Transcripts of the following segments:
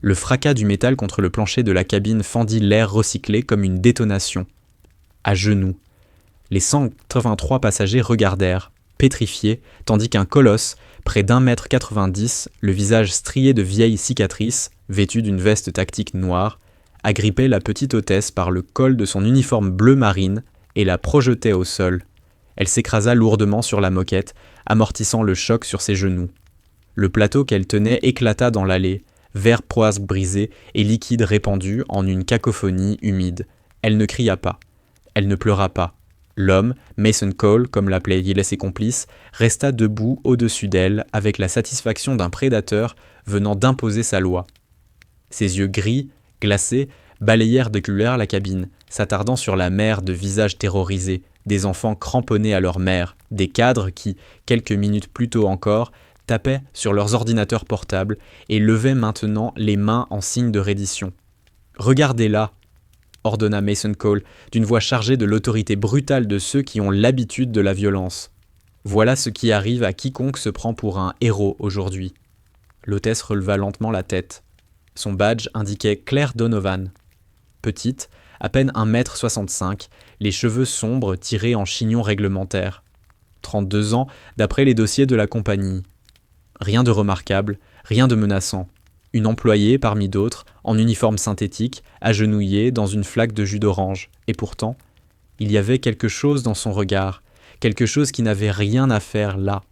Le fracas du métal contre le plancher de la cabine fendit l'air recyclé comme une détonation. À genoux, les 183 passagers regardèrent, pétrifiés, tandis qu'un colosse, près d'1,90 m, le visage strié de vieilles cicatrices, vêtu d'une veste tactique noire, agrippait la petite hôtesse par le col de son uniforme bleu marine et la projetait au sol. Elle s'écrasa lourdement sur la moquette, amortissant le choc sur ses genoux. Le plateau qu'elle tenait éclata dans l'allée, verre poisse brisé et liquide répandu en une cacophonie humide. Elle ne cria pas. Elle ne pleura pas. L'homme, Mason Cole, comme l'appelaient Gill et ses complices, resta debout au-dessus d'elle avec la satisfaction d'un prédateur venant d'imposer sa loi. Ses yeux gris, glacés, balayèrent d'oculaire la cabine, s'attardant sur la mer de visages terrorisés, des enfants cramponnés à leur mère, des cadres qui, quelques minutes plus tôt encore, tapaient sur leurs ordinateurs portables et levaient maintenant les mains en signe de reddition. « Regardez-la !» ordonna Mason Cole, d'une voix chargée de l'autorité brutale de ceux qui ont l'habitude de la violence. Voilà ce qui arrive à quiconque se prend pour un héros aujourd'hui. L'hôtesse releva lentement la tête. Son badge indiquait Claire Donovan. Petite, à peine 1,65 m, les cheveux sombres tirés en chignon réglementaire. 32 ans d'après les dossiers de la compagnie. Rien de remarquable, rien de menaçant. Une employée parmi d'autres, en uniforme synthétique, agenouillée dans une flaque de jus d'orange. Et pourtant, il y avait quelque chose dans son regard, quelque chose qui n'avait rien à faire là.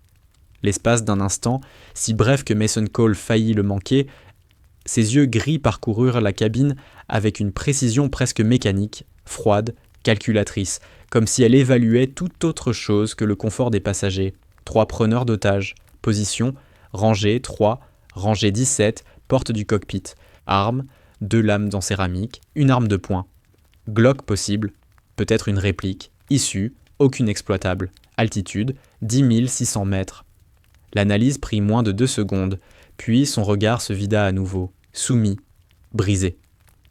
L'espace d'un instant, si bref que Mason Cole faillit le manquer, ses yeux gris parcoururent la cabine avec une précision presque mécanique, froide, calculatrice, comme si elle évaluait toute autre chose que le confort des passagers. 3 preneurs d'otages, position, rangée 3, rangée 17, porte du cockpit, armes, 2 lames en céramique, une arme de poing. Glock possible, peut-être une réplique, issue, aucune exploitable, altitude, 10 600 mètres. L'analyse prit moins de 2 secondes, puis son regard se vida à nouveau, soumis, brisé.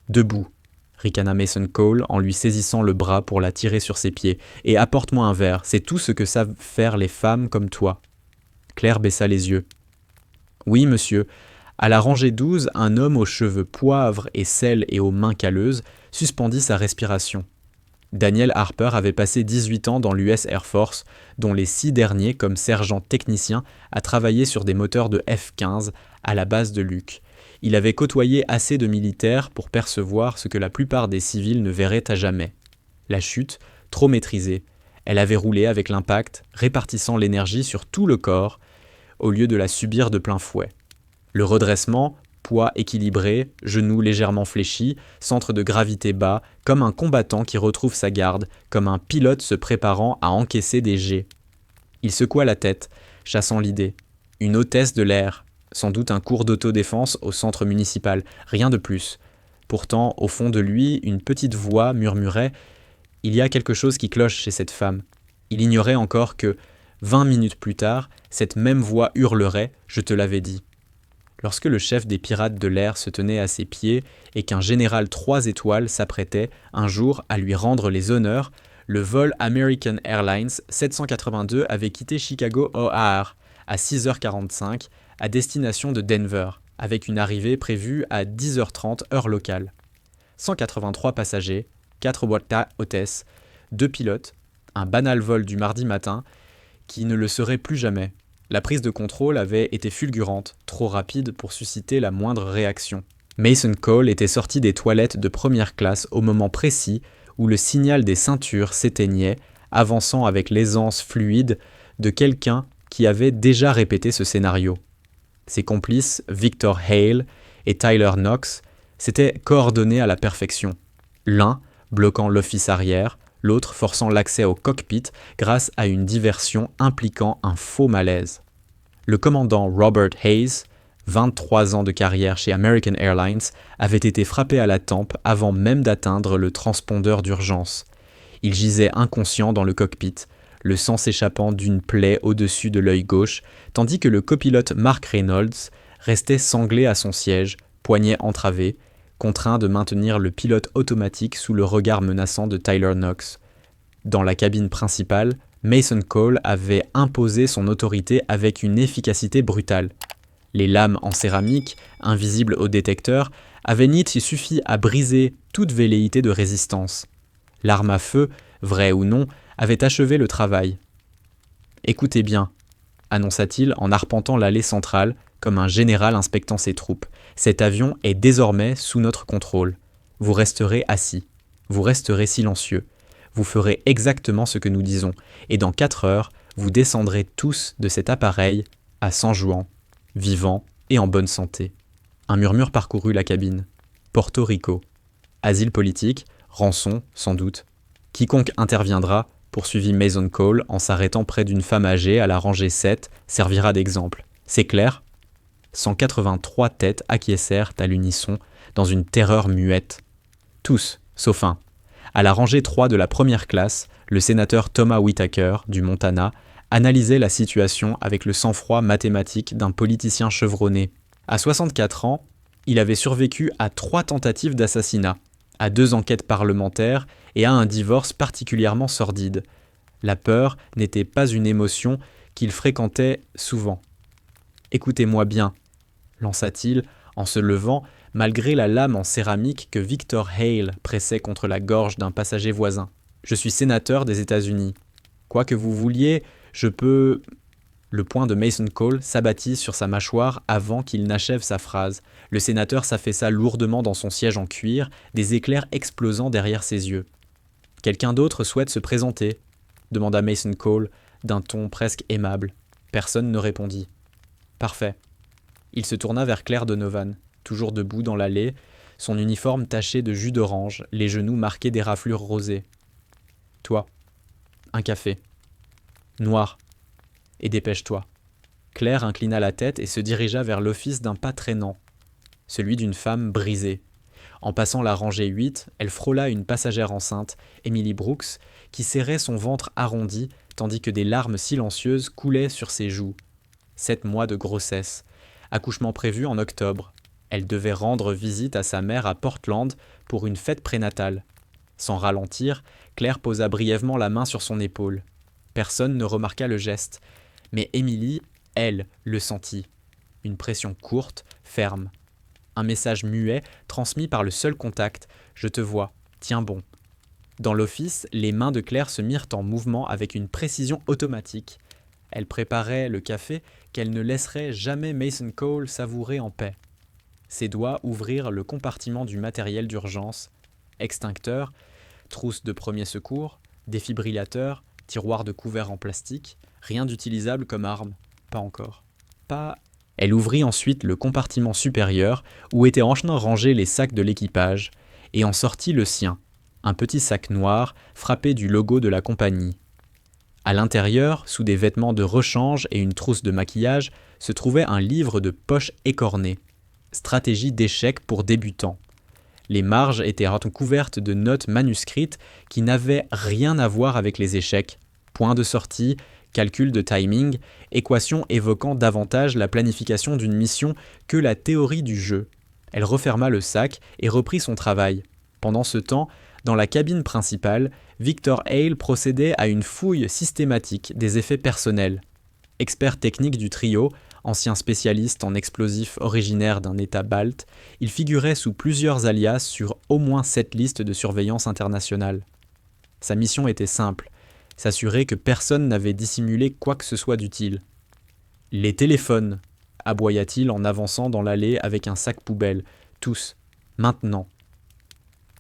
Debout, ricana Mason Cole en lui saisissant le bras pour la tirer sur ses pieds, et apporte-moi un verre, c'est tout ce que savent faire les femmes comme toi. Claire baissa les yeux. Oui, monsieur. À la rangée 12, un homme aux cheveux poivre et sel et aux mains calleuses suspendit sa respiration. Daniel Harper avait passé 18 ans dans l'US Air Force, dont les 6 derniers comme sergent technicien a travaillé sur des moteurs de F-15 à la base de Luke. Il avait côtoyé assez de militaires pour percevoir ce que la plupart des civils ne verraient à jamais. La chute, trop maîtrisée, elle avait roulé avec l'impact, répartissant l'énergie sur tout le corps, au lieu de la subir de plein fouet. Le redressement, poids équilibré, genoux légèrement fléchis, centre de gravité bas, comme un combattant qui retrouve sa garde, comme un pilote se préparant à encaisser des jets. Il secoua la tête, chassant l'idée. Une hôtesse de l'air, sans doute un cours d'autodéfense au centre municipal, rien de plus. Pourtant, au fond de lui, une petite voix murmurait « Il y a quelque chose qui cloche chez cette femme ». Il ignorait encore que, 20 minutes plus tard, cette même voix hurlerait « Je te l'avais dit ». Lorsque le chef des pirates de l'air se tenait à ses pieds et qu'un général 3 étoiles s'apprêtait, un jour, à lui rendre les honneurs, le vol American Airlines 782 avait quitté Chicago O'Hare à 6h45 à destination de Denver, avec une arrivée prévue à 10h30 heure locale. 183 passagers, 4 boîtes à hôtesses, 2 pilotes, un banal vol du mardi matin qui ne le serait plus jamais. La prise de contrôle avait été fulgurante, trop rapide pour susciter la moindre réaction. Mason Cole était sorti des toilettes de première classe au moment précis où le signal des ceintures s'éteignait, avançant avec l'aisance fluide de quelqu'un qui avait déjà répété ce scénario. Ses complices, Victor Hale et Tyler Knox, s'étaient coordonnés à la perfection. L'un bloquant l'office arrière, l'autre forçant l'accès au cockpit grâce à une diversion impliquant un faux malaise. Le commandant Robert Hayes, 23 ans de carrière chez American Airlines, avait été frappé à la tempe avant même d'atteindre le transpondeur d'urgence. Il gisait inconscient dans le cockpit, le sang s'échappant d'une plaie au-dessus de l'œil gauche, tandis que le copilote Mark Reynolds restait sanglé à son siège, poignet entravé, contraint de maintenir le pilote automatique sous le regard menaçant de Tyler Knox. Dans la cabine principale, Mason Cole avait imposé son autorité avec une efficacité brutale. Les lames en céramique, invisibles au détecteur, avaient ni suffi à briser toute velléité de résistance. L'arme à feu, vraie ou non, avait achevé le travail. « Écoutez bien », annonça-t-il en arpentant l'allée centrale, comme un général inspectant ses troupes. « Cet avion est désormais sous notre contrôle. Vous resterez assis. Vous resterez silencieux. Vous ferez exactement ce que nous disons. Et dans 4 heures, vous descendrez tous de cet appareil à San Juan, vivants et en bonne santé. » Un murmure parcourut la cabine. Porto Rico. Asile politique, rançon, sans doute. Quiconque interviendra, poursuivit Mason Cole en s'arrêtant près d'une femme âgée à la rangée 7, servira d'exemple. C'est clair ? 183 têtes acquiescèrent à l'unisson, dans une terreur muette. Tous, sauf un. À la rangée 3 de la première classe, le sénateur Thomas Whitaker, du Montana, analysait la situation avec le sang-froid mathématique d'un politicien chevronné. À 64 ans, il avait survécu à 3 tentatives d'assassinat, à 2 enquêtes parlementaires et à un divorce particulièrement sordide. La peur n'était pas une émotion qu'il fréquentait souvent. « Écoutez-moi bien », lança-t-il en se levant malgré la lame en céramique que Victor Hale pressait contre la gorge d'un passager voisin. « Je suis sénateur des États-Unis. Quoi que vous vouliez, je peux... » Le poing de Mason Cole s'abattit sur sa mâchoire avant qu'il n'achève sa phrase. Le sénateur s'affaissa lourdement dans son siège en cuir, des éclairs explosant derrière ses yeux. « Quelqu'un d'autre souhaite se présenter ?» demanda Mason Cole d'un ton presque aimable. Personne ne répondit. « Parfait. » Il se tourna vers Claire Donovan, toujours debout dans l'allée, son uniforme taché de jus d'orange, les genoux marqués des raflures rosées. « Toi. Un café. Noir. Et dépêche-toi. » Claire inclina la tête et se dirigea vers l'office d'un pas traînant, celui d'une femme brisée. En passant la rangée 8, elle frôla une passagère enceinte, Emily Brooks, qui serrait son ventre arrondi, tandis que des larmes silencieuses coulaient sur ses joues. 7 mois de grossesse. Accouchement prévu en octobre. Elle devait rendre visite à sa mère à Portland pour une fête prénatale. Sans ralentir, Claire posa brièvement la main sur son épaule. Personne ne remarqua le geste. Mais Emily, elle, le sentit. Une pression courte, ferme. Un message muet, transmis par le seul contact. « Je te vois, tiens bon. » Dans l'office, les mains de Claire se mirent en mouvement avec une précision automatique. Elle préparait le café qu'elle ne laisserait jamais Mason Cole savourer en paix. Ses doigts ouvrirent le compartiment du matériel d'urgence. Extincteur, trousse de premier secours, défibrillateur, tiroir de couverts en plastique. Rien d'utilisable comme arme. Pas encore. Pas... Elle ouvrit ensuite le compartiment supérieur où étaient enfin rangés les sacs de l'équipage et en sortit le sien, un petit sac noir frappé du logo de la compagnie. À l'intérieur, sous des vêtements de rechange et une trousse de maquillage, se trouvait un livre de poche écorné. Stratégie d'échec pour débutants. Les marges étaient recouvertes de notes manuscrites qui n'avaient rien à voir avec les échecs. Point de sortie, calcul de timing, équation évoquant davantage la planification d'une mission que la théorie du jeu. Elle referma le sac et reprit son travail. Pendant ce temps, dans la cabine principale, Victor Hale procédait à une fouille systématique des effets personnels. Expert technique du trio, ancien spécialiste en explosifs originaire d'un État balte, il figurait sous plusieurs alias sur au moins 7 listes de surveillance internationale. Sa mission était simple, s'assurer que personne n'avait dissimulé quoi que ce soit d'utile. « Les téléphones !» aboya-t-il en avançant dans l'allée avec un sac poubelle. « Tous, maintenant !»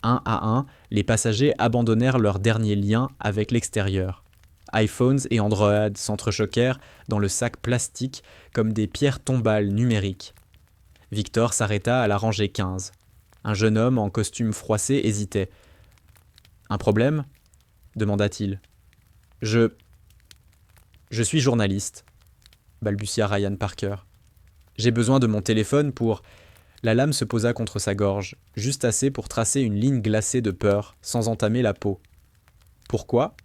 Un à un, les passagers abandonnèrent leur dernier lien avec l'extérieur. iPhones et Android s'entrechoquèrent dans le sac plastique comme des pierres tombales numériques. Victor s'arrêta à la rangée 15. Un jeune homme en costume froissé hésitait. « Un problème ?» demanda-t-il. « Je suis journaliste, » balbutia Ryan Parker. « J'ai besoin de mon téléphone pour... » La lame se posa contre sa gorge, juste assez pour tracer une ligne glacée de peur, sans entamer la peau. Pourquoi ?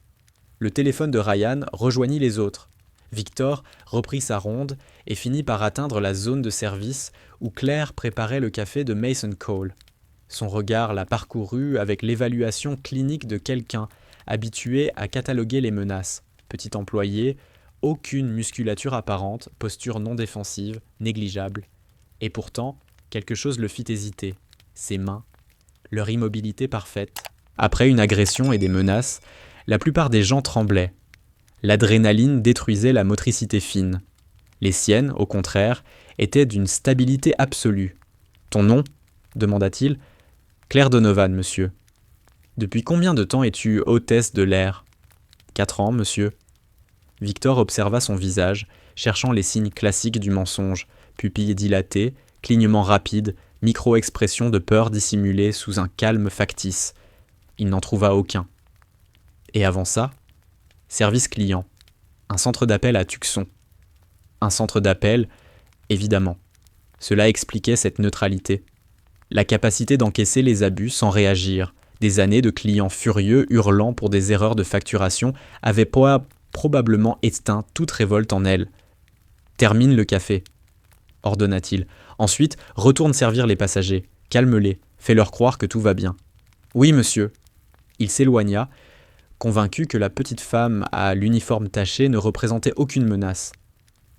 Le téléphone de Ryan rejoignit les autres. Victor reprit sa ronde et finit par atteindre la zone de service où Claire préparait le café de Mason Cole. Son regard la parcourut avec l'évaluation clinique de quelqu'un habitué à cataloguer les menaces. Petit employé, Aucune musculature apparente, posture non défensive, négligeable. Et pourtant, quelque chose le fit hésiter. Ses mains, leur immobilité parfaite. Après une agression et des menaces, la plupart des gens tremblaient. L'adrénaline détruisait la motricité fine. Les siennes, au contraire, étaient d'une stabilité absolue. « Ton nom » demanda-t-il. « Claire Donovan, monsieur. »« Depuis combien de temps es-tu hôtesse de l'air ?»« 4 ans, monsieur. » Victor observa son visage, cherchant les signes classiques du mensonge, pupilles dilatées, clignements rapides, micro-expressions de peur dissimulées sous un calme factice. Il n'en trouva aucun. Et avant ça, service client, un centre d'appel à Tucson. Un centre d'appel, évidemment. Cela expliquait cette neutralité. La capacité d'encaisser les abus sans réagir, des années de clients furieux hurlant pour des erreurs de facturation avaient probablement éteint toute révolte en elle. « Termine le café », ordonna-t-il. « Ensuite, retourne servir les passagers. Calme-les, fais-leur croire que tout va bien. »« Oui, monsieur. » Il s'éloigna, convaincu que la petite femme à l'uniforme taché ne représentait aucune menace.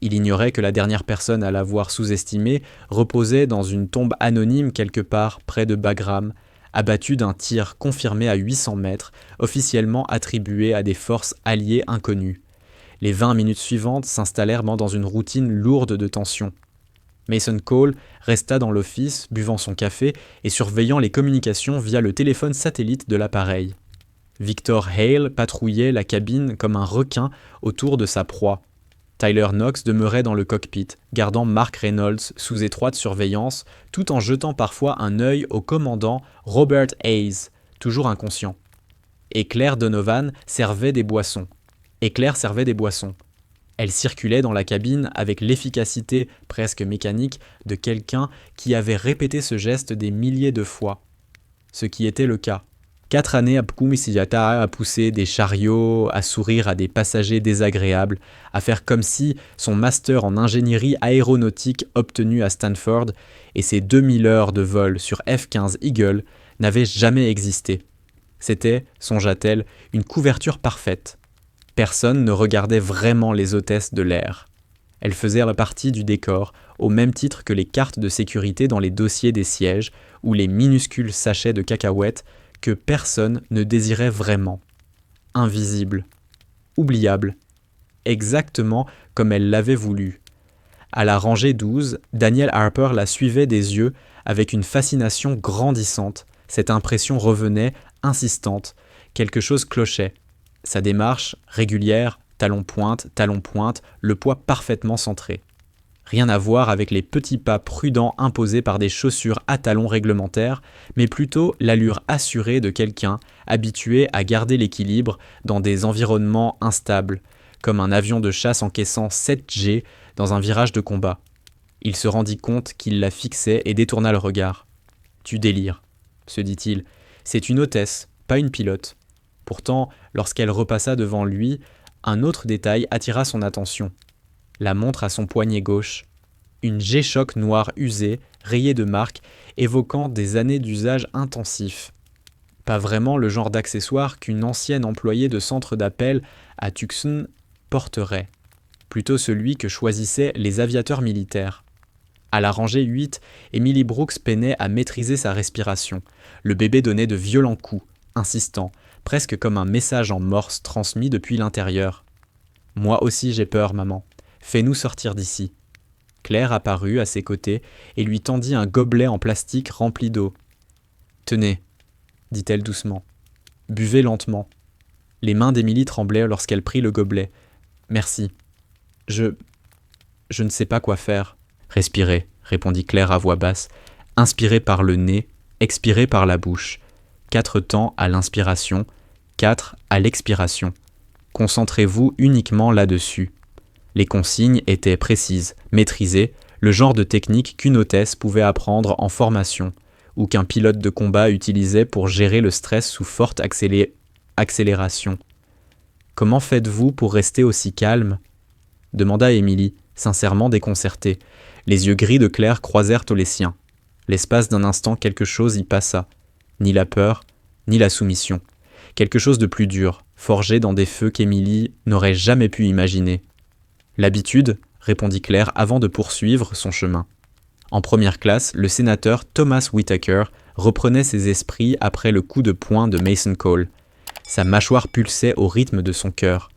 Il ignorait que la dernière personne à l'avoir sous-estimé reposait dans une tombe anonyme quelque part près de Bagram, abattue d'un tir confirmé à 800 mètres, officiellement attribué à des forces alliées inconnues. Les 20 minutes suivantes s'installèrent dans une routine lourde de tension. Mason Cole resta dans l'office, buvant son café et surveillant les communications via le téléphone satellite de l'appareil. Victor Hale patrouillait la cabine comme un requin autour de sa proie. Tyler Knox demeurait dans le cockpit, gardant Mark Reynolds sous étroite surveillance, tout en jetant parfois un œil au commandant Robert Hayes, toujours inconscient. Et Claire Donovan servait des boissons. Elle circulait dans la cabine avec l'efficacité presque mécanique de quelqu'un qui avait répété ce geste des milliers de fois. Ce qui était le cas. 4 années à Kumisiata à pousser des chariots, à sourire à des passagers désagréables, à faire comme si son master en ingénierie aéronautique obtenu à Stanford et ses 2000 heures de vol sur F-15 Eagle n'avaient jamais existé. C'était, songea-t-elle, une couverture parfaite. Personne ne regardait vraiment les hôtesses de l'air. Elles faisaient partie du décor, au même titre que les cartes de sécurité dans les dossiers des sièges ou les minuscules sachets de cacahuètes que personne ne désirait vraiment. Invisible, oubliable, exactement comme elle l'avait voulu. À la rangée 12, Daniel Harper la suivait des yeux avec une fascination grandissante. Cette impression revenait, insistante, quelque chose clochait. Sa démarche, régulière, talon-pointe, le poids parfaitement centré. Rien à voir avec les petits pas prudents imposés par des chaussures à talons réglementaires, mais plutôt l'allure assurée de quelqu'un habitué à garder l'équilibre dans des environnements instables, comme un avion de chasse encaissant 7G dans un virage de combat. Il se rendit compte qu'il la fixait et détourna le regard. « Tu délires », se dit-il. « C'est une hôtesse, pas une pilote. » Pourtant, lorsqu'elle repassa devant lui, un autre détail attira son attention. La montre à son poignet gauche. Une G-Shock noire usée, rayée de marques, évoquant des années d'usage intensif. Pas vraiment le genre d'accessoire qu'une ancienne employée de centre d'appel à Tucson porterait. Plutôt celui que choisissaient les aviateurs militaires. À la rangée 8, Emily Brooks peinait à maîtriser sa respiration. Le bébé donnait de violents coups, insistants, presque comme un message en morse transmis depuis l'intérieur. « Moi aussi j'ai peur, maman. Fais-nous sortir d'ici. » Claire apparut à ses côtés et lui tendit un gobelet en plastique rempli d'eau. « Tenez, » dit-elle doucement. « Buvez lentement. » Les mains d'Émilie tremblaient lorsqu'elle prit le gobelet. « Merci. Je ne sais pas quoi faire. »« Respirez, » répondit Claire à voix basse. « Inspirez par le nez, expirez par la bouche. 4 temps à l'inspiration, 4 à l'expiration. Concentrez-vous uniquement là-dessus. » Les consignes étaient précises, maîtrisées, le genre de technique qu'une hôtesse pouvait apprendre en formation, ou qu'un pilote de combat utilisait pour gérer le stress sous forte accélération. « Comment faites-vous pour rester aussi calme ?» demanda Émilie, sincèrement déconcertée. Les yeux gris de Claire croisèrent les siens. L'espace d'un instant, quelque chose y passa. Ni la peur, ni la soumission. Quelque chose de plus dur, forgé dans des feux qu'Émilie n'aurait jamais pu imaginer. L'habitude, répondit Claire avant de poursuivre son chemin. En première classe, le sénateur Thomas Whittaker reprenait ses esprits après le coup de poing de Mason Cole. Sa mâchoire pulsait au rythme de son cœur.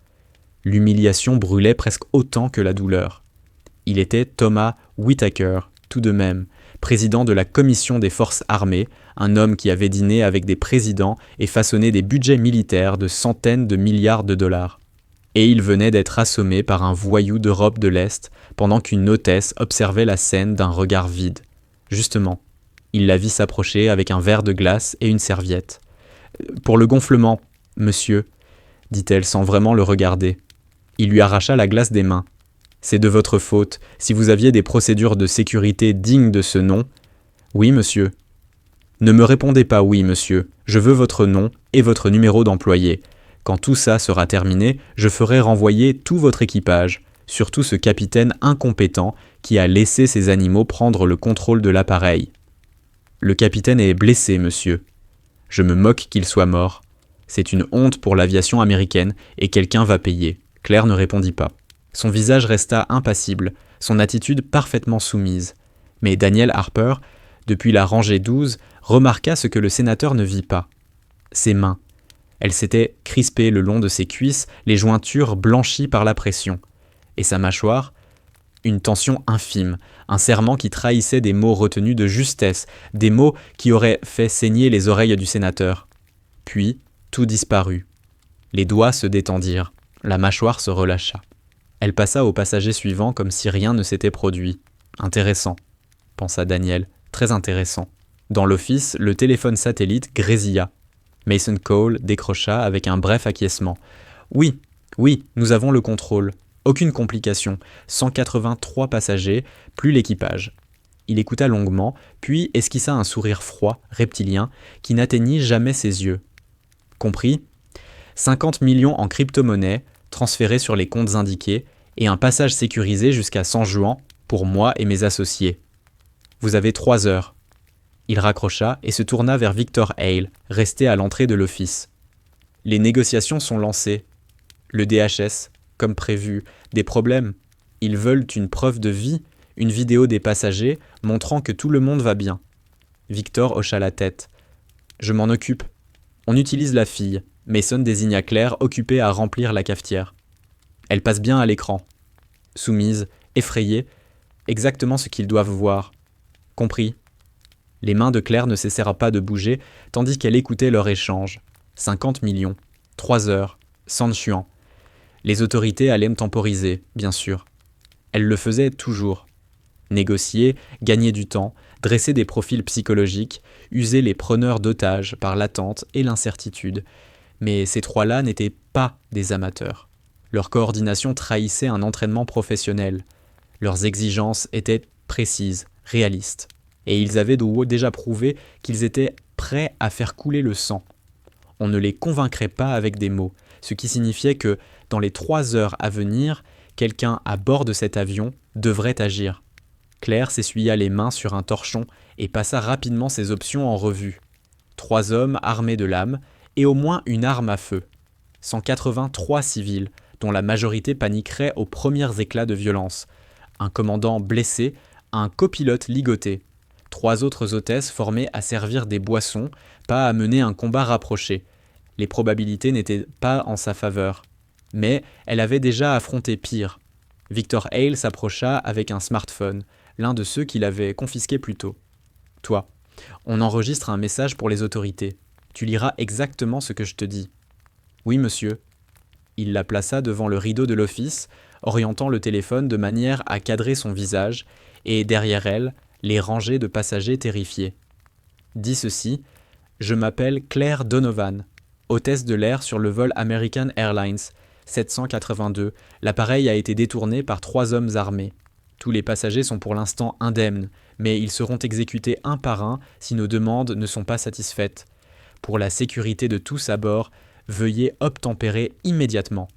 L'humiliation brûlait presque autant que la douleur. Il était Thomas Whittaker, tout de même, président de la commission des forces armées, un homme qui avait dîné avec des présidents et façonné des budgets militaires de centaines de milliards de dollars. Et il venait d'être assommé par un voyou d'Europe de l'Est pendant qu'une hôtesse observait la scène d'un regard vide. Justement, il la vit s'approcher avec un verre de glace et une serviette. « Pour le gonflement, monsieur, » dit-elle sans vraiment le regarder. Il lui arracha la glace des mains. « C'est de votre faute. Si vous aviez des procédures de sécurité dignes de ce nom... »« Oui, monsieur. »« Ne me répondez pas oui, monsieur. Je veux votre nom et votre numéro d'employé. Quand tout ça sera terminé, je ferai renvoyer tout votre équipage, surtout ce capitaine incompétent qui a laissé ses animaux prendre le contrôle de l'appareil. Le capitaine est blessé, monsieur. Je me moque qu'il soit mort. C'est une honte pour l'aviation américaine et quelqu'un va payer. » Claire ne répondit pas. Son visage resta impassible, son attitude parfaitement soumise. Mais Daniel Harper, depuis la rangée 12, remarqua ce que le sénateur ne vit pas. Ses mains. Elles s'étaient crispées le long de ses cuisses, les jointures blanchies par la pression. Et sa mâchoire? Une tension infime, un serrement qui trahissait des mots retenus de justesse, des mots qui auraient fait saigner les oreilles du sénateur. Puis, tout disparut. Les doigts se détendirent, la mâchoire se relâcha. Elle passa au passager suivant comme si rien ne s'était produit. Intéressant, pensa Daniel, très intéressant. Dans l'office, le téléphone satellite grésilla. Mason Cole décrocha avec un bref acquiescement. « Oui, nous avons le contrôle. Aucune complication. 183 passagers, plus l'équipage. » Il écouta longuement, puis esquissa un sourire froid, reptilien, qui n'atteignit jamais ses yeux. « Compris ? 50 millions en crypto-monnaie, transférés sur les comptes indiqués, et un passage sécurisé jusqu'à San Juan pour moi et mes associés. Vous avez 3 heures. » Il raccrocha et se tourna vers Victor Hale, resté à l'entrée de l'office. « Les négociations sont lancées. Le DHS, comme prévu, des problèmes. Ils veulent une preuve de vie, une vidéo des passagers montrant que tout le monde va bien. » Victor hocha la tête. « Je m'en occupe. On utilise la fille. » Mason désigna Claire, occupée à remplir la cafetière. « Elle passe bien à l'écran. » Soumise, effrayée, exactement ce qu'ils doivent voir. « Compris. » Les mains de Claire ne cessèrent pas de bouger, tandis qu'elle écoutait leur échange. 50 millions, 3 heures, San Juan. Les autorités allaient me temporiser, bien sûr. Elles le faisaient toujours. Négocier, gagner du temps, dresser des profils psychologiques, user les preneurs d'otages par l'attente et l'incertitude. Mais ces trois-là n'étaient pas des amateurs. Leur coordination trahissait un entraînement professionnel. Leurs exigences étaient précises, réalistes. Et ils avaient déjà prouvé qu'ils étaient prêts à faire couler le sang. On ne les convaincrait pas avec des mots, ce qui signifiait que, dans les 3 heures à venir, quelqu'un à bord de cet avion devrait agir. Claire s'essuya les mains sur un torchon et passa rapidement ses options en revue. 3 hommes armés de lames et au moins une arme à feu. 183 civils, dont la majorité paniquerait aux premiers éclats de violence. Un commandant blessé, un copilote ligoté. 3 autres hôtesses formées à servir des boissons, pas à mener un combat rapproché. Les probabilités n'étaient pas en sa faveur. Mais elle avait déjà affronté pire. Victor Hale s'approcha avec un smartphone, l'un de ceux qu'il avait confisqués plus tôt. « Toi, on enregistre un message pour les autorités. Tu liras exactement ce que je te dis. »« Oui, monsieur. » Il la plaça devant le rideau de l'office, orientant le téléphone de manière à cadrer son visage, et derrière elle, les rangées de passagers terrifiés. « Dis ceci, je m'appelle Claire Donovan, hôtesse de l'air sur le vol American Airlines 782. L'appareil a été détourné par 3 hommes armés. Tous les passagers sont pour l'instant indemnes, mais ils seront exécutés un par un si nos demandes ne sont pas satisfaites. Pour la sécurité de tous à bord, veuillez obtempérer immédiatement. »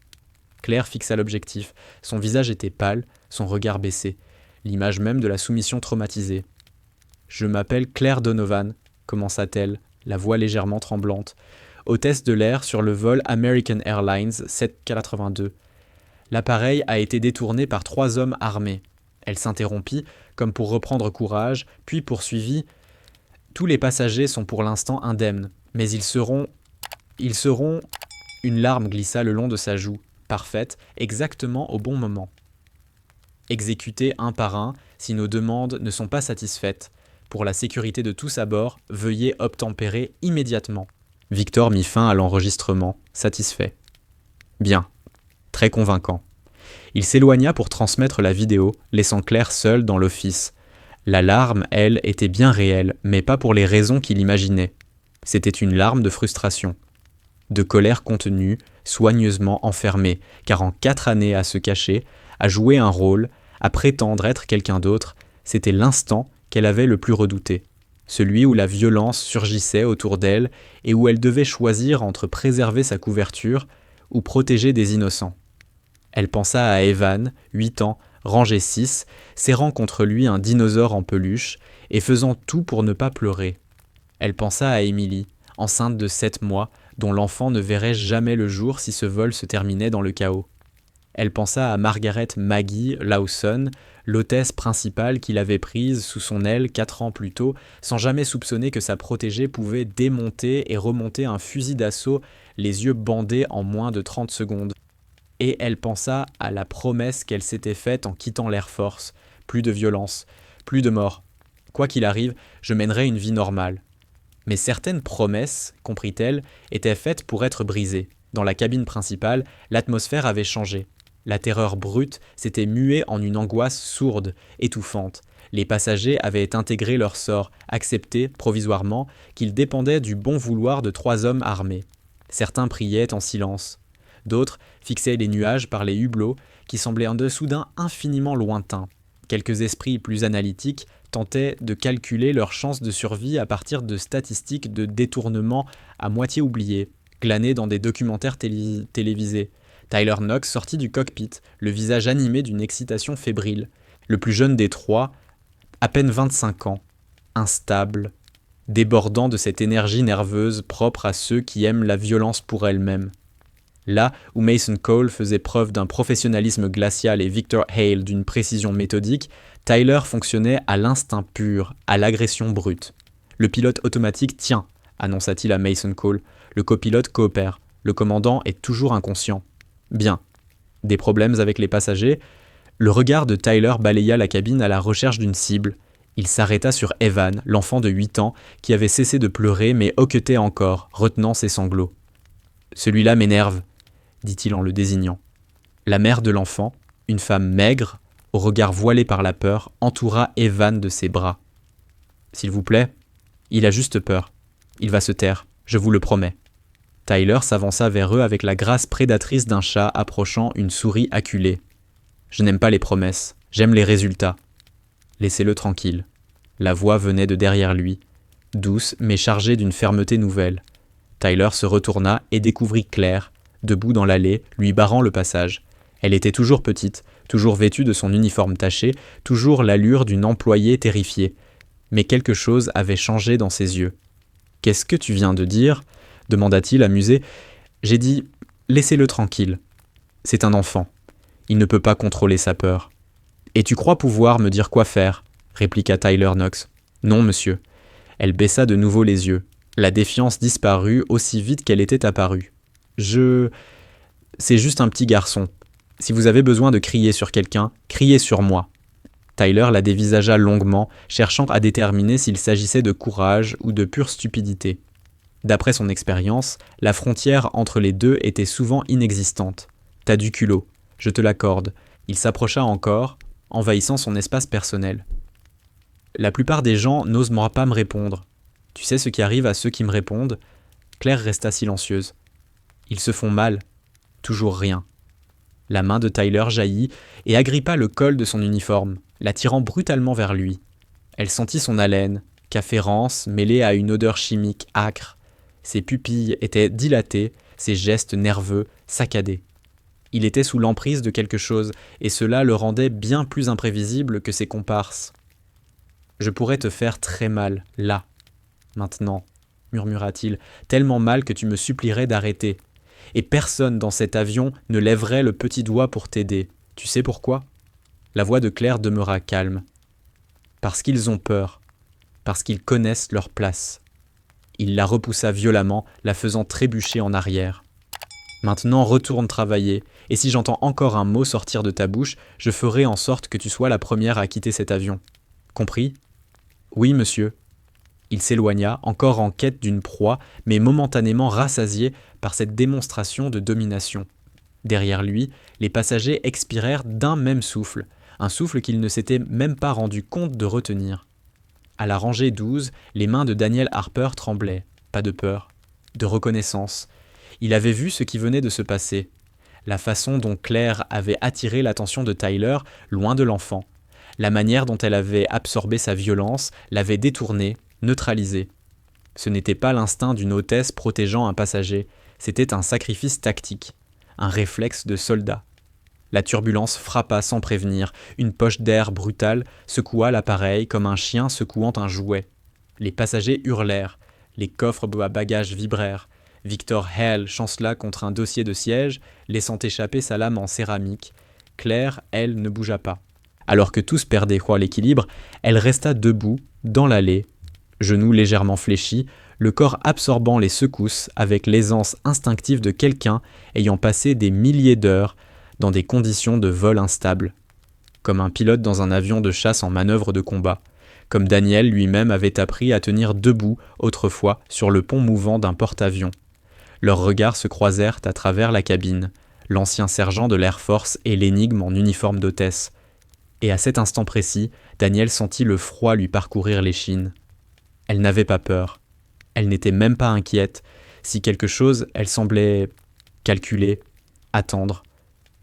Claire fixa l'objectif. Son visage était pâle, son regard baissé. L'image même de la soumission traumatisée. « Je m'appelle Claire Donovan, » commença-t-elle, la voix légèrement tremblante. « Hôtesse de l'air sur le vol American Airlines 782. L'appareil a été détourné par 3 hommes armés. Elle s'interrompit, comme pour reprendre courage, puis poursuivit. Tous les passagers sont pour l'instant indemnes, mais ils seront. Une larme glissa le long de sa joue, parfaite, exactement au bon moment. Exécutés un par un, si nos demandes ne sont pas satisfaites. Pour la sécurité de tous à bord, veuillez obtempérer immédiatement. Victor mit fin à l'enregistrement, satisfait. Bien. Très convaincant. Il s'éloigna pour transmettre la vidéo, laissant Claire seule dans l'office. La larme, elle, était bien réelle, mais pas pour les raisons qu'il imaginait. C'était une larme de frustration, de colère contenue, soigneusement enfermée, car en 4 années à se cacher, à jouer un rôle, à prétendre être quelqu'un d'autre, c'était l'instant qu'elle avait le plus redouté, celui où la violence surgissait autour d'elle et où elle devait choisir entre préserver sa couverture ou protéger des innocents. Elle pensa à Evan, 8 ans, rangé 6, serrant contre lui un dinosaure en peluche et faisant tout pour ne pas pleurer. Elle pensa à Emily, enceinte de 7 mois, dont l'enfant ne verrait jamais le jour si ce vol se terminait dans le chaos. Elle pensa à Margaret Maggie Lawson, l'hôtesse principale qu'il avait prise sous son aile 4 ans plus tôt, sans jamais soupçonner que sa protégée pouvait démonter et remonter un fusil d'assaut, les yeux bandés en moins de 30 secondes. Et elle pensa à la promesse qu'elle s'était faite en quittant l'Air Force. Plus de violence, plus de mort. Quoi qu'il arrive, je mènerai une vie normale. Mais certaines promesses, comprit-elle, étaient faites pour être brisées. Dans la cabine principale, l'atmosphère avait changé. La terreur brute s'était muée en une angoisse sourde, étouffante. Les passagers avaient intégré leur sort, accepté, provisoirement, qu'ils dépendaient du bon vouloir de 3 hommes armés. Certains priaient en silence. D'autres fixaient les nuages par les hublots qui semblaient en dessous d'un infiniment lointain. Quelques esprits plus analytiques tentaient de calculer leurs chances de survie à partir de statistiques de détournement à moitié oubliées, glanées dans des documentaires télévisés. Tyler Knox sortit du cockpit, le visage animé d'une excitation fébrile. Le plus jeune des 3, à peine 25 ans, instable, débordant de cette énergie nerveuse propre à ceux qui aiment la violence pour elle-même. Là où Mason Cole faisait preuve d'un professionnalisme glacial et Victor Hale d'une précision méthodique, Tyler fonctionnait à l'instinct pur, à l'agression brute. Le pilote automatique tient, annonça-t-il à Mason Cole. Le copilote coopère. Le commandant est toujours inconscient. Bien. Des problèmes avec les passagers? Le regard de Tyler balaya la cabine à la recherche d'une cible. Il s'arrêta sur Evan, l'enfant de 8 ans, qui avait cessé de pleurer mais hoquetait encore, retenant ses sanglots. « Celui-là m'énerve », dit-il en le désignant. La mère de l'enfant, une femme maigre, au regard voilé par la peur, entoura Evan de ses bras. « S'il vous plaît, il a juste peur. Il va se taire, je vous le promets. » Tyler s'avança vers eux avec la grâce prédatrice d'un chat approchant une souris acculée. « Je n'aime pas les promesses, j'aime les résultats. Laissez-le tranquille. » La voix venait de derrière lui, douce mais chargée d'une fermeté nouvelle. Tyler se retourna et découvrit Claire, debout dans l'allée, lui barrant le passage. Elle était toujours petite, toujours vêtue de son uniforme taché, toujours l'allure d'une employée terrifiée. Mais quelque chose avait changé dans ses yeux. « Qu'est-ce que tu viens de dire ?» demanda-t-il amusé. « J'ai dit, laissez-le tranquille. C'est un enfant. Il ne peut pas contrôler sa peur. »« Et tu crois pouvoir me dire quoi faire ?» répliqua Tyler Knox. « Non, monsieur. » Elle baissa de nouveau les yeux. La défiance disparut aussi vite qu'elle était apparue. « C'est juste un petit garçon. Si vous avez besoin de crier sur quelqu'un, criez sur moi. » Tyler la dévisagea longuement, cherchant à déterminer s'il s'agissait de courage ou de pure stupidité. D'après son expérience, la frontière entre les deux était souvent inexistante. « T'as du culot, je te l'accorde. » Il s'approcha encore, envahissant son espace personnel. « La plupart des gens n'osent pas me répondre. Tu sais ce qui arrive à ceux qui me répondent ?» Claire resta silencieuse. « Ils se font mal. Toujours rien. » La main de Tyler jaillit et agrippa le col de son uniforme, l'attirant brutalement vers lui. Elle sentit son haleine, café rance mêlée à une odeur chimique âcre. Ses pupilles étaient dilatées, ses gestes nerveux, saccadés. Il était sous l'emprise de quelque chose, et cela le rendait bien plus imprévisible que ses comparses. « Je pourrais te faire très mal, là, maintenant, » murmura-t-il, « tellement mal que tu me supplierais d'arrêter. Et personne dans cet avion ne lèverait le petit doigt pour t'aider. Tu sais pourquoi ? La voix de Claire demeura calme. Parce qu'ils ont peur. Parce qu'ils connaissent leur place. Il la repoussa violemment, la faisant trébucher en arrière. Maintenant, retourne travailler, et si j'entends encore un mot sortir de ta bouche, je ferai en sorte que tu sois la première à quitter cet avion. Compris ? Oui, monsieur. Il s'éloigna, encore en quête d'une proie, mais momentanément rassasié par cette démonstration de domination. Derrière lui, les passagers expirèrent d'un même souffle, un souffle qu'ils ne s'étaient même pas rendu compte de retenir. À la rangée 12, les mains de Daniel Harper tremblaient, pas de peur, de reconnaissance. Il avait vu ce qui venait de se passer, la façon dont Claire avait attiré l'attention de Tyler loin de l'enfant, la manière dont elle avait absorbé sa violence, l'avait détourné, neutralisé. Ce n'était pas l'instinct d'une hôtesse protégeant un passager, c'était un sacrifice tactique, un réflexe de soldat. La turbulence frappa sans prévenir, une poche d'air brutale secoua l'appareil comme un chien secouant un jouet. Les passagers hurlèrent, les coffres à bagages vibrèrent. Victor Hale chancela contre un dossier de siège, laissant échapper sa lame en céramique. Claire, elle, ne bougea pas. Alors que tous perdaient l'équilibre, elle resta debout, dans l'allée, genoux légèrement fléchis, le corps absorbant les secousses avec l'aisance instinctive de quelqu'un ayant passé des milliers d'heures dans des conditions de vol instables. Comme un pilote dans un avion de chasse en manœuvre de combat. Comme Daniel lui-même avait appris à tenir debout autrefois sur le pont mouvant d'un porte-avions. Leurs regards se croisèrent à travers la cabine, l'ancien sergent de l'Air Force et l'énigme en uniforme d'hôtesse. Et à cet instant précis, Daniel sentit le froid lui parcourir l'échine. Elle n'avait pas peur. Elle n'était même pas inquiète. Si quelque chose, elle semblait calculer, attendre,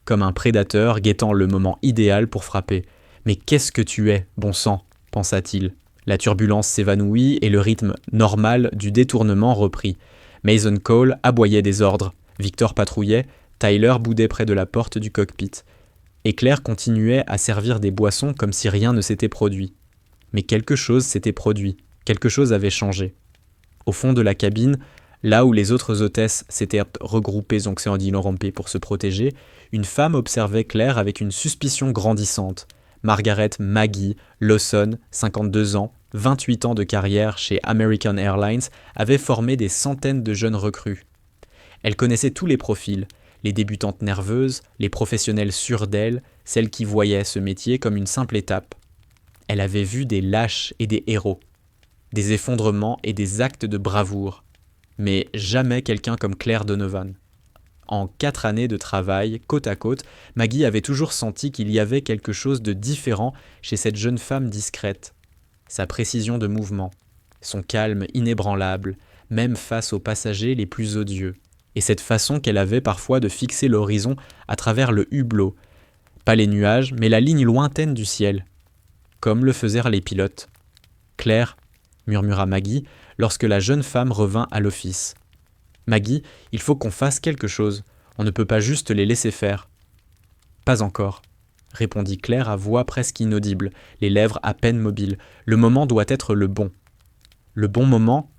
comme un prédateur guettant le moment idéal pour frapper. « Mais qu'est-ce que tu es, bon sang ?» pensa-t-il. La turbulence s'évanouit et le rythme normal du détournement reprit. Mason Cole aboyait des ordres. Victor patrouillait, Tyler boudait près de la porte du cockpit. Et Claire continuait à servir des boissons comme si rien ne s'était produit. Mais quelque chose s'était produit, quelque chose avait changé. Au fond de la cabine, là où les autres hôtesses s'étaient regroupées pour se protéger, une femme observait Claire avec une suspicion grandissante. Margaret Maggie Lawson, 52 ans, 28 ans de carrière chez American Airlines, avait formé des centaines de jeunes recrues. Elle connaissait tous les profils, les débutantes nerveuses, les professionnels sûrs d'elles, celles qui voyaient ce métier comme une simple étape. Elle avait vu des lâches et des héros, des effondrements et des actes de bravoure, mais jamais quelqu'un comme Claire Donovan. En 4 années de travail, côte à côte, Maggie avait toujours senti qu'il y avait quelque chose de différent chez cette jeune femme discrète. Sa précision de mouvement, son calme inébranlable, même face aux passagers les plus odieux, et cette façon qu'elle avait parfois de fixer l'horizon à travers le hublot, pas les nuages, mais la ligne lointaine du ciel, comme le faisaient les pilotes. « Claire », murmura Maggie, lorsque la jeune femme revint à l'office. « Maggie, il faut qu'on fasse quelque chose. On ne peut pas juste les laisser faire. »« Pas encore, » répondit Claire à voix presque inaudible, les lèvres à peine mobiles. « Le moment doit être le bon. »« Le bon moment ?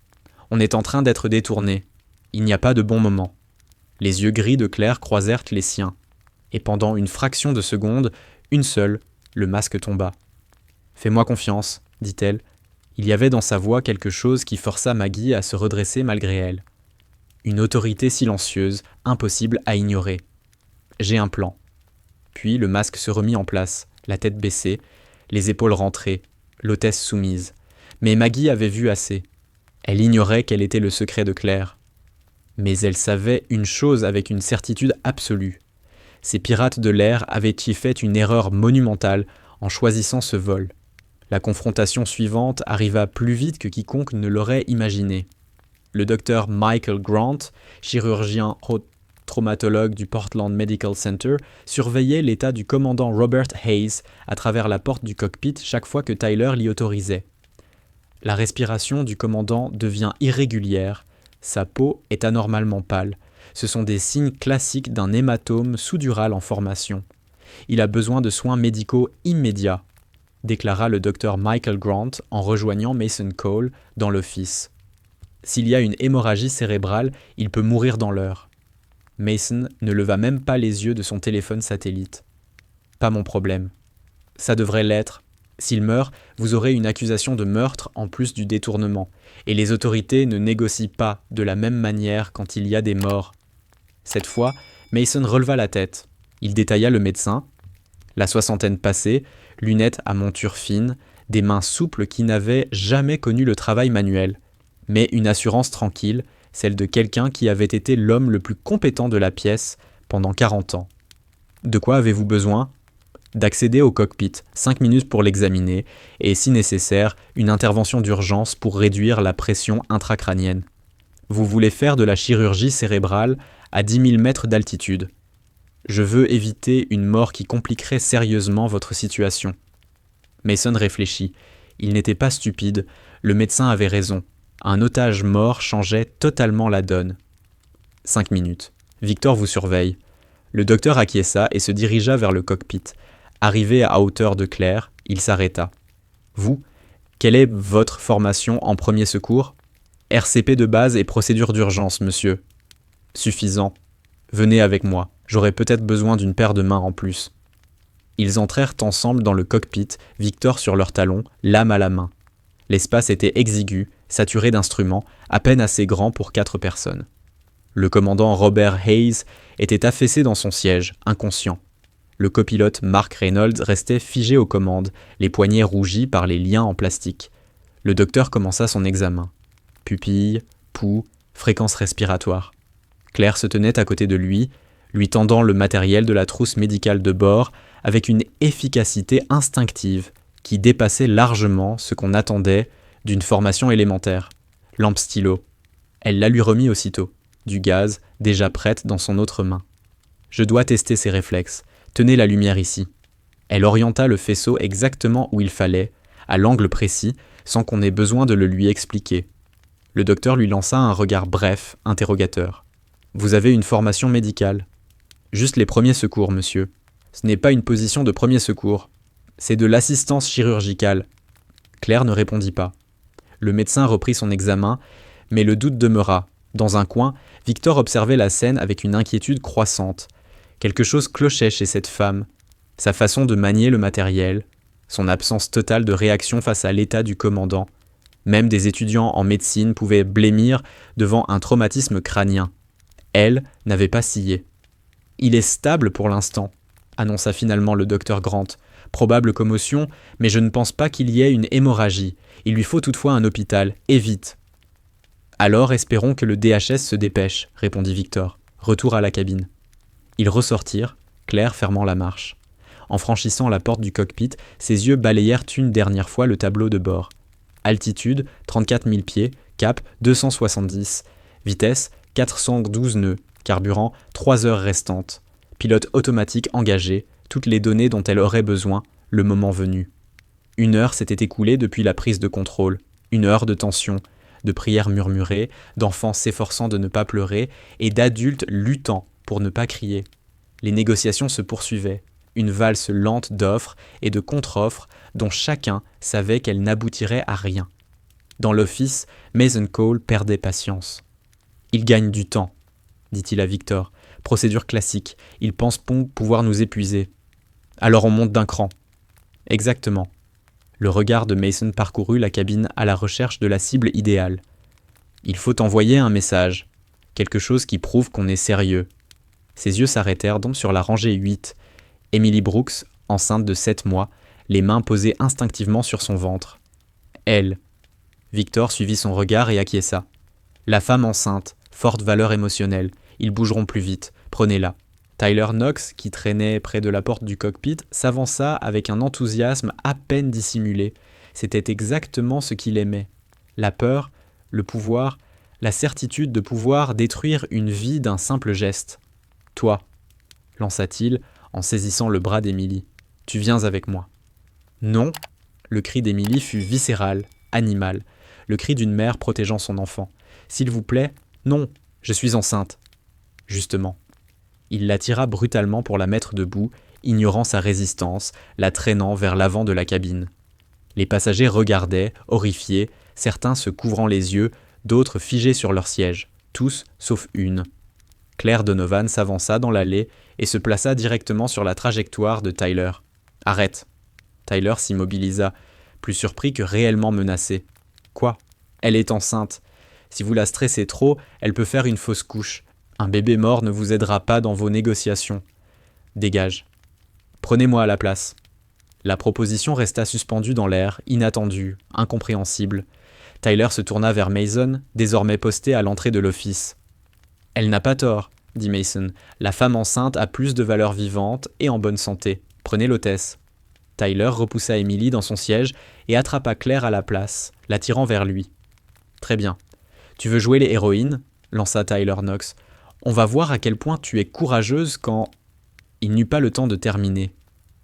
On est en train d'être détourné. Il n'y a pas de bon moment. » Les yeux gris de Claire croisèrent les siens. Et pendant une fraction de seconde, une seule, le masque tomba. « Fais-moi confiance, » dit-elle. Il y avait dans sa voix quelque chose qui força Maggie à se redresser malgré elle. Une autorité silencieuse, impossible à ignorer. « J'ai un plan. » Puis le masque se remit en place, la tête baissée, les épaules rentrées, l'hôtesse soumise. Mais Maggie avait vu assez. Elle ignorait quel était le secret de Claire. Mais elle savait une chose avec une certitude absolue. Ces pirates de l'air avaient-ils fait une erreur monumentale en choisissant ce vol ? La confrontation suivante arriva plus vite que quiconque ne l'aurait imaginé. Le docteur Michael Grant, chirurgien traumatologue du Portland Medical Center, surveillait l'état du commandant Robert Hayes à travers la porte du cockpit chaque fois que Tyler l'y autorisait. La respiration du commandant devient irrégulière, sa peau est anormalement pâle. Ce sont des signes classiques d'un hématome sous-dural en formation. Il a besoin de soins médicaux immédiats, déclara le docteur Michael Grant en rejoignant Mason Cole dans l'office. S'il y a une hémorragie cérébrale, il peut mourir dans l'heure. Mason ne leva même pas les yeux de son téléphone satellite. Pas mon problème. Ça devrait l'être. S'il meurt, vous aurez une accusation de meurtre en plus du détournement, et les autorités ne négocient pas de la même manière quand il y a des morts. Cette fois, Mason releva la tête. Il détailla le médecin. La soixantaine passée, lunettes à monture fine, des mains souples qui n'avaient jamais connu le travail manuel, mais une assurance tranquille, celle de quelqu'un qui avait été l'homme le plus compétent de la pièce pendant 40 ans. De quoi avez-vous besoin ? D'accéder au cockpit, 5 minutes pour l'examiner, et si nécessaire, une intervention d'urgence pour réduire la pression intracrânienne. Vous voulez faire de la chirurgie cérébrale à 10 000 mètres d'altitude. Je veux éviter une mort qui compliquerait sérieusement votre situation. Mason réfléchit. Il n'était pas stupide, le médecin avait raison. Un otage mort changeait totalement la donne. 5 minutes. Victor vous surveille. Le docteur acquiesça et se dirigea vers le cockpit. Arrivé à hauteur de Claire, il s'arrêta. Vous, quelle est votre formation en premier secours ? RCP de base et procédure d'urgence, monsieur. Suffisant. Venez avec moi, j'aurai peut-être besoin d'une paire de mains en plus. Ils entrèrent ensemble dans le cockpit, Victor sur leurs talons, lame à la main. L'espace était exigu, saturé d'instruments, à peine assez grand pour 4 personnes. Le commandant Robert Hayes était affaissé dans son siège, inconscient. Le copilote Mark Reynolds restait figé aux commandes, les poignets rougis par les liens en plastique. Le docteur commença son examen. Pupille, pouls, fréquence respiratoire. Claire se tenait à côté de lui tendant le matériel de la trousse médicale de bord avec une efficacité instinctive qui dépassait largement ce qu'on attendait d'une formation élémentaire. Lampe stylo. Elle la lui remit aussitôt, du gaz déjà prête dans son autre main. Je dois tester ses réflexes. Tenez la lumière ici. Elle orienta le faisceau exactement où il fallait, à l'angle précis, sans qu'on ait besoin de le lui expliquer. Le docteur lui lança un regard bref, interrogateur. « Vous avez une formation médicale ?»« Juste les premiers secours, monsieur. Ce n'est pas une position de premier secours. C'est de l'assistance chirurgicale. » Claire ne répondit pas. Le médecin reprit son examen, mais le doute demeura. Dans un coin, Victor observait la scène avec une inquiétude croissante. Quelque chose clochait chez cette femme. Sa façon de manier le matériel, son absence totale de réaction face à l'état du commandant. Même des étudiants en médecine pouvaient blêmir devant un traumatisme crânien. Elle n'avait pas scié. « Il est stable pour l'instant », annonça finalement le docteur Grant. « Probable commotion, mais je ne pense pas qu'il y ait une hémorragie. Il lui faut toutefois un hôpital, et vite. »« Alors espérons que le DHS se dépêche, » répondit Victor. « Retour à la cabine. » Ils ressortirent, Claire fermant la marche. En franchissant la porte du cockpit, ses yeux balayèrent une dernière fois le tableau de bord. Altitude, 34 000 pieds, cap 270, vitesse 412 nœuds, carburant 3 heures restantes. Pilote automatique engagé, toutes les données dont elle aurait besoin, le moment venu. 1 heure s'était écoulée depuis la prise de contrôle, 1 heure de tension, de prières murmurées, d'enfants s'efforçant de ne pas pleurer et d'adultes luttant pour ne pas crier. Les négociations se poursuivaient, une valse lente d'offres et de contre-offres dont chacun savait qu'elle n'aboutirait à rien. Dans l'office, Mason Cole perdait patience. « Il gagne du temps, » dit-il à Victor. « Procédure classique, il pense pouvoir nous épuiser. Alors on monte d'un cran. » « Exactement. » Le regard de Mason parcourut la cabine à la recherche de la cible idéale. « Il faut envoyer un message, quelque chose qui prouve qu'on est sérieux. » Ses yeux s'arrêtèrent donc sur la rangée 8. Emily Brooks, enceinte de 7 mois, les mains posées instinctivement sur son ventre. Elle. Victor suivit son regard et acquiesça. La femme enceinte, forte valeur émotionnelle, ils bougeront plus vite, prenez-la. Tyler Knox, qui traînait près de la porte du cockpit, s'avança avec un enthousiasme à peine dissimulé. C'était exactement ce qu'il aimait. La peur, le pouvoir, la certitude de pouvoir détruire une vie d'un simple geste. « Toi », lança-t-il en saisissant le bras d'Emily, « tu viens avec moi. » « Non !» Le cri d'Emily fut viscéral, animal, le cri d'une mère protégeant son enfant. « S'il vous plaît, non, je suis enceinte. » Justement. Il la tira brutalement pour la mettre debout, ignorant sa résistance, la traînant vers l'avant de la cabine. Les passagers regardaient, horrifiés, certains se couvrant les yeux, d'autres figés sur leur siège, tous sauf une. Claire Donovan s'avança dans l'allée et se plaça directement sur la trajectoire de Tyler. « Arrête !» Tyler s'immobilisa, plus surpris que réellement menacé. « Quoi ? Elle est enceinte. Si vous la stressez trop, elle peut faire une fausse couche. Un bébé mort ne vous aidera pas dans vos négociations. Dégage. Prenez-moi à la place. » La proposition resta suspendue dans l'air, inattendue, incompréhensible. Tyler se tourna vers Mason, désormais posté à l'entrée de l'office. « Elle n'a pas tort, » dit Mason. « La femme enceinte a plus de valeur vivante et en bonne santé. Prenez l'hôtesse. » Tyler repoussa Emily dans son siège et attrapa Claire à la place, l'attirant vers lui. « Très bien. Tu veux jouer les héroïnes ?» lança Tyler Knox. « On va voir à quel point tu es courageuse quand… » Il n'eut pas le temps de terminer.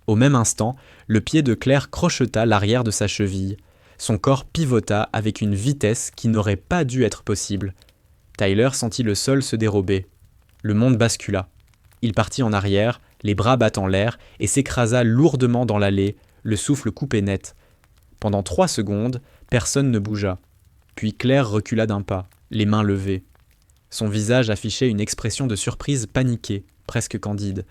Au même instant, le pied de Claire crocheta l'arrière de sa cheville. Son corps pivota avec une vitesse qui n'aurait pas dû être possible. Tyler sentit le sol se dérober. Le monde bascula. Il partit en arrière, les bras battant l'air, et s'écrasa lourdement dans l'allée, le souffle coupé net. Pendant 3 secondes, personne ne bougea. Puis Claire recula d'un pas, les mains levées. Son visage affichait une expression de surprise paniquée, presque candide.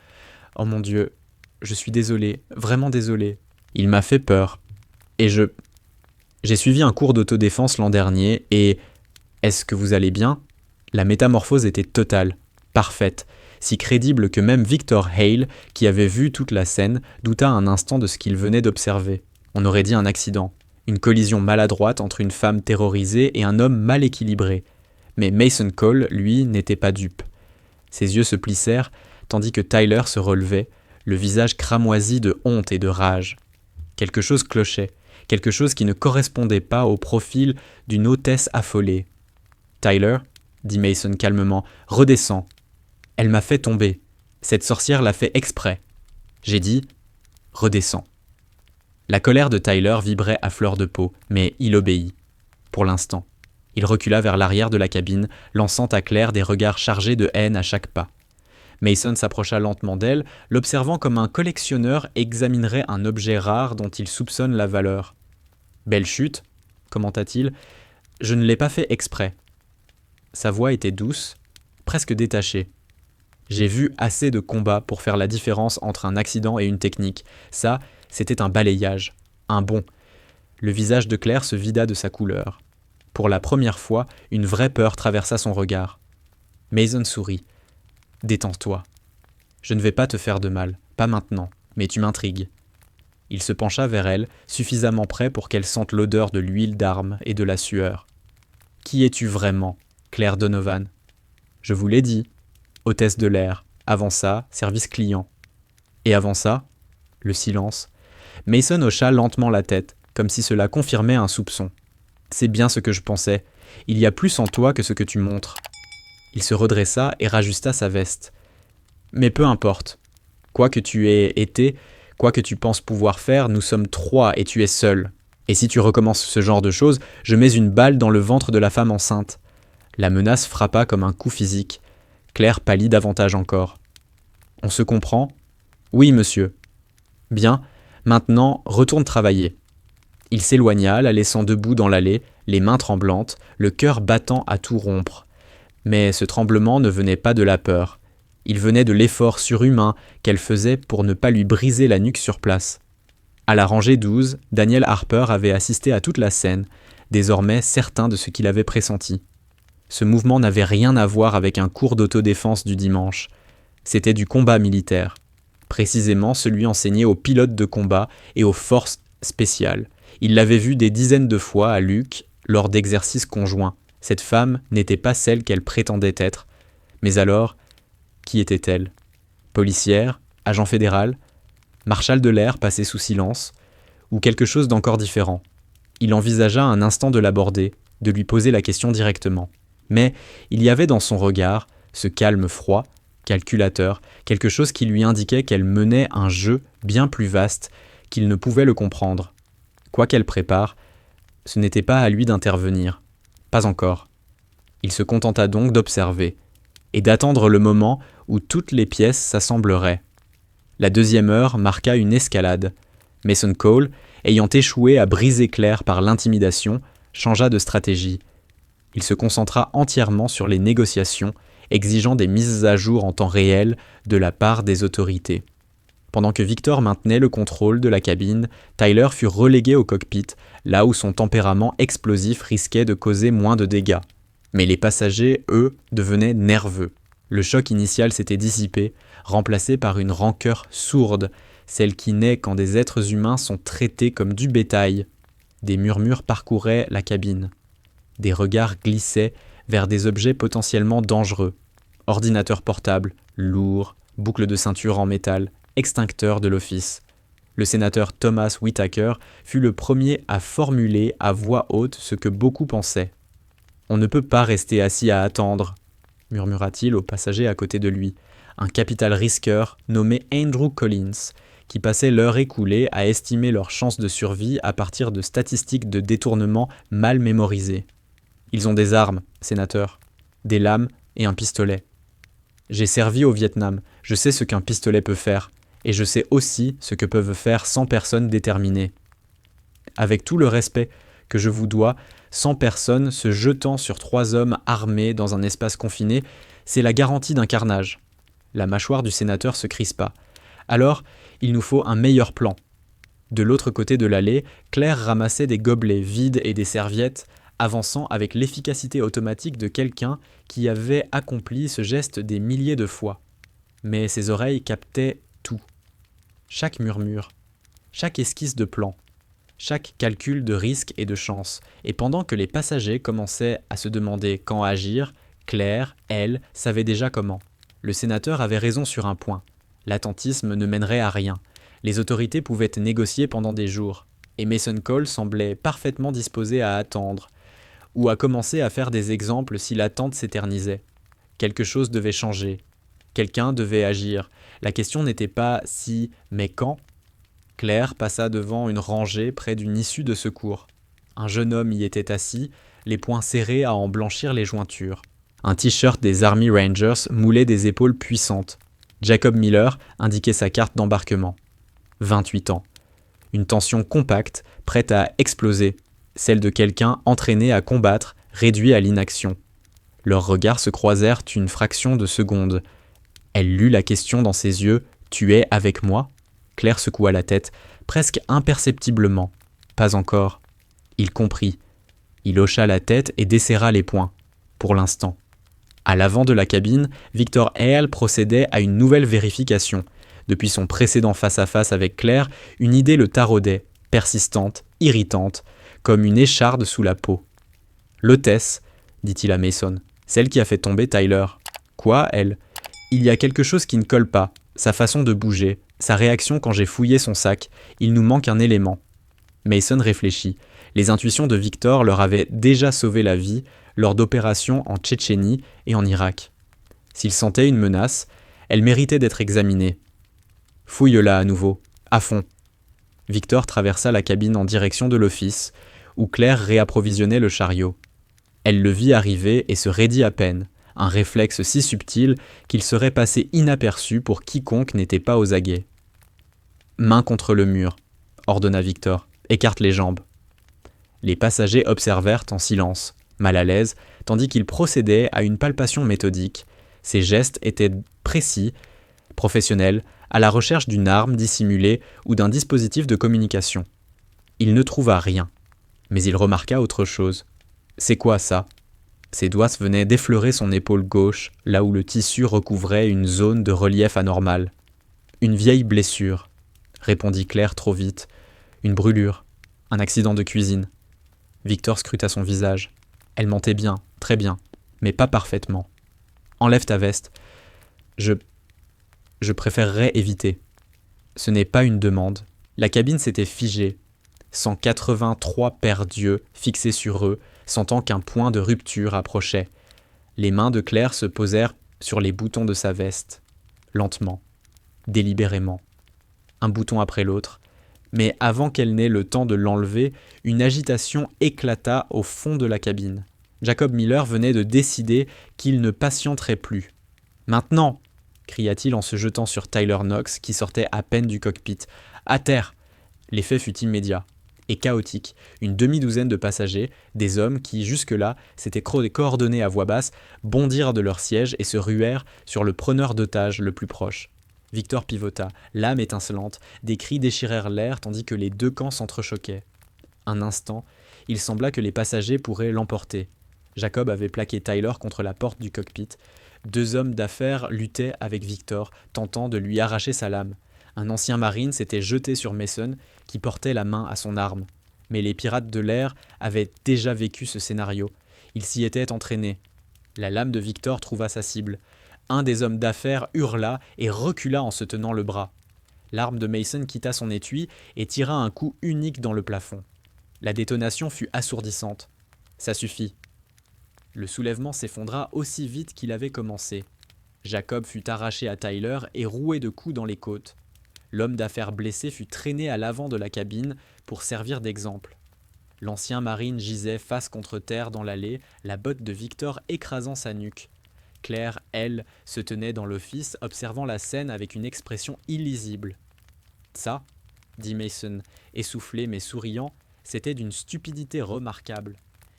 « Oh mon Dieu, je suis désolé, vraiment désolé. Il m'a fait peur. Et J'ai suivi un cours d'autodéfense l'an dernier et… Est-ce que vous allez bien ? La métamorphose était totale, parfaite, si crédible que même Victor Hale, qui avait vu toute la scène, douta un instant de ce qu'il venait d'observer. On aurait dit un accident, une collision maladroite entre une femme terrorisée et un homme mal équilibré. Mais Mason Cole, lui, n'était pas dupe. Ses yeux se plissèrent, tandis que Tyler se relevait, le visage cramoisi de honte et de rage. Quelque chose clochait, quelque chose qui ne correspondait pas au profil d'une hôtesse affolée. « Tyler, » dit Mason calmement, « redescends. Elle m'a fait tomber. Cette sorcière l'a fait exprès. » J'ai dit « redescends. » La colère de Tyler vibrait à fleur de peau, mais il obéit. Pour l'instant. Il recula vers l'arrière de la cabine, lançant à Claire des regards chargés de haine à chaque pas. Mason s'approcha lentement d'elle, l'observant comme un collectionneur examinerait un objet rare dont il soupçonne la valeur. « Belle chute » commenta-t-il. « Je ne l'ai pas fait exprès. » Sa voix était douce, presque détachée. « J'ai vu assez de combats pour faire la différence entre un accident et une technique. Ça, c'était un balayage, un bond. » Le visage de Claire se vida de sa couleur. Pour la première fois, une vraie peur traversa son regard. Mason sourit. « Détends-toi. Je ne vais pas te faire de mal, pas maintenant, mais tu m'intrigues. » Il se pencha vers elle, suffisamment près pour qu'elle sente l'odeur de l'huile d'arme et de la sueur. « Qui es-tu vraiment, Claire Donovan ?»« Je vous l'ai dit. Hôtesse de l'air. Avant ça, service client. » Et avant ça ? Le silence. Mason hocha lentement la tête, comme si cela confirmait un soupçon. « C'est bien ce que je pensais. Il y a plus en toi que ce que tu montres. » Il se redressa et rajusta sa veste. « Mais peu importe. Quoi que tu aies été, quoi que tu penses pouvoir faire, nous sommes 3 et tu es seul. Et si tu recommences ce genre de choses, je mets une balle dans le ventre de la femme enceinte. » La menace frappa comme un coup physique. Claire pâlit davantage encore. « On se comprend ? » ?»« Oui, monsieur. »« Bien, maintenant, retourne travailler. » Il s'éloigna, la laissant debout dans l'allée, les mains tremblantes, le cœur battant à tout rompre. Mais ce tremblement ne venait pas de la peur. Il venait de l'effort surhumain qu'elle faisait pour ne pas lui briser la nuque sur place. À la rangée 12, Daniel Harper avait assisté à toute la scène, désormais certain de ce qu'il avait pressenti. Ce mouvement n'avait rien à voir avec un cours d'autodéfense du dimanche. C'était du combat militaire. Précisément celui enseigné aux pilotes de combat et aux forces spéciales. Il l'avait vu des dizaines de fois à Luc lors d'exercices conjoints. Cette femme n'était pas celle qu'elle prétendait être. Mais alors, qui était-elle ? Policière ? Agent fédéral ? Marshal de l'air passé sous silence ? Ou quelque chose d'encore différent ? Il envisagea un instant de l'aborder, de lui poser la question directement. Mais il y avait dans son regard, ce calme froid, calculateur, quelque chose qui lui indiquait qu'elle menait un jeu bien plus vaste qu'il ne pouvait le comprendre. Quoi qu'elle prépare, ce n'était pas à lui d'intervenir. Pas encore. Il se contenta donc d'observer et d'attendre le moment où toutes les pièces s'assembleraient. La 2e heure marqua une escalade. Mason Cole, ayant échoué à briser Claire par l'intimidation, changea de stratégie. Il se concentra entièrement sur les négociations exigeant des mises à jour en temps réel de la part des autorités. Pendant que Victor maintenait le contrôle de la cabine, Tyler fut relégué au cockpit, là où son tempérament explosif risquait de causer moins de dégâts. Mais les passagers, eux, devenaient nerveux. Le choc initial s'était dissipé, remplacé par une rancœur sourde, celle qui naît quand des êtres humains sont traités comme du bétail. Des murmures parcouraient la cabine. Des regards glissaient vers des objets potentiellement dangereux. Ordinateur portable, lourd, boucle de ceinture en métal, extincteur de l'office. Le sénateur Thomas Whittaker fut le premier à formuler à voix haute ce que beaucoup pensaient. « On ne peut pas rester assis à attendre », murmura-t-il au passager à côté de lui, un capital risqueur nommé Andrew Collins, qui passait l'heure écoulée à estimer leurs chances de survie à partir de statistiques de détournement mal mémorisées. « Ils ont des armes, sénateur, des lames et un pistolet. J'ai servi au Vietnam, je sais ce qu'un pistolet peut faire, et je sais aussi ce que peuvent faire 100 personnes déterminées. Avec tout le respect que je vous dois, 100 personnes se jetant sur 3 hommes armés dans un espace confiné, c'est la garantie d'un carnage. » La mâchoire du sénateur se crispa. « Alors, il nous faut un meilleur plan. » De l'autre côté de l'allée, Claire ramassait des gobelets vides et des serviettes, avançant avec l'efficacité automatique de quelqu'un qui avait accompli ce geste des milliers de fois. Mais ses oreilles captaient tout. Chaque murmure, chaque esquisse de plan, chaque calcul de risque et de chance. Et pendant que les passagers commençaient à se demander quand agir, Claire, elle, savait déjà comment. Le sénateur avait raison sur un point. L'attentisme ne mènerait à rien. Les autorités pouvaient négocier pendant des jours. Et Mason Cole semblait parfaitement disposé à attendre, ou à commencer à faire des exemples si l'attente s'éternisait. Quelque chose devait changer. Quelqu'un devait agir. La question n'était pas si, mais quand. Claire passa devant une rangée près d'une issue de secours. Un jeune homme y était assis, les poings serrés à en blanchir les jointures. Un t-shirt des Army Rangers moulait des épaules puissantes. Jacob Miller indiquait sa carte d'embarquement. 28 ans. Une tension compacte, prête à exploser, celle de quelqu'un entraîné à combattre, réduit à l'inaction. Leurs regards se croisèrent une fraction de seconde. Elle lut la question dans ses yeux. « Tu es avec moi ?» Claire secoua la tête, presque imperceptiblement. « Pas encore. » Il comprit. Il hocha la tête et desserra les poings. Pour l'instant. À l'avant de la cabine, Victor Hale procédait à une nouvelle vérification. Depuis son précédent face-à-face avec Claire, une idée le taraudait, persistante, irritante, comme une écharde sous la peau. « L'hôtesse, » dit-il à Mason, « celle qui a fait tomber Tyler. »« Quoi, elle ? Il y a quelque chose qui ne colle pas, sa façon de bouger, sa réaction quand j'ai fouillé son sac, il nous manque un élément. » Mason réfléchit. Les intuitions de Victor leur avaient déjà sauvé la vie lors d'opérations en Tchétchénie et en Irak. S'il sentait une menace, elle méritait d'être examinée. « Fouille-la à nouveau, à fond. » Victor traversa la cabine en direction de l'office, où Claire réapprovisionnait le chariot. Elle le vit arriver et se raidit à peine, un réflexe si subtil qu'il serait passé inaperçu pour quiconque n'était pas aux aguets. « Main contre le mur », ordonna Victor. « Écarte les jambes. » Les passagers observèrent en silence, mal à l'aise, tandis qu'il procédait à une palpation méthodique. Ses gestes étaient précis, professionnels, à la recherche d'une arme dissimulée ou d'un dispositif de communication. Il ne trouva rien, mais il remarqua autre chose. « C'est quoi ça ?» Ses doigts venaient d'effleurer son épaule gauche, là où le tissu recouvrait une zone de relief anormal. « Une vieille blessure », répondit Claire trop vite. « Une brûlure, un accident de cuisine. » Victor scruta son visage. Elle mentait bien, très bien, mais pas parfaitement. « Enlève ta veste. Je préférerais éviter. » Ce n'est pas une demande. La cabine s'était figée. 183 paires d'yeux fixés sur eux, sentant qu'un point de rupture approchait. Les mains de Claire se posèrent sur les boutons de sa veste, lentement, délibérément, un bouton après l'autre, mais avant qu'elle n'ait le temps de l'enlever, une agitation éclata au fond de la cabine. Jacob Miller venait de décider qu'il ne patienterait plus. « Maintenant !» cria-t-il en se jetant sur Tyler Knox qui sortait à peine du cockpit. « À terre !» L'effet fut immédiat. et chaotique. Une demi-douzaine de passagers, des hommes qui, jusque-là, s'étaient coordonnés à voix basse, bondirent de leur siège et se ruèrent sur le preneur d'otages le plus proche. Victor pivota, l'âme étincelante, des cris déchirèrent l'air tandis que les deux camps s'entrechoquaient. Un instant, il sembla que les passagers pourraient l'emporter. Jacob avait plaqué Tyler contre la porte du cockpit. Deux hommes d'affaires luttaient avec Victor, tentant de lui arracher sa lame. Un ancien marine s'était jeté sur Mason, qui portait la main à son arme. Mais les pirates de l'air avaient déjà vécu ce scénario. Ils s'y étaient entraînés. La lame de Victor trouva sa cible. Un des hommes d'affaires hurla et recula en se tenant le bras. L'arme de Mason quitta son étui et tira un coup unique dans le plafond. La détonation fut assourdissante. Ça suffit. Le soulèvement s'effondra aussi vite qu'il avait commencé. Jacob fut arraché à Tyler et roué de coups dans les côtes. L'homme d'affaires blessé fut traîné à l'avant de la cabine pour servir d'exemple. L'ancien marine gisait face contre terre dans l'allée, la botte de Victor écrasant sa nuque. Claire, elle, se tenait dans l'office, observant la scène avec une expression illisible. « Ça » dit Mason, essoufflé mais souriant, c'était d'une stupidité remarquable.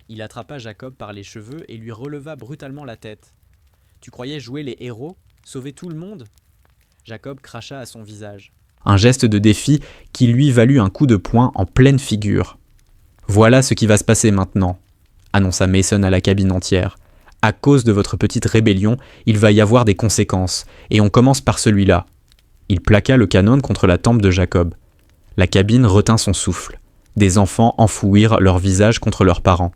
Il attrapa Jacob par les cheveux et lui releva brutalement la tête. « Tu croyais jouer les héros? Sauver tout le monde ?» Jacob cracha à son visage. Un geste de défi qui lui valut un coup de poing en pleine figure. « Voilà ce qui va se passer maintenant », annonça Mason à la cabine entière. « À cause de votre petite rébellion, il va y avoir des conséquences, et on commence par celui-là. » Il plaqua le canon contre la tempe de Jacob. La cabine retint son souffle. Des enfants enfouirent leur visage contre leurs parents.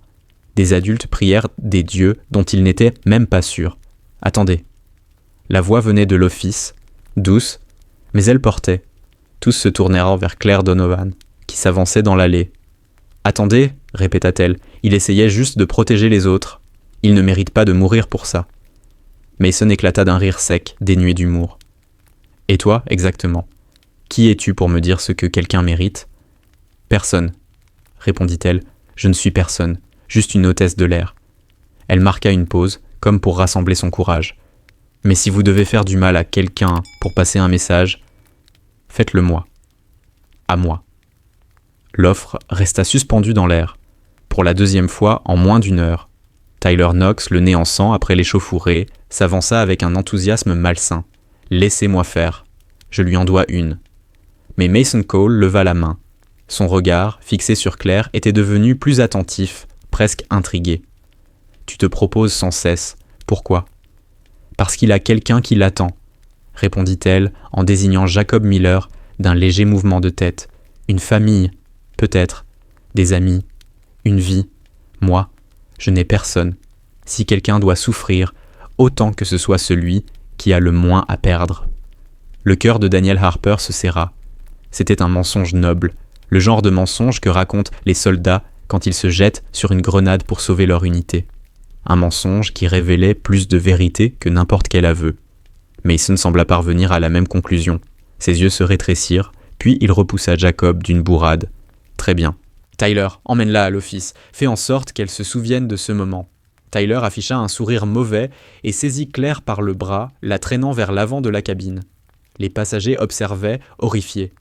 Des adultes prièrent des dieux dont ils n'étaient même pas sûrs. « Attendez. » La voix venait de l'office, douce, mais elle portait. Tous se tournèrent vers Claire Donovan, qui s'avançait dans l'allée. « Attendez, » répéta-t-elle, « il essayait juste de protéger les autres. Il ne mérite pas de mourir pour ça. » Mason éclata d'un rire sec, dénué d'humour. « Et toi, exactement? Qui es-tu pour me dire ce que quelqu'un mérite? »« Personne, » répondit-elle. « Je ne suis personne, juste une hôtesse de l'air. » Elle marqua une pause, comme pour rassembler son courage. « Mais si vous devez faire du mal à quelqu'un pour passer un message, faites-le moi. À moi. » L'offre resta suspendue dans l'air. Pour la deuxième fois en moins d'une heure. Tyler Knox, le nez en sang après l'échauffourée, s'avança avec un enthousiasme malsain. « Laissez-moi faire. Je lui en dois une. » Mais Mason Cole leva la main. Son regard, fixé sur Claire, était devenu plus attentif, presque intrigué. « Tu te proposes sans cesse. Pourquoi ? » « Parce qu'il a quelqu'un qui l'attend, » répondit-elle en désignant Jacob Miller d'un léger mouvement de tête. « Une famille, peut-être, des amis, une vie. Moi, je n'ai personne. Si quelqu'un doit souffrir, autant que ce soit celui qui a le moins à perdre. » Le cœur de Daniel Harper se serra. C'était un mensonge noble, le genre de mensonge que racontent les soldats quand ils se jettent sur une grenade pour sauver leur unité. Un mensonge qui révélait plus de vérité que n'importe quel aveu. Mason sembla parvenir à la même conclusion. Ses yeux se rétrécirent, puis il repoussa Jacob d'une bourrade. « Très bien. Tyler, emmène-la à l'office. Fais en sorte qu'elle se souvienne de ce moment. » Tyler afficha un sourire mauvais et saisit Claire par le bras, la traînant vers l'avant de la cabine. Les passagers observaient, horrifiés.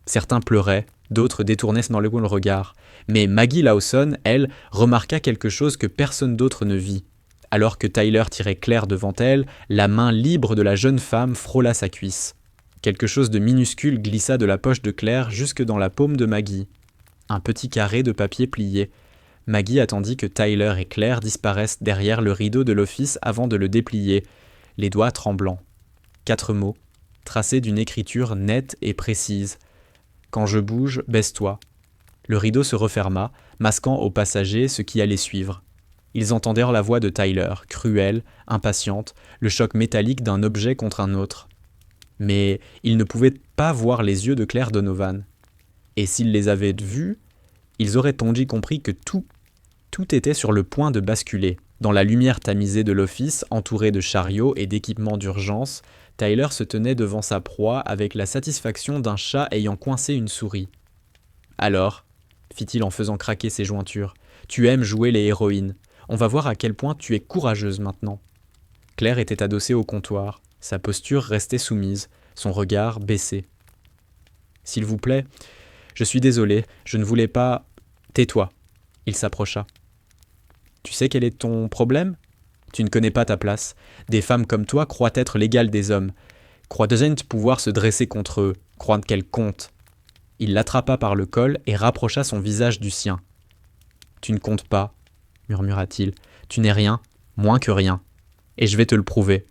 Certains pleuraient, d'autres détournaient dans le regard. Mais Maggie Lawson, elle, remarqua quelque chose que personne d'autre ne vit. Alors que Tyler tirait Claire devant elle, la main libre de la jeune femme frôla sa cuisse. Quelque chose de minuscule glissa de la poche de Claire jusque dans la paume de Maggie. Un petit carré de papier plié. Maggie attendit que Tyler et Claire disparaissent derrière le rideau de l'office avant de le déplier, les doigts tremblants. 4 mots, tracés d'une écriture nette et précise. « Quand je bouge, baisse-toi. » Le rideau se referma, masquant aux passagers ce qui allait suivre. Ils entendirent la voix de Tyler, cruelle, impatiente, le choc métallique d'un objet contre un autre. Mais ils ne pouvaient pas voir les yeux de Claire Donovan. Et s'ils les avaient vus, ils auraient compris que tout était sur le point de basculer. Dans la lumière tamisée de l'office, entouré de chariots et d'équipements d'urgence, Tyler se tenait devant sa proie avec la satisfaction d'un chat ayant coincé une souris. « Alors ?» fit-il en faisant craquer ses jointures. « Tu aimes jouer les héroïnes. On va voir à quel point tu es courageuse maintenant. » Claire était adossée au comptoir. Sa posture restait soumise, son regard baissé. « S'il vous plaît, je suis désolé, je ne voulais pas... » Tais-toi. Il s'approcha. Tu sais quel est ton problème ? Tu ne connais pas ta place. Des femmes comme toi croient être l'égale des hommes. Croient pouvoir se dresser contre eux, croient qu'elles comptent. Il l'attrapa par le col et rapprocha son visage du sien. Tu ne comptes pas, murmura-t-il. Tu n'es rien, moins que rien. Et je vais te le prouver.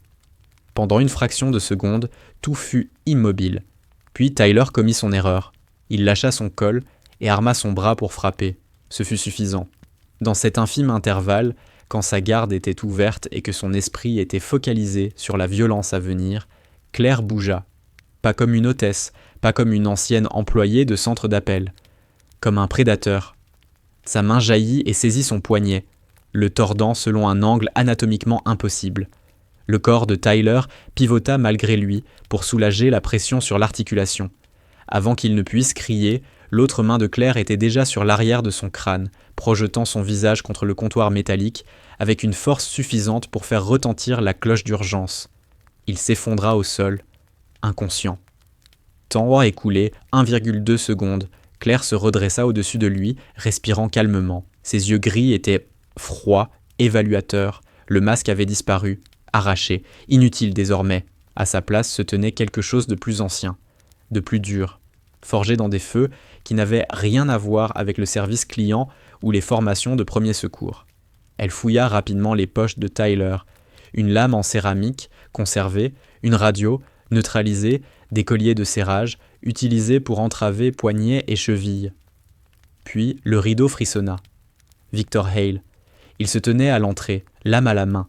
Pendant une fraction de seconde, tout fut immobile. Puis Tyler commit son erreur. Il lâcha son col et arma son bras pour frapper. Ce fut suffisant. Dans cet infime intervalle, quand sa garde était ouverte et que son esprit était focalisé sur la violence à venir, Claire bougea. Pas comme une hôtesse, pas comme une ancienne employée de centre d'appel. Comme un prédateur. Sa main jaillit et saisit son poignet, le tordant selon un angle anatomiquement impossible. Le corps de Tyler pivota malgré lui pour soulager la pression sur l'articulation. Avant qu'il ne puisse crier, l'autre main de Claire était déjà sur l'arrière de son crâne, projetant son visage contre le comptoir métallique avec une force suffisante pour faire retentir la cloche d'urgence. Il s'effondra au sol, inconscient. Temps écoulé, 1,2 secondes. Claire se redressa au-dessus de lui, respirant calmement. Ses yeux gris étaient froids, évaluateurs. Le masque avait disparu, arraché, inutile désormais. À sa place se tenait quelque chose de plus ancien, de plus dur, forgé dans des feux qui n'avaient rien à voir avec le service client ou les formations de premier secours. Elle fouilla rapidement les poches de Tyler. Une lame en céramique, conservée, une radio, neutralisée, des colliers de serrage, utilisés pour entraver poignets et chevilles. Puis le rideau frissonna. Victor Hale. Il se tenait à l'entrée, lame à la main.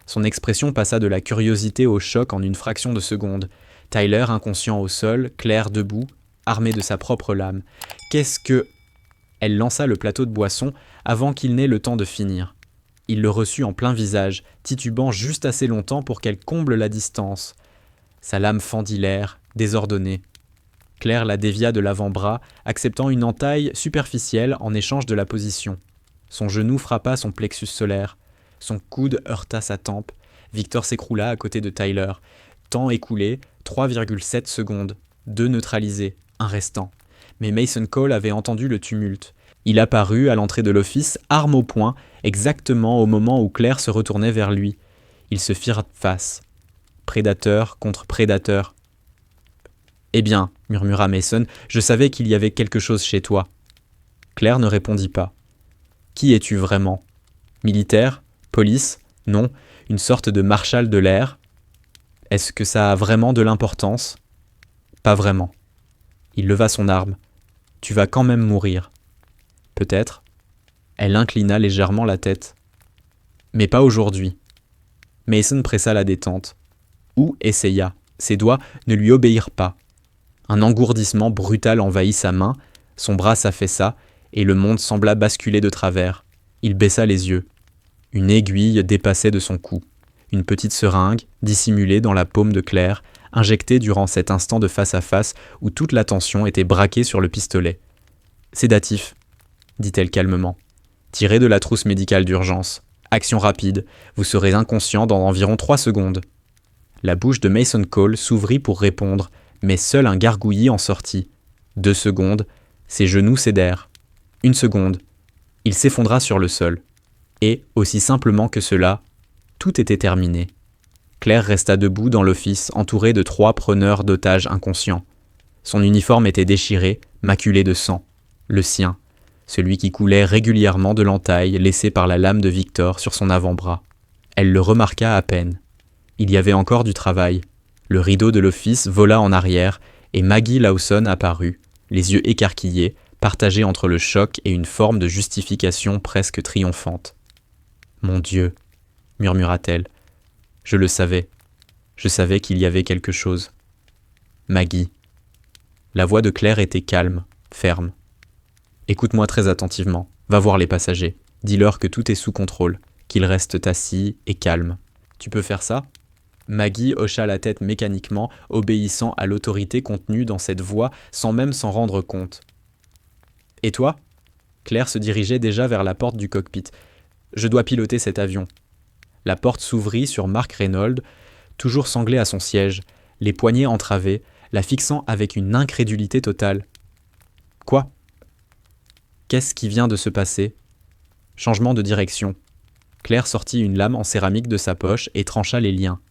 Son expression passa de la curiosité au choc en une fraction de seconde. Tyler inconscient au sol, Claire debout, armée de sa propre lame. Qu'est-ce que... Elle lança le plateau de boisson avant qu'il n'ait le temps de finir. Il le reçut en plein visage, titubant juste assez longtemps pour qu'elle comble la distance. Sa lame fendit l'air, désordonnée. Claire la dévia de l'avant-bras, acceptant une entaille superficielle en échange de la position. Son genou frappa son plexus solaire. Son coude heurta sa tempe. Victor s'écroula à côté de Tyler. Temps écoulé, 3,7 secondes. 2 neutralisés, 1 restant. Mais Mason Cole avait entendu le tumulte. Il apparut à l'entrée de l'office, arme au poing, exactement au moment où Claire se retournait vers lui. Ils se firent face. Prédateur contre prédateur. « Eh bien, murmura Mason, je savais qu'il y avait quelque chose chez toi. » Claire ne répondit pas. « Qui es-tu vraiment ? Militaire ? Police ? Non, une sorte de marshal de l'air ? Est-ce que ça a vraiment de l'importance ? Pas vraiment. » Il leva son arme. « Tu vas quand même mourir. » Peut-être. Elle inclina légèrement la tête. « Mais pas aujourd'hui. » Mason pressa la détente. Ou essaya. Ses doigts ne lui obéirent pas. Un engourdissement brutal envahit sa main, son bras s'affaissa, et le monde sembla basculer de travers. Il baissa les yeux. Une aiguille dépassait de son cou. Une petite seringue, dissimulée dans la paume de Claire, injectée durant cet instant de face-à-face où toute l'attention était braquée sur le pistolet. « Sédatif », dit-elle calmement. « Tirez de la trousse médicale d'urgence. Action rapide, vous serez inconscient dans environ 3 secondes. » La bouche de Mason Cole s'ouvrit pour répondre, mais seul un gargouillis en sortit. 2 secondes, ses genoux cédèrent. 1 seconde, il s'effondra sur le sol. Et, aussi simplement que cela, tout était terminé. Claire resta debout dans l'office, entourée de 3 preneurs d'otages inconscients. Son uniforme était déchiré, maculé de sang. Le sien, celui qui coulait régulièrement de l'entaille laissée par la lame de Victor sur son avant-bras. Elle le remarqua à peine. Il y avait encore du travail. Le rideau de l'office vola en arrière et Maggie Lawson apparut, les yeux écarquillés, partagés entre le choc et une forme de justification presque triomphante. « Mon Dieu !» murmura-t-elle. « Je le savais. Je savais qu'il y avait quelque chose. » Maggie. La voix de Claire était calme, ferme. « Écoute-moi très attentivement. Va voir les passagers. Dis-leur que tout est sous contrôle, qu'ils restent assis et calmes. Tu peux faire ça ?» Maggie hocha la tête mécaniquement, obéissant à l'autorité contenue dans cette voix sans même s'en rendre compte. « Et toi ?» Claire se dirigeait déjà vers la porte du cockpit. « Je dois piloter cet avion. » La porte s'ouvrit sur Mark Reynolds, toujours sanglé à son siège, les poignets entravés, la fixant avec une incrédulité totale. « Quoi ?» Qu'est-ce qui vient de se passer ? Changement de direction. Claire sortit une lame en céramique de sa poche et trancha les liens.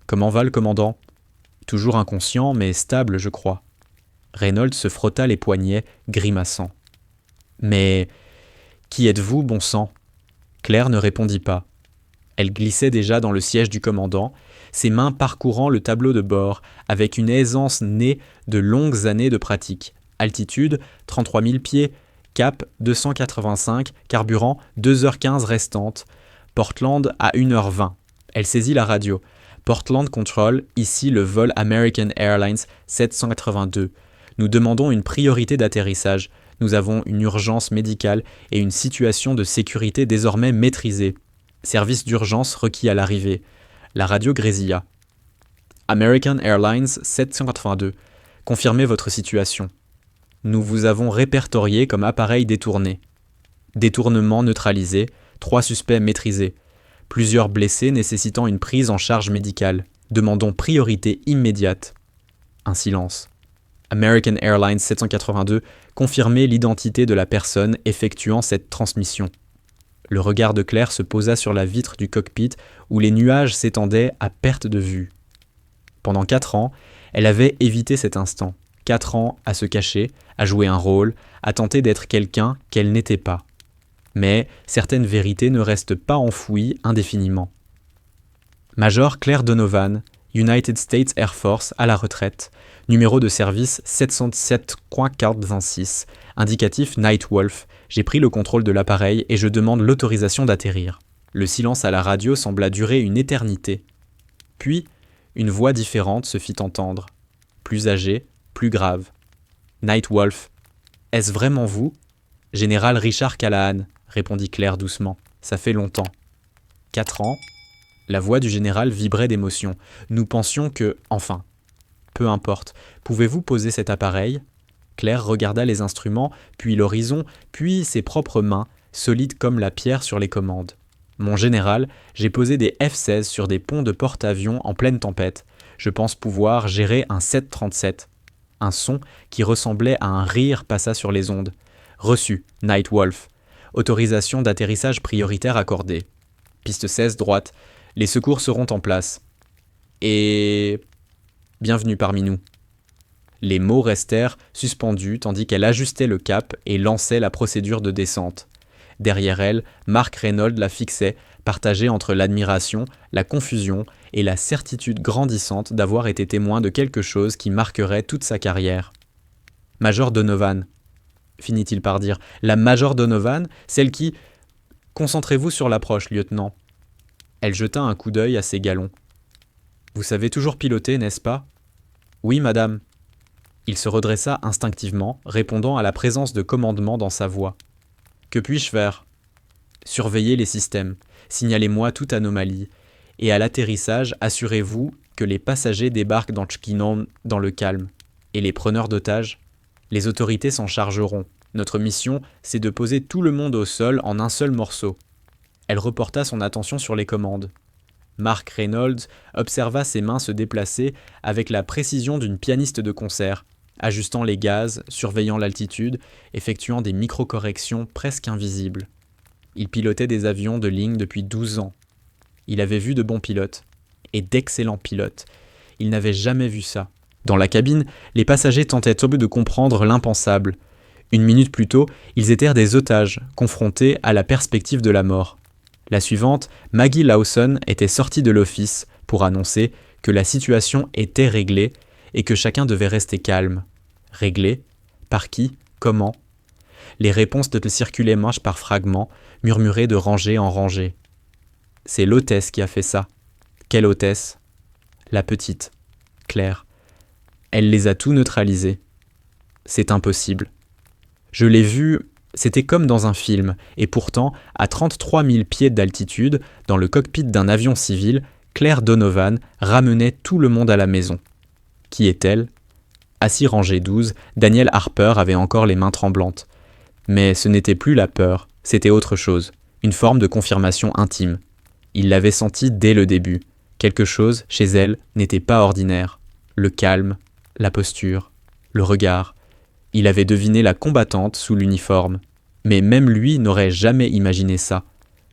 Comment va le commandant ? Toujours inconscient, mais stable, je crois. Reynolds se frotta les poignets, grimaçant. Mais qui êtes-vous, bon sang ? Claire ne répondit pas. Elle glissait déjà dans le siège du commandant, ses mains parcourant le tableau de bord, avec une aisance née de longues années de pratique. Altitude, 33 000 pieds, cap 285, carburant 2h15 restantes. Portland à 1h20. Elle saisit la radio. Portland Control, ici le vol American Airlines 782. Nous demandons une priorité d'atterrissage. Nous avons une urgence médicale et une situation de sécurité désormais maîtrisée. Service d'urgence requis à l'arrivée. La radio grésilla. American Airlines 782. Confirmez votre situation. Nous vous avons répertorié comme appareil détourné. Détournement neutralisé, 3 suspects maîtrisés. Plusieurs blessés nécessitant une prise en charge médicale. Demandons priorité immédiate. Un silence. American Airlines 782, confirmez l'identité de la personne effectuant cette transmission. Le regard de Claire se posa sur la vitre du cockpit où les nuages s'étendaient à perte de vue. Pendant 4 ans, elle avait évité cet instant. 4 ans à se cacher, à jouer un rôle, à tenter d'être quelqu'un qu'elle n'était pas. Mais certaines vérités ne restent pas enfouies indéfiniment. Major Claire Donovan, United States Air Force à la retraite, numéro de service 707.426, indicatif Nightwolf. J'ai pris le contrôle de l'appareil et je demande l'autorisation d'atterrir. Le silence à la radio sembla durer une éternité. Puis, une voix différente se fit entendre, plus âgée, plus grave. Nightwolf. Est-ce vraiment vous ? Général Richard Callahan, répondit Claire doucement. Ça fait longtemps. 4 ans. La voix du général vibrait d'émotion. Nous pensions que, enfin, peu importe. Pouvez-vous poser cet appareil ? Claire regarda les instruments, puis l'horizon, puis ses propres mains, solides comme la pierre sur les commandes. Mon général, j'ai posé des F-16 sur des ponts de porte-avions en pleine tempête. Je pense pouvoir gérer un 737. Un son qui ressemblait à un rire passa sur les ondes. Reçu, Nightwolf. Autorisation d'atterrissage prioritaire accordée. Piste 16 droite. Les secours seront en place. Et... bienvenue parmi nous. Les mots restèrent suspendus tandis qu'elle ajustait le cap et lançait la procédure de descente. Derrière elle, Mark Reynolds la fixait, partagée entre l'admiration, la confusion et la certitude grandissante d'avoir été témoin de quelque chose qui marquerait toute sa carrière. « Major Donovan », finit-il par dire. « La Major Donovan, celle qui... » « Concentrez-vous sur l'approche, lieutenant. » Elle jeta un coup d'œil à ses galons. « Vous savez toujours piloter, n'est-ce pas ? » ?»« Oui, madame. » Il se redressa instinctivement, répondant à la présence de commandement dans sa voix. « Que puis-je faire ? » ?»« Surveillez les systèmes, signalez-moi toute anomalie, et à l'atterrissage, assurez-vous que les passagers débarquent dans Chikinon dans le calme. Et les preneurs d'otages ? Les autorités s'en chargeront. Notre mission, c'est de poser tout le monde au sol en un seul morceau. » Elle reporta son attention sur les commandes. Mark Reynolds observa ses mains se déplacer avec la précision d'une pianiste de concert, ajustant les gaz, surveillant l'altitude, effectuant des micro-corrections presque invisibles. Il pilotait des avions de ligne depuis 12 ans. Il avait vu de bons pilotes, et d'excellents pilotes. Il n'avait jamais vu ça. Dans la cabine, les passagers tentaient de comprendre l'impensable. Une minute plus tôt, ils étaient des otages, confrontés à la perspective de la mort. La suivante, Maggie Lawson était sortie de l'office pour annoncer que la situation était réglée et que chacun devait rester calme. Réglée ? Par qui ? Comment ? Les réponses circulaient manche par fragments, murmurées de rangée en rangée. C'est l'hôtesse qui a fait ça. Quelle hôtesse ? La petite, Claire. Elle les a tout neutralisés. C'est impossible. Je l'ai vue, c'était comme dans un film, et pourtant, à 33 000 pieds d'altitude, dans le cockpit d'un avion civil, Claire Donovan ramenait tout le monde à la maison. Qui est-elle ? Assis rangée 12, Daniel Harper avait encore les mains tremblantes. Mais ce n'était plus la peur, c'était autre chose, une forme de confirmation intime. Il l'avait senti dès le début. Quelque chose, chez elle, n'était pas ordinaire. Le calme, la posture, le regard. Il avait deviné la combattante sous l'uniforme. Mais même lui n'aurait jamais imaginé ça.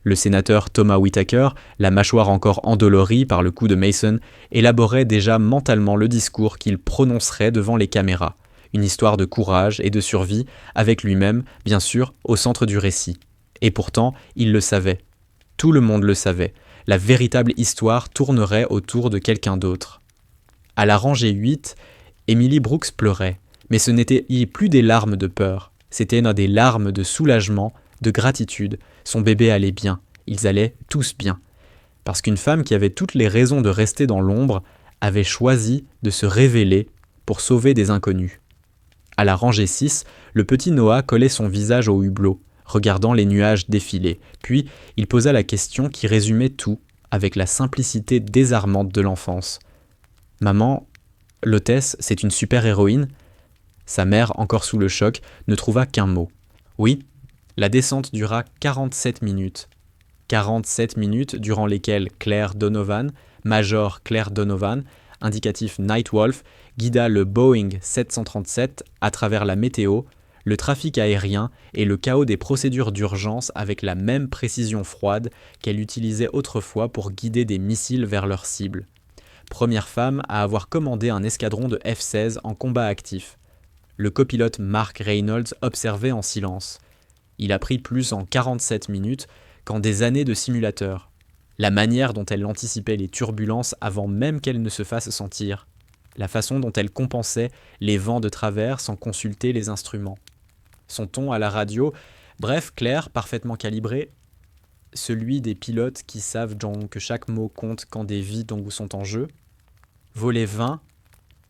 Le sénateur Thomas Whittaker, la mâchoire encore endolorie par le coup de Mason, élaborait déjà mentalement le discours qu'il prononcerait devant les caméras. Une histoire de courage et de survie, avec lui-même, bien sûr, au centre du récit. Et pourtant, il le savait. Tout le monde le savait. La véritable histoire tournerait autour de quelqu'un d'autre. À la rangée 8, Emily Brooks pleurait, mais ce n'était plus des larmes de peur, c'était des larmes de soulagement, de gratitude. Son bébé allait bien, ils allaient tous bien. Parce qu'une femme qui avait toutes les raisons de rester dans l'ombre avait choisi de se révéler pour sauver des inconnus. À la rangée 6, le petit Noah collait son visage au hublot, regardant les nuages défiler, puis il posa la question qui résumait tout, avec la simplicité désarmante de l'enfance. « Maman, l'hôtesse, c'est une super-héroïne ?» Sa mère, encore sous le choc, ne trouva qu'un mot. « Oui, la descente dura 47 minutes. 47 minutes durant lesquelles Claire Donovan, Major Claire Donovan, indicatif Nightwolf, guida le Boeing 737 à travers la météo, le trafic aérien et le chaos des procédures d'urgence avec la même précision froide qu'elle utilisait autrefois pour guider des missiles vers leur cible. Première femme à avoir commandé un escadron de F-16 en combat actif. Le copilote Mark Reynolds observait en silence. Il a pris plus en 47 minutes qu'en des années de simulateur. La manière dont elle anticipait les turbulences avant même qu'elles ne se fassent sentir. La façon dont elle compensait les vents de travers sans consulter les instruments. Son ton à la radio, bref, clair, parfaitement calibré, celui des pilotes qui savent que chaque mot compte quand des vies sont en jeu. « Volet 20 »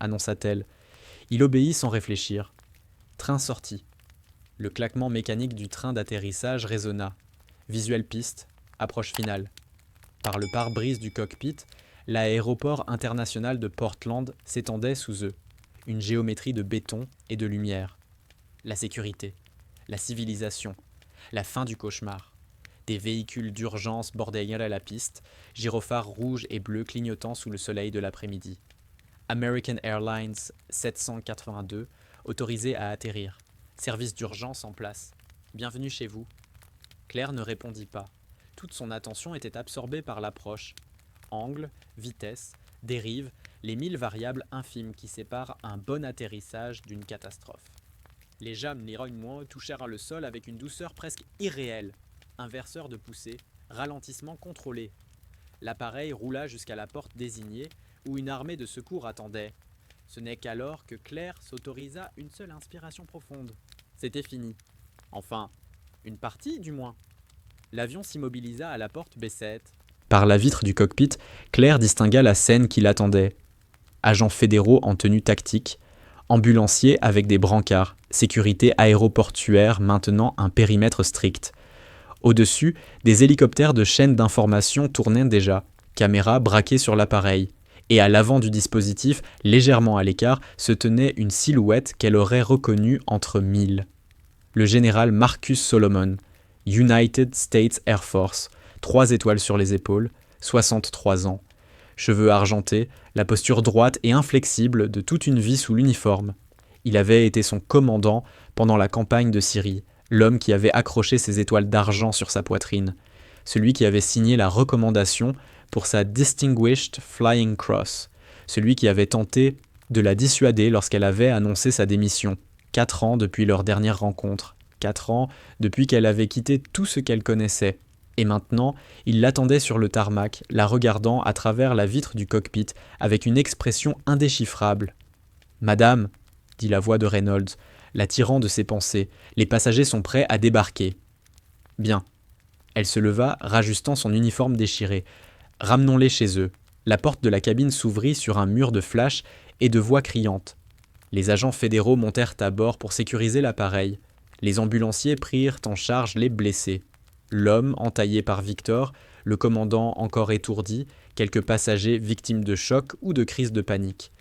annonça-t-elle. Il obéit sans réfléchir. Train sorti. Le claquement mécanique du train d'atterrissage résonna. Visuelle piste, approche finale. Par le pare-brise du cockpit, l'aéroport international de Portland s'étendait sous eux. Une géométrie de béton et de lumière. La sécurité, la civilisation, la fin du cauchemar. Des véhicules d'urgence bordaient la piste, gyrophares rouges et bleus clignotant sous le soleil de l'après-midi. American Airlines 782, autorisé à atterrir. Service d'urgence en place. Bienvenue chez vous. Claire ne répondit pas. Toute son attention était absorbée par l'approche. Angle, vitesse, dérive, les 1000 variables infimes qui séparent un bon atterrissage d'une catastrophe. Les jambes Leroy touchèrent le sol avec une douceur presque irréelle. Inverseur de poussée, ralentissement contrôlé. L'appareil roula jusqu'à la porte désignée où une armée de secours attendait. Ce n'est qu'alors que Claire s'autorisa une seule inspiration profonde. C'était fini. Enfin, une partie du moins. L'avion s'immobilisa à la porte B7. Par la vitre du cockpit, Claire distingua la scène qui l'attendait. Agents fédéraux en tenue tactique, ambulanciers avec des brancards, sécurité aéroportuaire maintenant un périmètre strict. Au-dessus, des hélicoptères de chaîne d'information tournaient déjà, caméras braquées sur l'appareil. Et à l'avant du dispositif, légèrement à l'écart, se tenait une silhouette qu'elle aurait reconnue entre mille. Le général Marcus Solomon, United States Air Force, 3 étoiles sur les épaules, 63 ans. Cheveux argentés, la posture droite et inflexible de toute une vie sous l'uniforme. Il avait été son commandant pendant la campagne de Syrie, l'homme qui avait accroché ses étoiles d'argent sur sa poitrine, celui qui avait signé la recommandation pour sa Distinguished Flying Cross, celui qui avait tenté de la dissuader lorsqu'elle avait annoncé sa démission, 4 ans depuis leur dernière rencontre, 4 ans depuis qu'elle avait quitté tout ce qu'elle connaissait. Et maintenant, il l'attendait sur le tarmac, la regardant à travers la vitre du cockpit avec une expression indéchiffrable. « Madame », dit la voix de Reynolds, la tirant de ses pensées, « les passagers sont prêts à débarquer. » « Bien. » Elle se leva, rajustant son uniforme déchiré. « Ramenons-les chez eux. » La porte de la cabine s'ouvrit sur un mur de flash et de voix criantes. Les agents fédéraux montèrent à bord pour sécuriser l'appareil. Les ambulanciers prirent en charge les blessés. L'homme entaillé par Victor, le commandant encore étourdi, quelques passagers victimes de choc ou de crise de panique.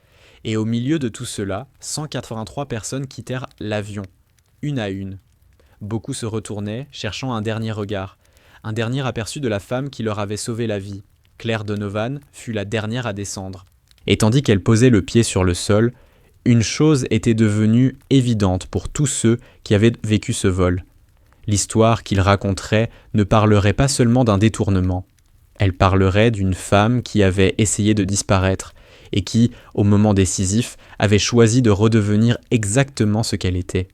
Et au milieu de tout cela, 183 personnes quittèrent l'avion, une à une. Beaucoup se retournaient, cherchant un dernier regard, un dernier aperçu de la femme qui leur avait sauvé la vie. Claire Donovan fut la dernière à descendre. Et tandis qu'elle posait le pied sur le sol, une chose était devenue évidente pour tous ceux qui avaient vécu ce vol. L'histoire qu'il raconterait ne parlerait pas seulement d'un détournement. Elle parlerait d'une femme qui avait essayé de disparaître et qui, au moment décisif, avait choisi de redevenir exactement ce qu'elle était.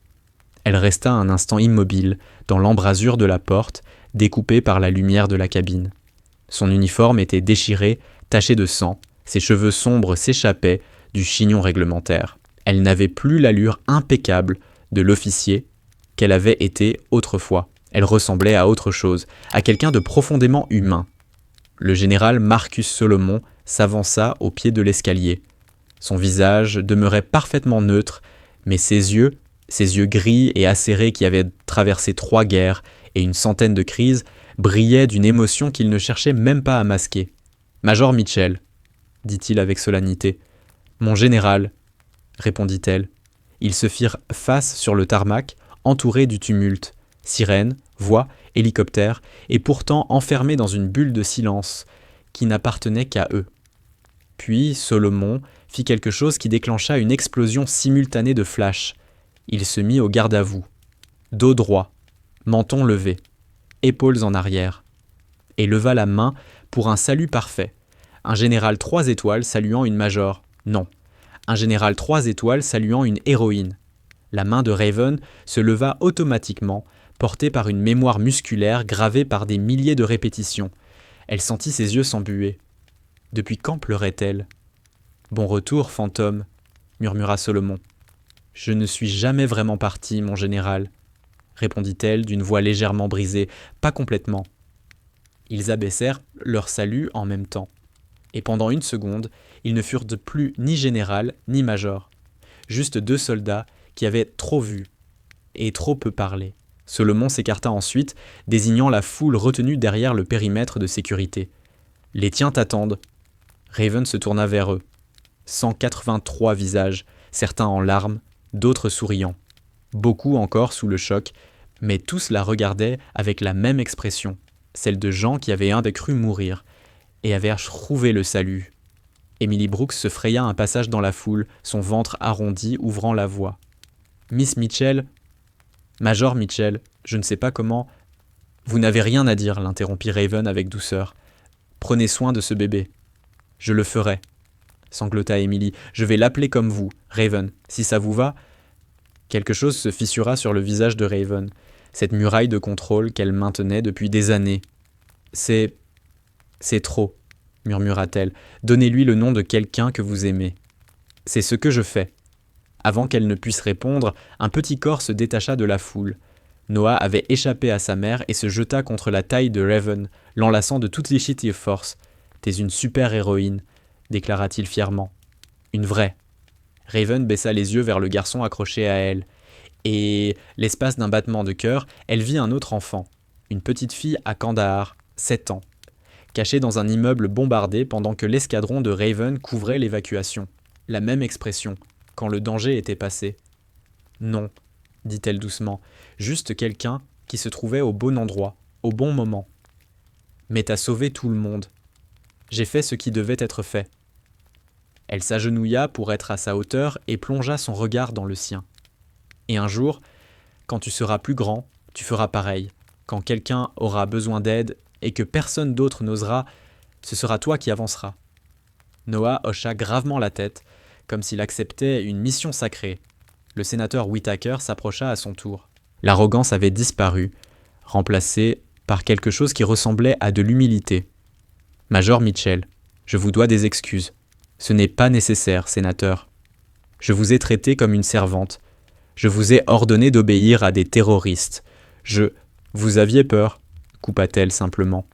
Elle resta un instant immobile, dans l'embrasure de la porte, découpée par la lumière de la cabine. Son uniforme était déchiré, taché de sang, ses cheveux sombres s'échappaient du chignon réglementaire. Elle n'avait plus l'allure impeccable de l'officier qu'elle avait été autrefois. Elle ressemblait à autre chose, à quelqu'un de profondément humain. Le général Marcus Solomon s'avança au pied de l'escalier. Son visage demeurait parfaitement neutre, mais ses yeux gris et acérés qui avaient traversé 3 guerres et une centaine de crises, brillaient d'une émotion qu'il ne cherchait même pas à masquer. « Major Mitchell, » dit-il avec solennité. « Mon général, » répondit-elle. Ils se firent face sur le tarmac, entourés du tumulte. Sirènes, voix, hélicoptères, et pourtant enfermés dans une bulle de silence qui n'appartenait qu'à eux. Puis Solomon fit quelque chose qui déclencha une explosion simultanée de flashs. Il se mit au garde-à-vous, dos droit, menton levé, épaules en arrière, et leva la main pour un salut parfait. Un général 3 étoiles saluant une major. Non. Un général 3 étoiles saluant une héroïne. La main de Raven se leva automatiquement, portée par une mémoire musculaire gravée par des milliers de répétitions. Elle sentit ses yeux s'embuer. Depuis quand pleurait-elle ? « Bon retour, fantôme, » murmura Solomon. « Je ne suis jamais vraiment parti, mon général, » répondit-elle d'une voix légèrement brisée, pas complètement. Ils abaissèrent leur salut en même temps. Et pendant 1 seconde, ils ne furent plus ni général ni major. Juste 2 soldats qui avaient trop vu et trop peu parlé. Solomon s'écarta ensuite, désignant la foule retenue derrière le périmètre de sécurité. « Les tiens t'attendent. » Raven se tourna vers eux. 183 visages, certains en larmes, d'autres souriants. Beaucoup encore sous le choc, mais tous la regardaient avec la même expression, celle de gens qui avaient cru mourir et avaient trouvé le salut. Emily Brooks se fraya un passage dans la foule, son ventre arrondi ouvrant la voie. « Miss Mitchell, Major Mitchell, je ne sais pas comment... » « Vous n'avez rien à dire, » l'interrompit Raven avec douceur. « Prenez soin de ce bébé. »« Je le ferai, » sanglota Emily. « Je vais l'appeler comme vous, Raven, si ça vous va. » Quelque chose se fissura sur le visage de Raven, cette muraille de contrôle qu'elle maintenait depuis des années. « C'est trop, » murmura-t-elle. « Donnez-lui le nom de quelqu'un que vous aimez. »« C'est ce que je fais. » Avant qu'elle ne puisse répondre, un petit corps se détacha de la foule. Noah avait échappé à sa mère et se jeta contre la taille de Raven, l'enlaçant de toute légitime force. « T'es une super héroïne, » déclara-t-il fièrement. « Une vraie. » Raven baissa les yeux vers le garçon accroché à elle. Et, l'espace d'un battement de cœur, elle vit un autre enfant, une petite fille à Kandahar, 7 ans, cachée dans un immeuble bombardé pendant que l'escadron de Raven couvrait l'évacuation. La même expression, quand le danger était passé. « Non, » dit-elle doucement, « juste quelqu'un qui se trouvait au bon endroit, au bon moment. Mais t'as sauvé tout le monde. J'ai fait ce qui devait être fait. » Elle s'agenouilla pour être à sa hauteur et plongea son regard dans le sien. « Et un jour, quand tu seras plus grand, tu feras pareil. Quand quelqu'un aura besoin d'aide et que personne d'autre n'osera, ce sera toi qui avanceras. » Noah hocha gravement la tête, comme s'il acceptait une mission sacrée. Le sénateur Whittaker s'approcha à son tour. L'arrogance avait disparu, remplacée par quelque chose qui ressemblait à de l'humilité. « Major Mitchell, je vous dois des excuses. Ce n'est pas nécessaire, sénateur. Je vous ai traité comme une servante. Je vous ai ordonné d'obéir à des terroristes. Vous aviez peur, coupa-t-elle simplement.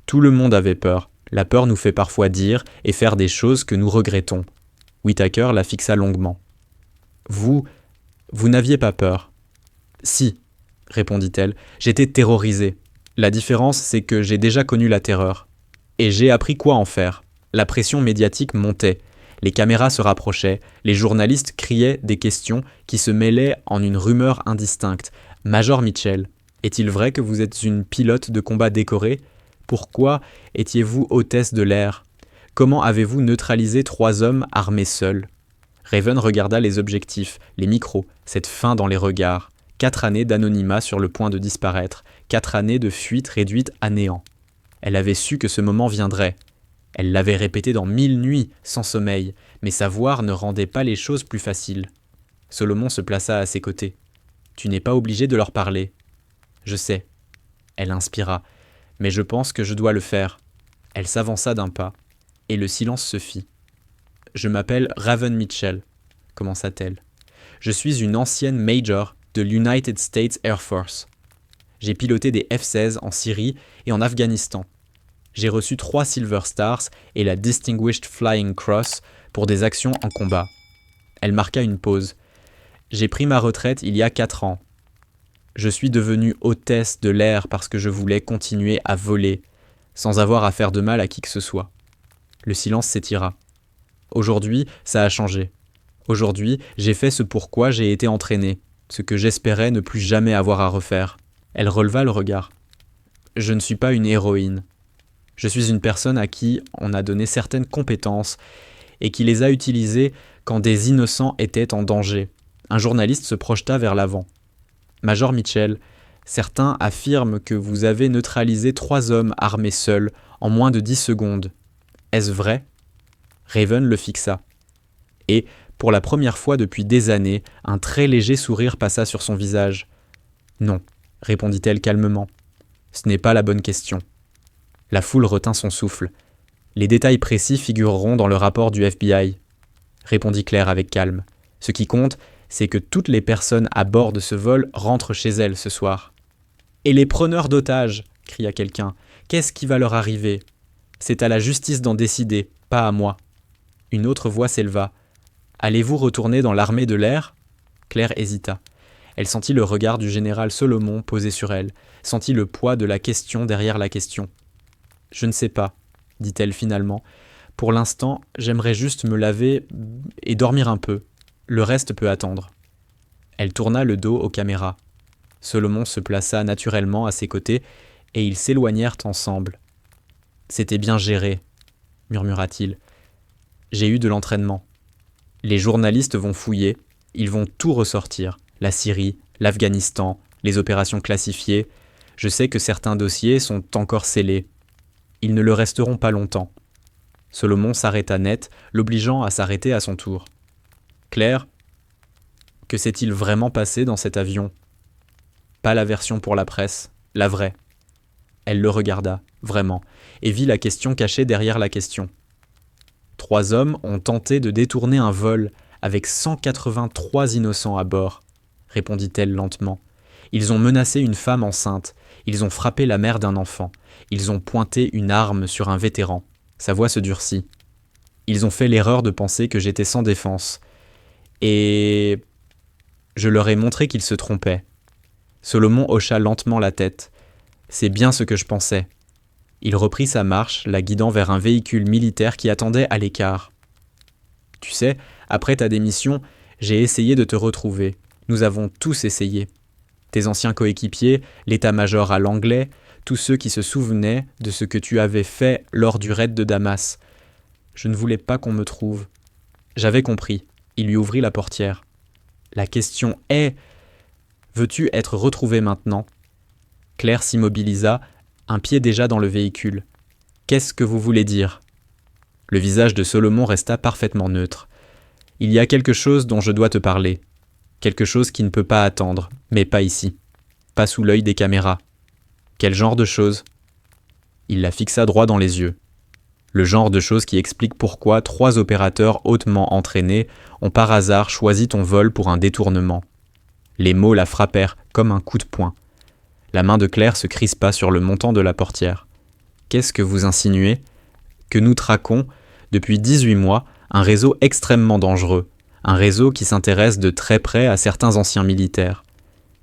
Tout le monde avait peur. La peur nous fait parfois dire et faire des choses que nous regrettons. » Whittaker la fixa longuement. « Vous n'aviez pas peur. »« Si, » répondit-elle, « j'étais terrorisée. La différence, c'est que j'ai déjà connu la terreur. Et j'ai appris quoi en faire. La pression médiatique montait. Les caméras se rapprochaient. Les journalistes criaient des questions qui se mêlaient en une rumeur indistincte. « Major Mitchell, est-il vrai que vous êtes une pilote de combat décorée ? Pourquoi étiez-vous hôtesse de l'air ? Comment avez-vous neutralisé 3 hommes armés seuls ?» Raven regarda les objectifs, les micros, cette faim dans les regards. 4 années d'anonymat sur le point de disparaître, 4 années de fuite réduite à néant. Elle avait su que ce moment viendrait. Elle l'avait répété dans 1000 nuits, sans sommeil, mais savoir ne rendait pas les choses plus faciles. Solomon se plaça à ses côtés. « Tu n'es pas obligé de leur parler. »« Je sais. » Elle inspira. « Mais je pense que je dois le faire. » Elle s'avança d'un pas, et le silence se fit. « Je m'appelle Raven Mitchell, » commença-t-elle. « Je suis une ancienne Major de l'United States Air Force. J'ai piloté des F-16 en Syrie et en Afghanistan. J'ai reçu 3 Silver Stars et la Distinguished Flying Cross pour des actions en combat. » Elle marqua une pause. « J'ai pris ma retraite il y a 4 ans. Je suis devenue hôtesse de l'air parce que je voulais continuer à voler, sans avoir à faire de mal à qui que ce soit. » Le silence s'étira. « Aujourd'hui, ça a changé. Aujourd'hui, j'ai fait ce pourquoi j'ai été entraînée, ce que j'espérais ne plus jamais avoir à refaire. » Elle releva le regard. « Je ne suis pas une héroïne. Je suis une personne à qui on a donné certaines compétences et qui les a utilisées quand des innocents étaient en danger. » Un journaliste se projeta vers l'avant. « Major Mitchell, certains affirment que vous avez neutralisé 3 hommes armés seuls en moins de 10 secondes. Est-ce vrai ?» Raven le fixa. Et, pour la première fois depuis des années, un très léger sourire passa sur son visage. « Non, » répondit-elle calmement. « Ce n'est pas la bonne question. » La foule retint son souffle. « Les détails précis figureront dans le rapport du FBI, » répondit Claire avec calme. « Ce qui compte, c'est que toutes les personnes à bord de ce vol rentrent chez elles ce soir. »« Et les preneurs d'otages !» cria quelqu'un. « Qu'est-ce qui va leur arriver ? C'est à la justice d'en décider, pas à moi. » Une autre voix s'éleva. « Allez-vous retourner dans l'armée de l'air ?» Claire hésita. Elle sentit le regard du général Solomon posé sur elle, sentit le poids de la question derrière la question. « Je ne sais pas, » dit-elle finalement. « Pour l'instant, j'aimerais juste me laver et dormir un peu. Le reste peut attendre. » Elle tourna le dos aux caméras. Solomon se plaça naturellement à ses côtés et ils s'éloignèrent ensemble. « C'était bien géré, » murmura-t-il. « J'ai eu de l'entraînement. Les journalistes vont fouiller, ils vont tout ressortir. La Syrie, l'Afghanistan, les opérations classifiées. Je sais que certains dossiers sont encore scellés. Ils ne le resteront pas longtemps. » Solomon s'arrêta net, l'obligeant à s'arrêter à son tour. « Claire, que s'est-il vraiment passé dans cet avion ? » Pas la version pour la presse, la vraie. Elle le regarda, vraiment, et vit la question cachée derrière la question. 3 hommes ont tenté de détourner un vol avec 183 innocents à bord, répondit-elle lentement. Ils ont menacé une femme enceinte, ils ont frappé la mère d'un enfant, ils ont pointé une arme sur un vétéran. Sa voix se durcit. Ils ont fait l'erreur de penser que j'étais sans défense. Et je leur ai montré qu'ils se trompaient. Solomon hocha lentement la tête. C'est bien ce que je pensais. Il reprit sa marche, la guidant vers un véhicule militaire qui attendait à l'écart. Tu sais, après ta démission, j'ai essayé de te retrouver. Nous avons tous essayé. Tes anciens coéquipiers, l'état-major à l'anglais, tous ceux qui se souvenaient de ce que tu avais fait lors du raid de Damas. Je ne voulais pas qu'on me trouve. J'avais compris. Il lui ouvrit la portière. La question est, veux-tu être retrouvé maintenant ? Claire s'immobilisa, un pied déjà dans le véhicule. Qu'est-ce que vous voulez dire ? Le visage de Solomon resta parfaitement neutre. Il y a quelque chose dont je dois te parler. Quelque chose qui ne peut pas attendre, mais pas ici. Pas sous l'œil des caméras. Quel genre de chose ? Il la fixa droit dans les yeux. Le genre de chose qui explique pourquoi 3 opérateurs hautement entraînés ont par hasard choisi ton vol pour un détournement. Les mots la frappèrent comme un coup de poing. La main de Claire se crispa sur le montant de la portière. Qu'est-ce que vous insinuez ? Que nous traquons, depuis 18 mois, un réseau extrêmement dangereux, un réseau qui s'intéresse de très près à certains anciens militaires.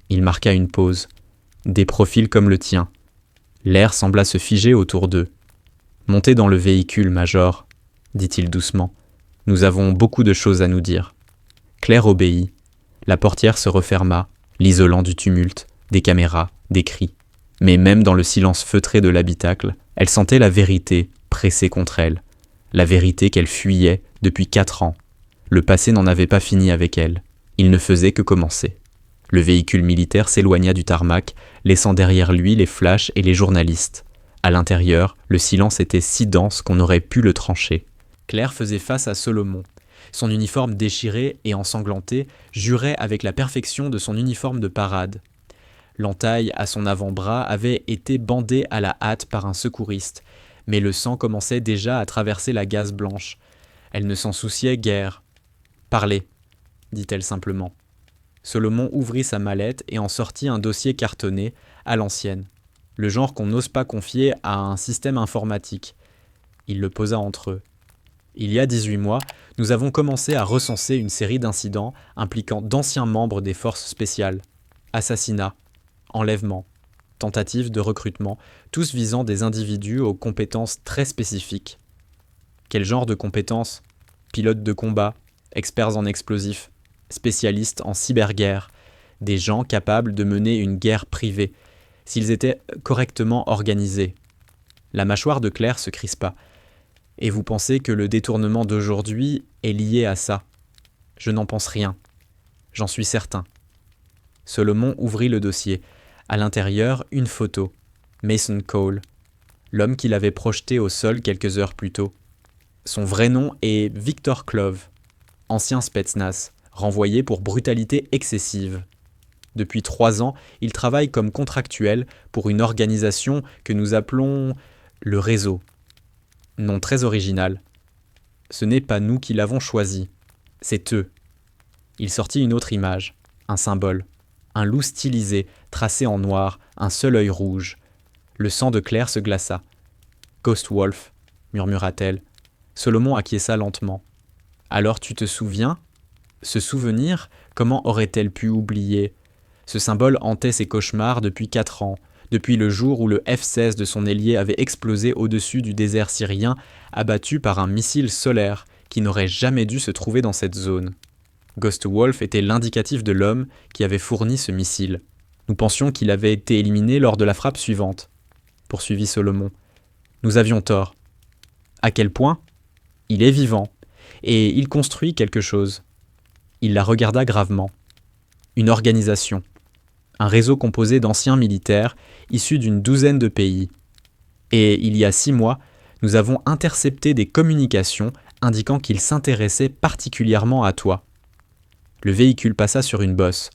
Il marqua une pause. Des profils comme le tien. L'air sembla se figer autour d'eux. « Montez dans le véhicule, Major, » dit-il doucement. « Nous avons beaucoup de choses à nous dire. » Claire obéit. La portière se referma, l'isolant du tumulte, des caméras, des cris. Mais même dans le silence feutré de l'habitacle, elle sentait la vérité pressée contre elle. La vérité qu'elle fuyait depuis 4 ans. Le passé n'en avait pas fini avec elle. Il ne faisait que commencer. Le véhicule militaire s'éloigna du tarmac, laissant derrière lui les flashs et les journalistes. À l'intérieur, le silence était si dense qu'on aurait pu le trancher. Claire faisait face à Solomon. Son uniforme déchiré et ensanglanté jurait avec la perfection de son uniforme de parade. L'entaille à son avant-bras avait été bandée à la hâte par un secouriste, mais le sang commençait déjà à traverser la gaze blanche. Elle ne s'en souciait guère. « Parlez », dit-elle simplement. Solomon ouvrit sa mallette et en sortit un dossier cartonné, à l'ancienne, le genre qu'on n'ose pas confier à un système informatique. Il le posa entre eux. Il y a 18 mois, nous avons commencé à recenser une série d'incidents impliquant d'anciens membres des forces spéciales. Assassinats, enlèvements, tentatives de recrutement, tous visant des individus aux compétences très spécifiques. Quel genre de compétences ? Pilotes de combat, experts en explosifs, spécialistes en cyberguerre, des gens capables de mener une guerre privée, s'ils étaient correctement organisés. La mâchoire de Claire se crispa. Et vous pensez que le détournement d'aujourd'hui est lié à ça ? Je n'en pense rien. J'en suis certain. Solomon ouvrit le dossier. À l'intérieur, une photo. Mason Cole, l'homme qu'il avait projeté au sol quelques heures plus tôt. Son vrai nom est Victor Clove, ancien Spetsnaz, renvoyé pour brutalité excessive. Depuis 3 ans, il travaille comme contractuel pour une organisation que nous appelons le Réseau. Nom très original. Ce n'est pas nous qui l'avons choisi, c'est eux. Il sortit une autre image, un symbole, un loup stylisé, tracé en noir, un seul œil rouge. Le sang de Claire se glaça. « Ghost Wolf », murmura-t-elle. Solomon acquiesça lentement. « Alors tu te souviens ? Ce souvenir, comment aurait-elle pu oublier ? Ce symbole hantait ses cauchemars depuis 4 ans. Depuis le jour où le F-16 de son ailier avait explosé au-dessus du désert syrien, abattu par un missile solaire qui n'aurait jamais dû se trouver dans cette zone. Ghost Wolf était l'indicatif de l'homme qui avait fourni ce missile. Nous pensions qu'il avait été éliminé lors de la frappe suivante, poursuivit Solomon. Nous avions tort. À quel point ? Il est vivant, et il construit quelque chose. Il la regarda gravement. Une organisation. Un réseau composé d'anciens militaires issus d'une 12aine de pays. Et il y a 6 mois, nous avons intercepté des communications indiquant qu'il s'intéressait particulièrement à toi. Le véhicule passa sur une bosse.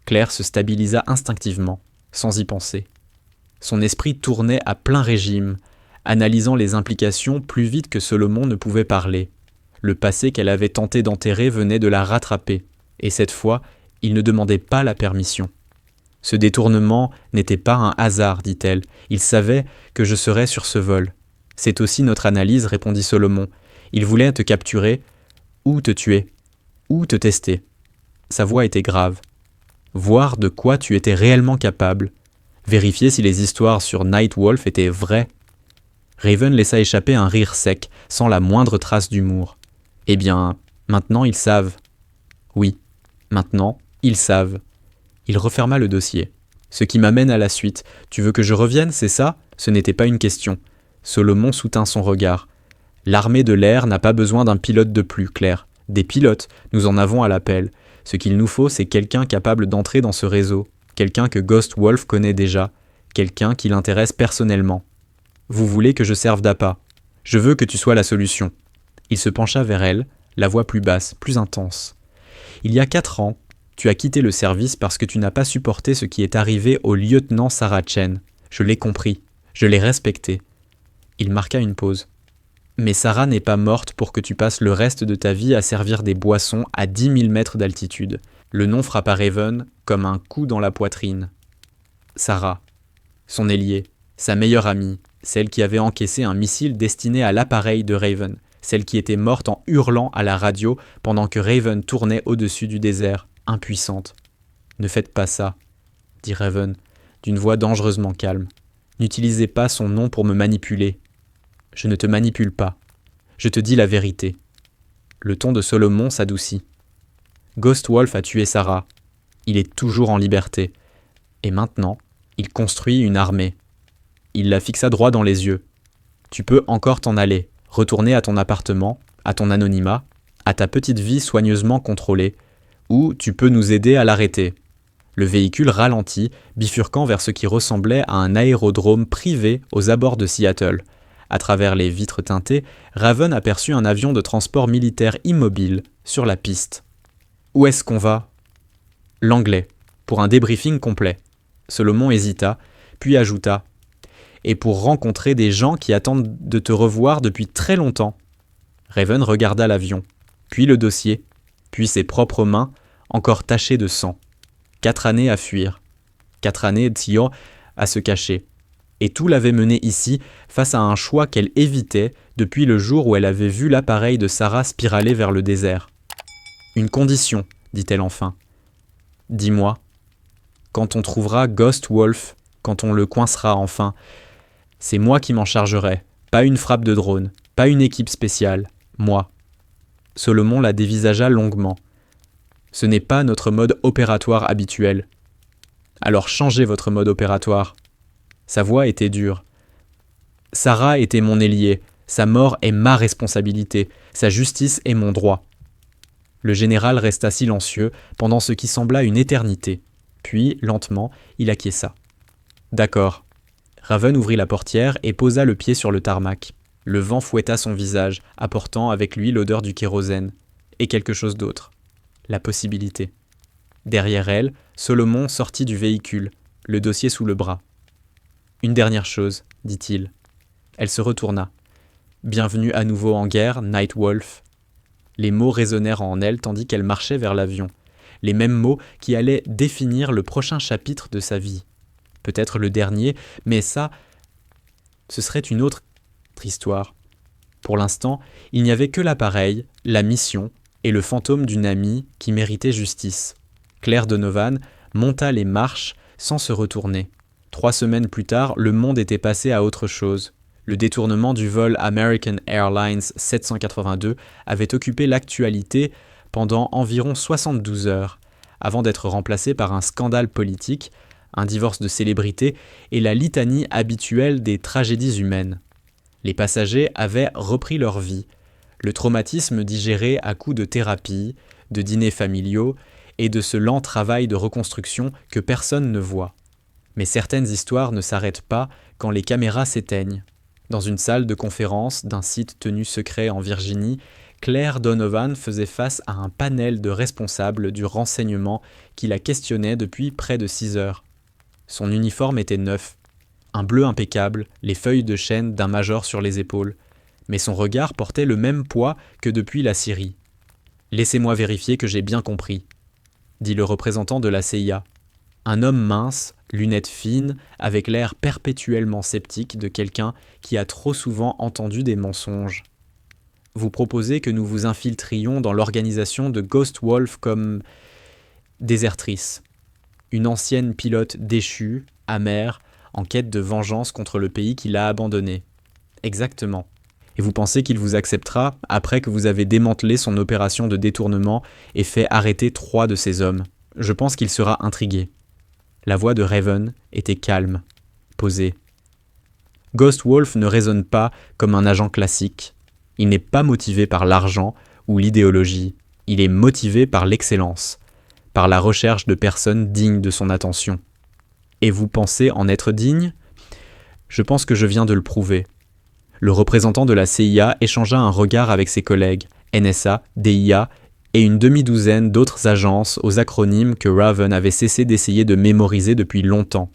Claire se stabilisa instinctivement, sans y penser. Son esprit tournait à plein régime, analysant les implications plus vite que Solomon ne pouvait parler. Le passé qu'elle avait tenté d'enterrer venait de la rattraper, et cette fois, il ne demandait pas la permission. Ce détournement n'était pas un hasard, dit-elle. Il savait que je serais sur ce vol. C'est aussi notre analyse, répondit Solomon. Il voulait te capturer, ou te tuer, ou te tester. Sa voix était grave. Voir de quoi tu étais réellement capable. Vérifier si les histoires sur Nightwolf étaient vraies. Raven laissa échapper un rire sec, sans la moindre trace d'humour. Eh bien, maintenant ils savent. Oui, maintenant ils savent. Il referma le dossier. Ce qui m'amène à la suite. Tu veux que je revienne, c'est ça ? Ce n'était pas une question. Solomon soutint son regard. L'armée de l'air n'a pas besoin d'un pilote de plus, Claire. Des pilotes, nous en avons à l'appel. Ce qu'il nous faut, c'est quelqu'un capable d'entrer dans ce réseau. Quelqu'un que Ghost Wolf connaît déjà. Quelqu'un qui l'intéresse personnellement. Vous voulez que je serve d'appât. Je veux que tu sois la solution. Il se pencha vers elle, la voix plus basse, plus intense. Il y a 4 ans, tu as quitté le service parce que tu n'as pas supporté ce qui est arrivé au lieutenant Sarah Chen. Je l'ai compris. Je l'ai respecté. Il marqua une pause. Mais Sarah n'est pas morte pour que tu passes le reste de ta vie à servir des boissons à 10 000 mètres d'altitude. Le nom frappa Raven comme un coup dans la poitrine. Sarah, son ailier, sa meilleure amie, celle qui avait encaissé un missile destiné à l'appareil de Raven, celle qui était morte en hurlant à la radio pendant que Raven tournait au-dessus du désert, impuissante. « Ne faites pas ça, » dit Raven, d'une voix dangereusement calme. « N'utilisez pas son nom pour me manipuler. Je ne te manipule pas. Je te dis la vérité. » Le ton de Solomon s'adoucit. Ghost Wolf a tué Sarah. Il est toujours en liberté. Et maintenant, il construit une armée. Il la fixa droit dans les yeux. Tu peux encore t'en aller, retourner à ton appartement, à ton anonymat, à ta petite vie soigneusement contrôlée, ou tu peux nous aider à l'arrêter. Le véhicule ralentit, bifurquant vers ce qui ressemblait à un aérodrome privé aux abords de Seattle. À travers les vitres teintées, Raven aperçut un avion de transport militaire immobile sur la piste. « Où est-ce qu'on va ?» L'anglais, pour un débriefing complet. Solomon hésita, puis ajouta « Et pour rencontrer des gens qui attendent de te revoir depuis très longtemps. » Raven regarda l'avion, puis le dossier, puis ses propres mains, encore tachées de sang. 4 années à fuir, 4 années à se cacher. Et tout l'avait menée ici, face à un choix qu'elle évitait depuis le jour où elle avait vu l'appareil de Sarah spiraler vers le désert. « Une condition, dit-elle enfin. Dis-moi, quand on trouvera Ghost Wolf, quand on le coincera enfin, c'est moi qui m'en chargerai, pas une frappe de drone, pas une équipe spéciale, moi. » Solomon la dévisagea longuement. « Ce n'est pas notre mode opératoire habituel. Alors changez votre mode opératoire. » Sa voix était dure. « Sarah était mon ailier, sa mort est ma responsabilité, sa justice est mon droit. » Le général resta silencieux pendant ce qui sembla une éternité. Puis, lentement, il acquiesça. « D'accord. » Raven ouvrit la portière et posa le pied sur le tarmac. Le vent fouetta son visage, apportant avec lui l'odeur du kérosène. Et quelque chose d'autre. La possibilité. Derrière elle, Solomon sortit du véhicule, le dossier sous le bras. « Une dernière chose, dit-il. » Elle se retourna. « Bienvenue à nouveau en guerre, Night Wolf. » Les mots résonnèrent en elle tandis qu'elle marchait vers l'avion. Les mêmes mots qui allaient définir le prochain chapitre de sa vie. Peut-être le dernier, mais ça, ce serait une autre histoire. Pour l'instant, il n'y avait que l'appareil, la mission et le fantôme d'une amie qui méritait justice. Claire Donovan monta les marches sans se retourner. 3 semaines plus tard, le monde était passé à autre chose. Le détournement du vol American Airlines 782 avait occupé l'actualité pendant environ 72 heures, avant d'être remplacé par un scandale politique, un divorce de célébrité et la litanie habituelle des tragédies humaines. Les passagers avaient repris leur vie, le traumatisme digéré à coups de thérapie, de dîners familiaux et de ce lent travail de reconstruction que personne ne voit. Mais certaines histoires ne s'arrêtent pas quand les caméras s'éteignent. Dans une salle de conférence d'un site tenu secret en Virginie, Claire Donovan faisait face à un panel de responsables du renseignement qui la questionnaient depuis près de 6 heures. Son uniforme était neuf, un bleu impeccable, les feuilles de chêne d'un major sur les épaules, mais son regard portait le même poids que depuis la Syrie. « Laissez-moi vérifier que j'ai bien compris », dit le représentant de la CIA. Un homme mince, lunettes fines, avec l'air perpétuellement sceptique de quelqu'un qui a trop souvent entendu des mensonges. Vous proposez que nous vous infiltrions dans l'organisation de Ghost Wolf comme désertrice. Une ancienne pilote déchue, amère, en quête de vengeance contre le pays qui l'a abandonnée. Exactement. Et vous pensez qu'il vous acceptera après que vous avez démantelé son opération de détournement et fait arrêter 3 de ses hommes. Je pense qu'il sera intrigué. La voix de Raven était calme, posée. Ghost Wolf ne raisonne pas comme un agent classique. Il n'est pas motivé par l'argent ou l'idéologie. Il est motivé par l'excellence, par la recherche de personnes dignes de son attention. Et vous pensez en être digne ? Je pense que je viens de le prouver. Le représentant de la CIA échangea un regard avec ses collègues, NSA, DIA et une demi-douzaine d'autres agences aux acronymes que Raven avait cessé d'essayer de mémoriser depuis longtemps.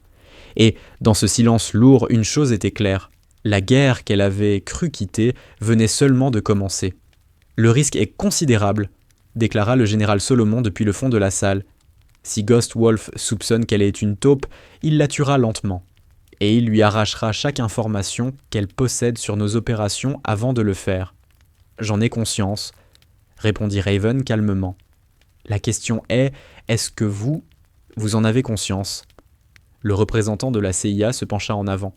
Et, dans ce silence lourd, une chose était claire. La guerre qu'elle avait cru quitter venait seulement de commencer. « Le risque est considérable », déclara le général Solomon depuis le fond de la salle. Si Ghost Wolf soupçonne qu'elle est une taupe, il la tuera lentement. Et il lui arrachera chaque information qu'elle possède sur nos opérations avant de le faire. « J'en ai conscience », répondit Raven calmement. « La question est-ce que vous en avez conscience ?» Le représentant de la CIA se pencha en avant.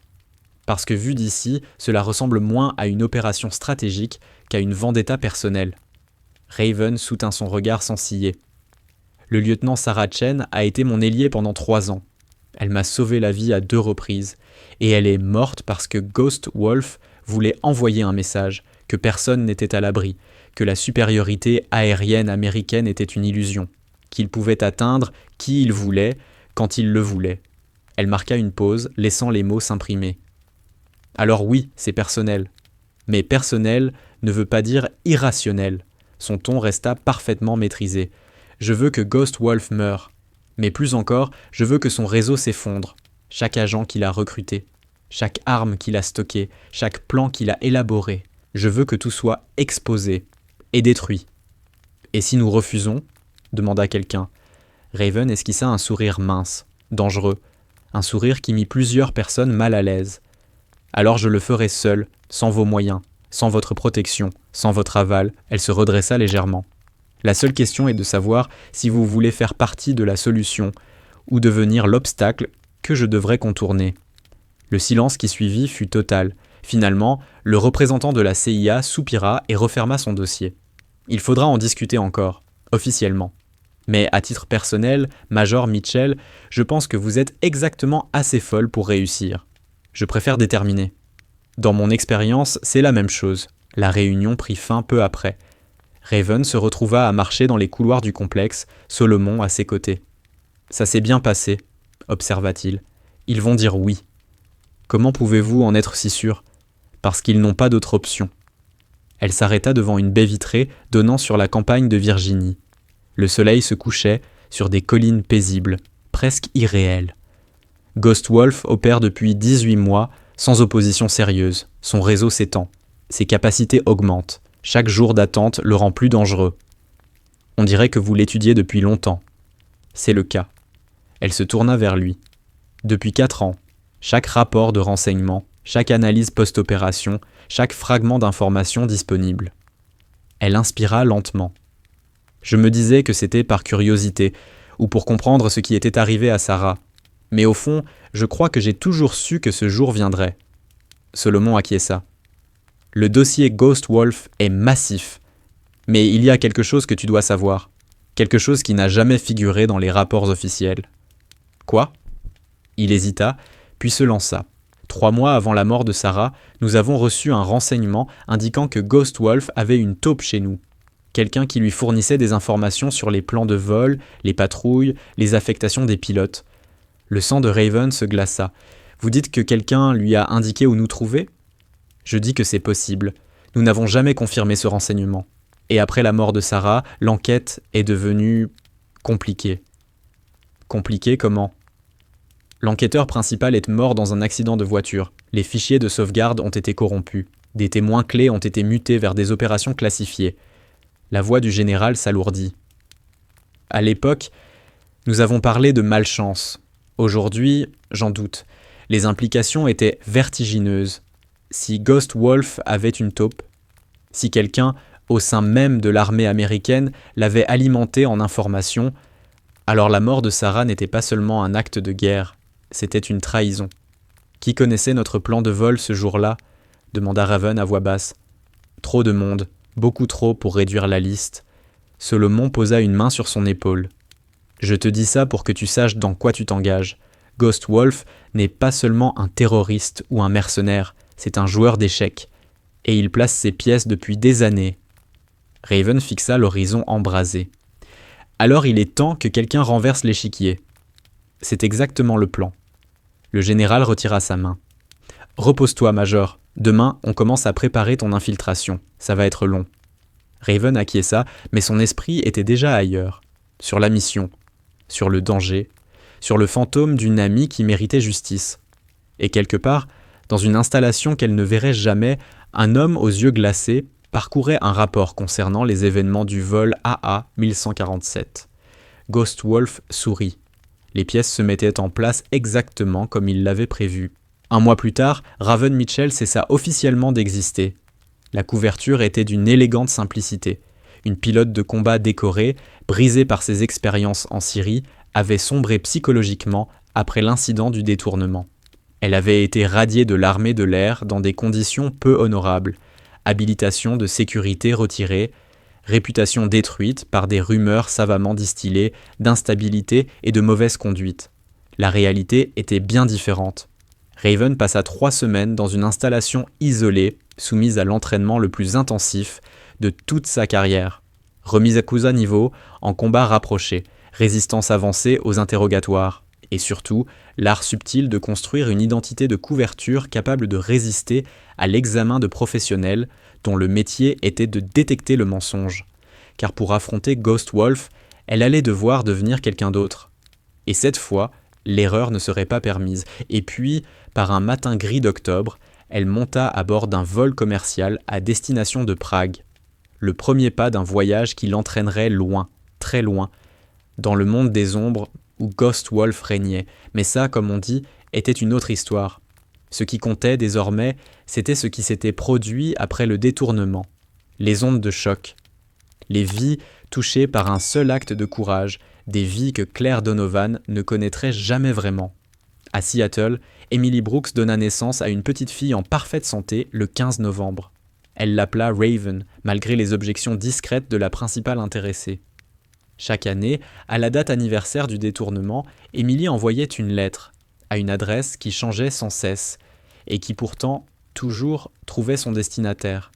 Parce que vu d'ici, cela ressemble moins à une opération stratégique qu'à une vendetta personnelle. Raven soutint son regard sans ciller. Le lieutenant Sarah Chen a été mon ailier pendant 3 ans. Elle m'a sauvé la vie à 2 reprises. Et elle est morte parce que Ghost Wolf voulait envoyer un message, que personne n'était à l'abri, que la supériorité aérienne américaine était une illusion, qu'il pouvait atteindre qui il voulait, quand il le voulait. Elle marqua une pause, laissant les mots s'imprimer. Alors oui, c'est personnel. Mais personnel ne veut pas dire irrationnel. Son ton resta parfaitement maîtrisé. Je veux que Ghost Wolf meure. Mais plus encore, je veux que son réseau s'effondre. Chaque agent qu'il a recruté, chaque arme qu'il a stockée, chaque plan qu'il a élaboré. Je veux que tout soit exposé et détruit. Et si nous refusons ? Demanda quelqu'un. Raven esquissa un sourire mince, dangereux, un sourire qui mit plusieurs personnes mal à l'aise. Alors je le ferai seul, sans vos moyens, sans votre protection, sans votre aval. Elle se redressa légèrement. La seule question est de savoir si vous voulez faire partie de la solution ou devenir l'obstacle que je devrais contourner. Le silence qui suivit fut total. Finalement, le représentant de la CIA soupira et referma son dossier. Il faudra en discuter encore, officiellement. Mais à titre personnel, Major Mitchell, je pense que vous êtes exactement assez folle pour réussir. Je préfère déterminer. Dans mon expérience, c'est la même chose. La réunion prit fin peu après. Raven se retrouva à marcher dans les couloirs du complexe, Solomon à ses côtés. « Ça s'est bien passé », observa-t-il. « Ils vont dire oui. » « Comment pouvez-vous en être si sûr ? Parce qu'ils n'ont pas d'autre option. » Elle s'arrêta devant une baie vitrée donnant sur la campagne de Virginie. Le soleil se couchait sur des collines paisibles, presque irréelles. Ghost Wolf opère depuis 18 mois, sans opposition sérieuse. Son réseau s'étend. Ses capacités augmentent. Chaque jour d'attente le rend plus dangereux. On dirait que vous l'étudiez depuis longtemps. C'est le cas. Elle se tourna vers lui. Depuis 4 ans, chaque rapport de renseignement, chaque analyse post-opération, chaque fragment d'information disponible. Elle inspira lentement. Je me disais que c'était par curiosité, ou pour comprendre ce qui était arrivé à Sarah. Mais au fond, je crois que j'ai toujours su que ce jour viendrait. Solomon acquiesça. Le dossier Ghost Wolf est massif. Mais il y a quelque chose que tu dois savoir. Quelque chose qui n'a jamais figuré dans les rapports officiels. Quoi ? Il hésita, puis se lança. 3 mois avant la mort de Sarah, nous avons reçu un renseignement indiquant que Ghost Wolf avait une taupe chez nous. Quelqu'un qui lui fournissait des informations sur les plans de vol, les patrouilles, les affectations des pilotes. Le sang de Raven se glaça. Vous dites que quelqu'un lui a indiqué où nous trouver ? Je dis que c'est possible. Nous n'avons jamais confirmé ce renseignement. Et après la mort de Sarah, l'enquête est devenue compliquée. Compliquée comment ? L'enquêteur principal est mort dans un accident de voiture. Les fichiers de sauvegarde ont été corrompus. Des témoins clés ont été mutés vers des opérations classifiées. La voix du général s'alourdit. À l'époque, nous avons parlé de malchance. Aujourd'hui, j'en doute. Les implications étaient vertigineuses. Si Ghost Wolf avait une taupe, si quelqu'un, au sein même de l'armée américaine, l'avait alimenté en informations, alors la mort de Sarah n'était pas seulement un acte de guerre, c'était une trahison. Qui connaissait notre plan de vol ce jour-là ? Demanda Raven à voix basse. Trop de monde, beaucoup trop pour réduire la liste. Solomon posa une main sur son épaule. Je te dis ça pour que tu saches dans quoi tu t'engages. Ghost Wolf n'est pas seulement un terroriste ou un mercenaire, c'est un joueur d'échecs. Et il place ses pièces depuis des années. Raven fixa l'horizon embrasé. Alors il est temps que quelqu'un renverse l'échiquier. C'est exactement le plan. Le général retira sa main. Repose-toi, Major. Demain, on commence à préparer ton infiltration. Ça va être long. Raven acquiesça, mais son esprit était déjà ailleurs. Sur la mission, sur le danger, sur le fantôme d'une amie qui méritait justice. Et quelque part, dans une installation qu'elle ne verrait jamais, un homme aux yeux glacés parcourait un rapport concernant les événements du vol AA 1147. Ghost Wolf sourit. Les pièces se mettaient en place exactement comme il l'avait prévu. 1 mois plus tard, Raven Mitchell cessa officiellement d'exister. La couverture était d'une élégante simplicité. Une pilote de combat décorée, brisée par ses expériences en Syrie, avait sombré psychologiquement après l'incident du détournement. Elle avait été radiée de l'armée de l'air dans des conditions peu honorables. Habilitation de sécurité retirée, réputation détruite par des rumeurs savamment distillées d'instabilité et de mauvaise conduite. La réalité était bien différente. Raven passa 3 semaines dans une installation isolée, soumise à l'entraînement le plus intensif de toute sa carrière. Remise à niveau en combat rapproché, résistance avancée aux interrogatoires, Et surtout, l'art subtil de construire une identité de couverture capable de résister à l'examen de professionnels dont le métier était de détecter le mensonge. Car pour affronter Ghost Wolf, elle allait devoir devenir quelqu'un d'autre. Et cette fois, l'erreur ne serait pas permise. Et puis, par un matin gris d'octobre, elle monta à bord d'un vol commercial à destination de Prague. Le premier pas d'un voyage qui l'entraînerait loin, très loin, dans le monde des ombres où Ghost Wolf régnait. Mais ça, comme on dit, était une autre histoire. Ce qui comptait désormais, c'était ce qui s'était produit après le détournement. Les ondes de choc. Les vies touchées par un seul acte de courage, des vies que Claire Donovan ne connaîtrait jamais vraiment. À Seattle, Emily Brooks donna naissance à une petite fille en parfaite santé le 15 novembre. Elle l'appela Raven, malgré les objections discrètes de la principale intéressée. Chaque année, à la date anniversaire du détournement, Emily envoyait une lettre, à une adresse qui changeait sans cesse, et qui pourtant, toujours, trouvait son destinataire.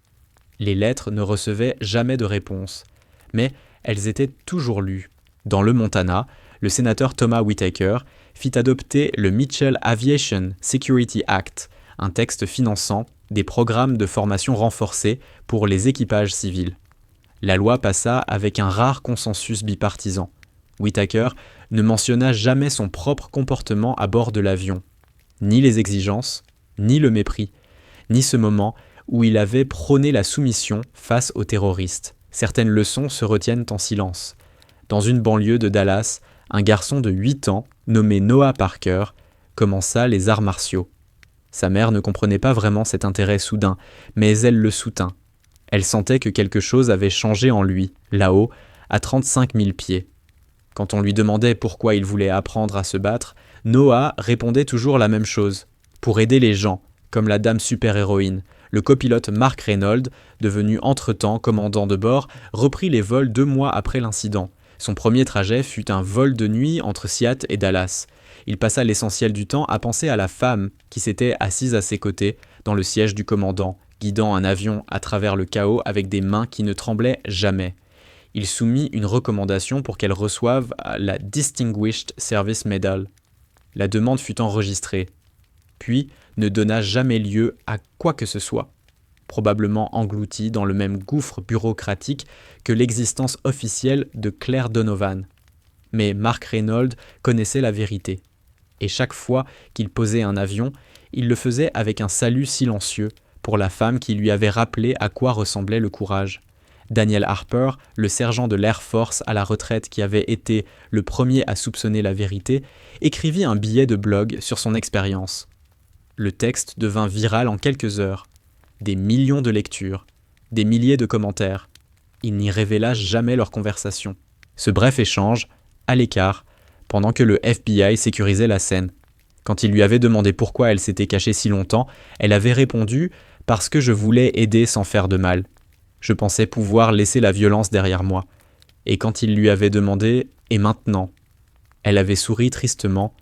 Les lettres ne recevaient jamais de réponse, mais elles étaient toujours lues. Dans le Montana, le sénateur Thomas Whitaker fit adopter le Mitchell Aviation Security Act, un texte finançant des programmes de formation renforcés pour les équipages civils. La loi passa avec un rare consensus bipartisan. Whitaker ne mentionna jamais son propre comportement à bord de l'avion, ni les exigences, ni le mépris, ni ce moment où il avait prôné la soumission face aux terroristes. Certaines leçons se retiennent en silence. Dans une banlieue de Dallas, un garçon de 8 ans, nommé Noah Parker, commença les arts martiaux. Sa mère ne comprenait pas vraiment cet intérêt soudain, mais elle le soutint. Elle sentait que quelque chose avait changé en lui, là-haut, à 35 000 pieds. Quand on lui demandait pourquoi il voulait apprendre à se battre, Noah répondait toujours la même chose. Pour aider les gens, comme la dame super-héroïne. Le copilote Mark Reynolds, devenu entre-temps commandant de bord, reprit les vols 2 mois après l'incident. Son premier trajet fut un vol de nuit entre Seattle et Dallas. Il passa l'essentiel du temps à penser à la femme qui s'était assise à ses côtés dans le siège du commandant, guidant un avion à travers le chaos avec des mains qui ne tremblaient jamais. Il soumit une recommandation pour qu'elle reçoive la Distinguished Service Medal. La demande fut enregistrée, puis ne donna jamais lieu à quoi que ce soit, probablement englouti dans le même gouffre bureaucratique que l'existence officielle de Claire Donovan. Mais Mark Reynolds connaissait la vérité, et chaque fois qu'il posait un avion, il le faisait avec un salut silencieux pour la femme qui lui avait rappelé à quoi ressemblait le courage. Daniel Harper, le sergent de l'Air Force à la retraite qui avait été le premier à soupçonner la vérité, écrivit un billet de blog sur son expérience. Le texte devint viral en quelques heures. Des millions de lectures, des milliers de commentaires. Il n'y révéla jamais leur conversation. Ce bref échange, à l'écart, pendant que le FBI sécurisait la scène. Quand il lui avait demandé pourquoi elle s'était cachée si longtemps, elle avait répondu « Parce que je voulais aider sans faire de mal. Je pensais pouvoir laisser la violence derrière moi. » Et quand il lui avait demandé « Et maintenant ?» Elle avait souri tristement,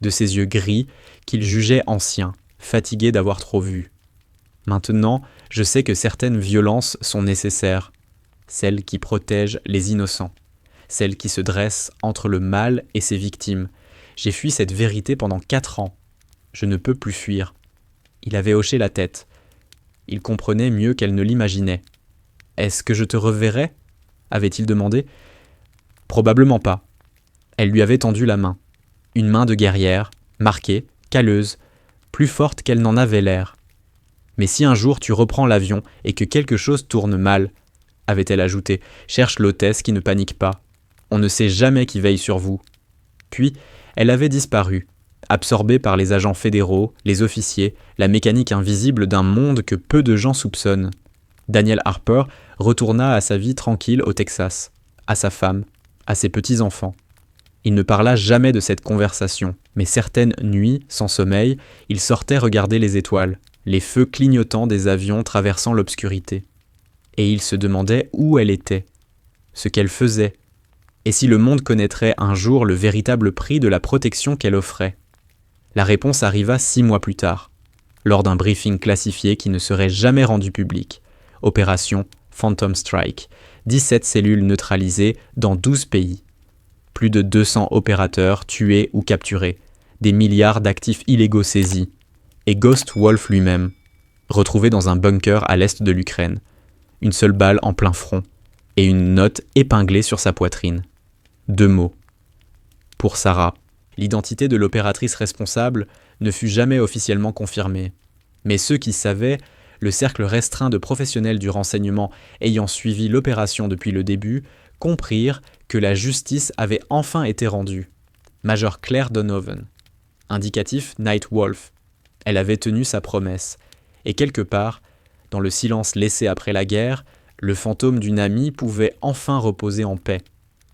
de ses yeux gris qu'il jugeait anciens, fatigués d'avoir trop vu. « Maintenant, je sais que certaines violences sont nécessaires, celles qui protègent les innocents, celles qui se dressent entre le mal et ses victimes. J'ai fui cette vérité pendant 4 ans. Je ne peux plus fuir. » Il avait hoché la tête. Il comprenait mieux qu'elle ne l'imaginait. « Est-ce que je te reverrai ?» avait-il demandé. « Probablement pas. » Elle lui avait tendu la main. Une main de guerrière, marquée, calleuse, plus forte qu'elle n'en avait l'air. « Mais si un jour tu reprends l'avion et que quelque chose tourne mal, » avait-elle ajouté, cherche l'hôtesse qui ne panique pas. On ne sait jamais qui veille sur vous. Puis, elle avait disparu, absorbée par les agents fédéraux, les officiers, la mécanique invisible d'un monde que peu de gens soupçonnent. Daniel Harper retourna à sa vie tranquille au Texas, à sa femme, à ses petits-enfants. Il ne parla jamais de cette conversation, mais certaines nuits, sans sommeil, il sortait regarder les étoiles, les feux clignotants des avions traversant l'obscurité. Et il se demandait où elle était, ce qu'elle faisait, et si le monde connaîtrait un jour le véritable prix de la protection qu'elle offrait. La réponse arriva 6 mois plus tard, lors d'un briefing classifié qui ne serait jamais rendu public. Opération Phantom Strike, 17 cellules neutralisées dans 12 pays. Plus de 200 opérateurs tués ou capturés, des milliards d'actifs illégaux saisis, et Ghost Wolf lui-même, retrouvé dans un bunker à l'est de l'Ukraine, une seule balle en plein front, et une note épinglée sur sa poitrine. 2 mots. Pour Sarah, l'identité de l'opératrice responsable ne fut jamais officiellement confirmée. Mais ceux qui savaient, le cercle restreint de professionnels du renseignement ayant suivi l'opération depuis le début, comprirent que la justice avait enfin été rendue. Major Claire Donovan. Indicatif Night Wolf. Elle avait tenu sa promesse. Et quelque part, dans le silence laissé après la guerre, le fantôme d'une amie pouvait enfin reposer en paix.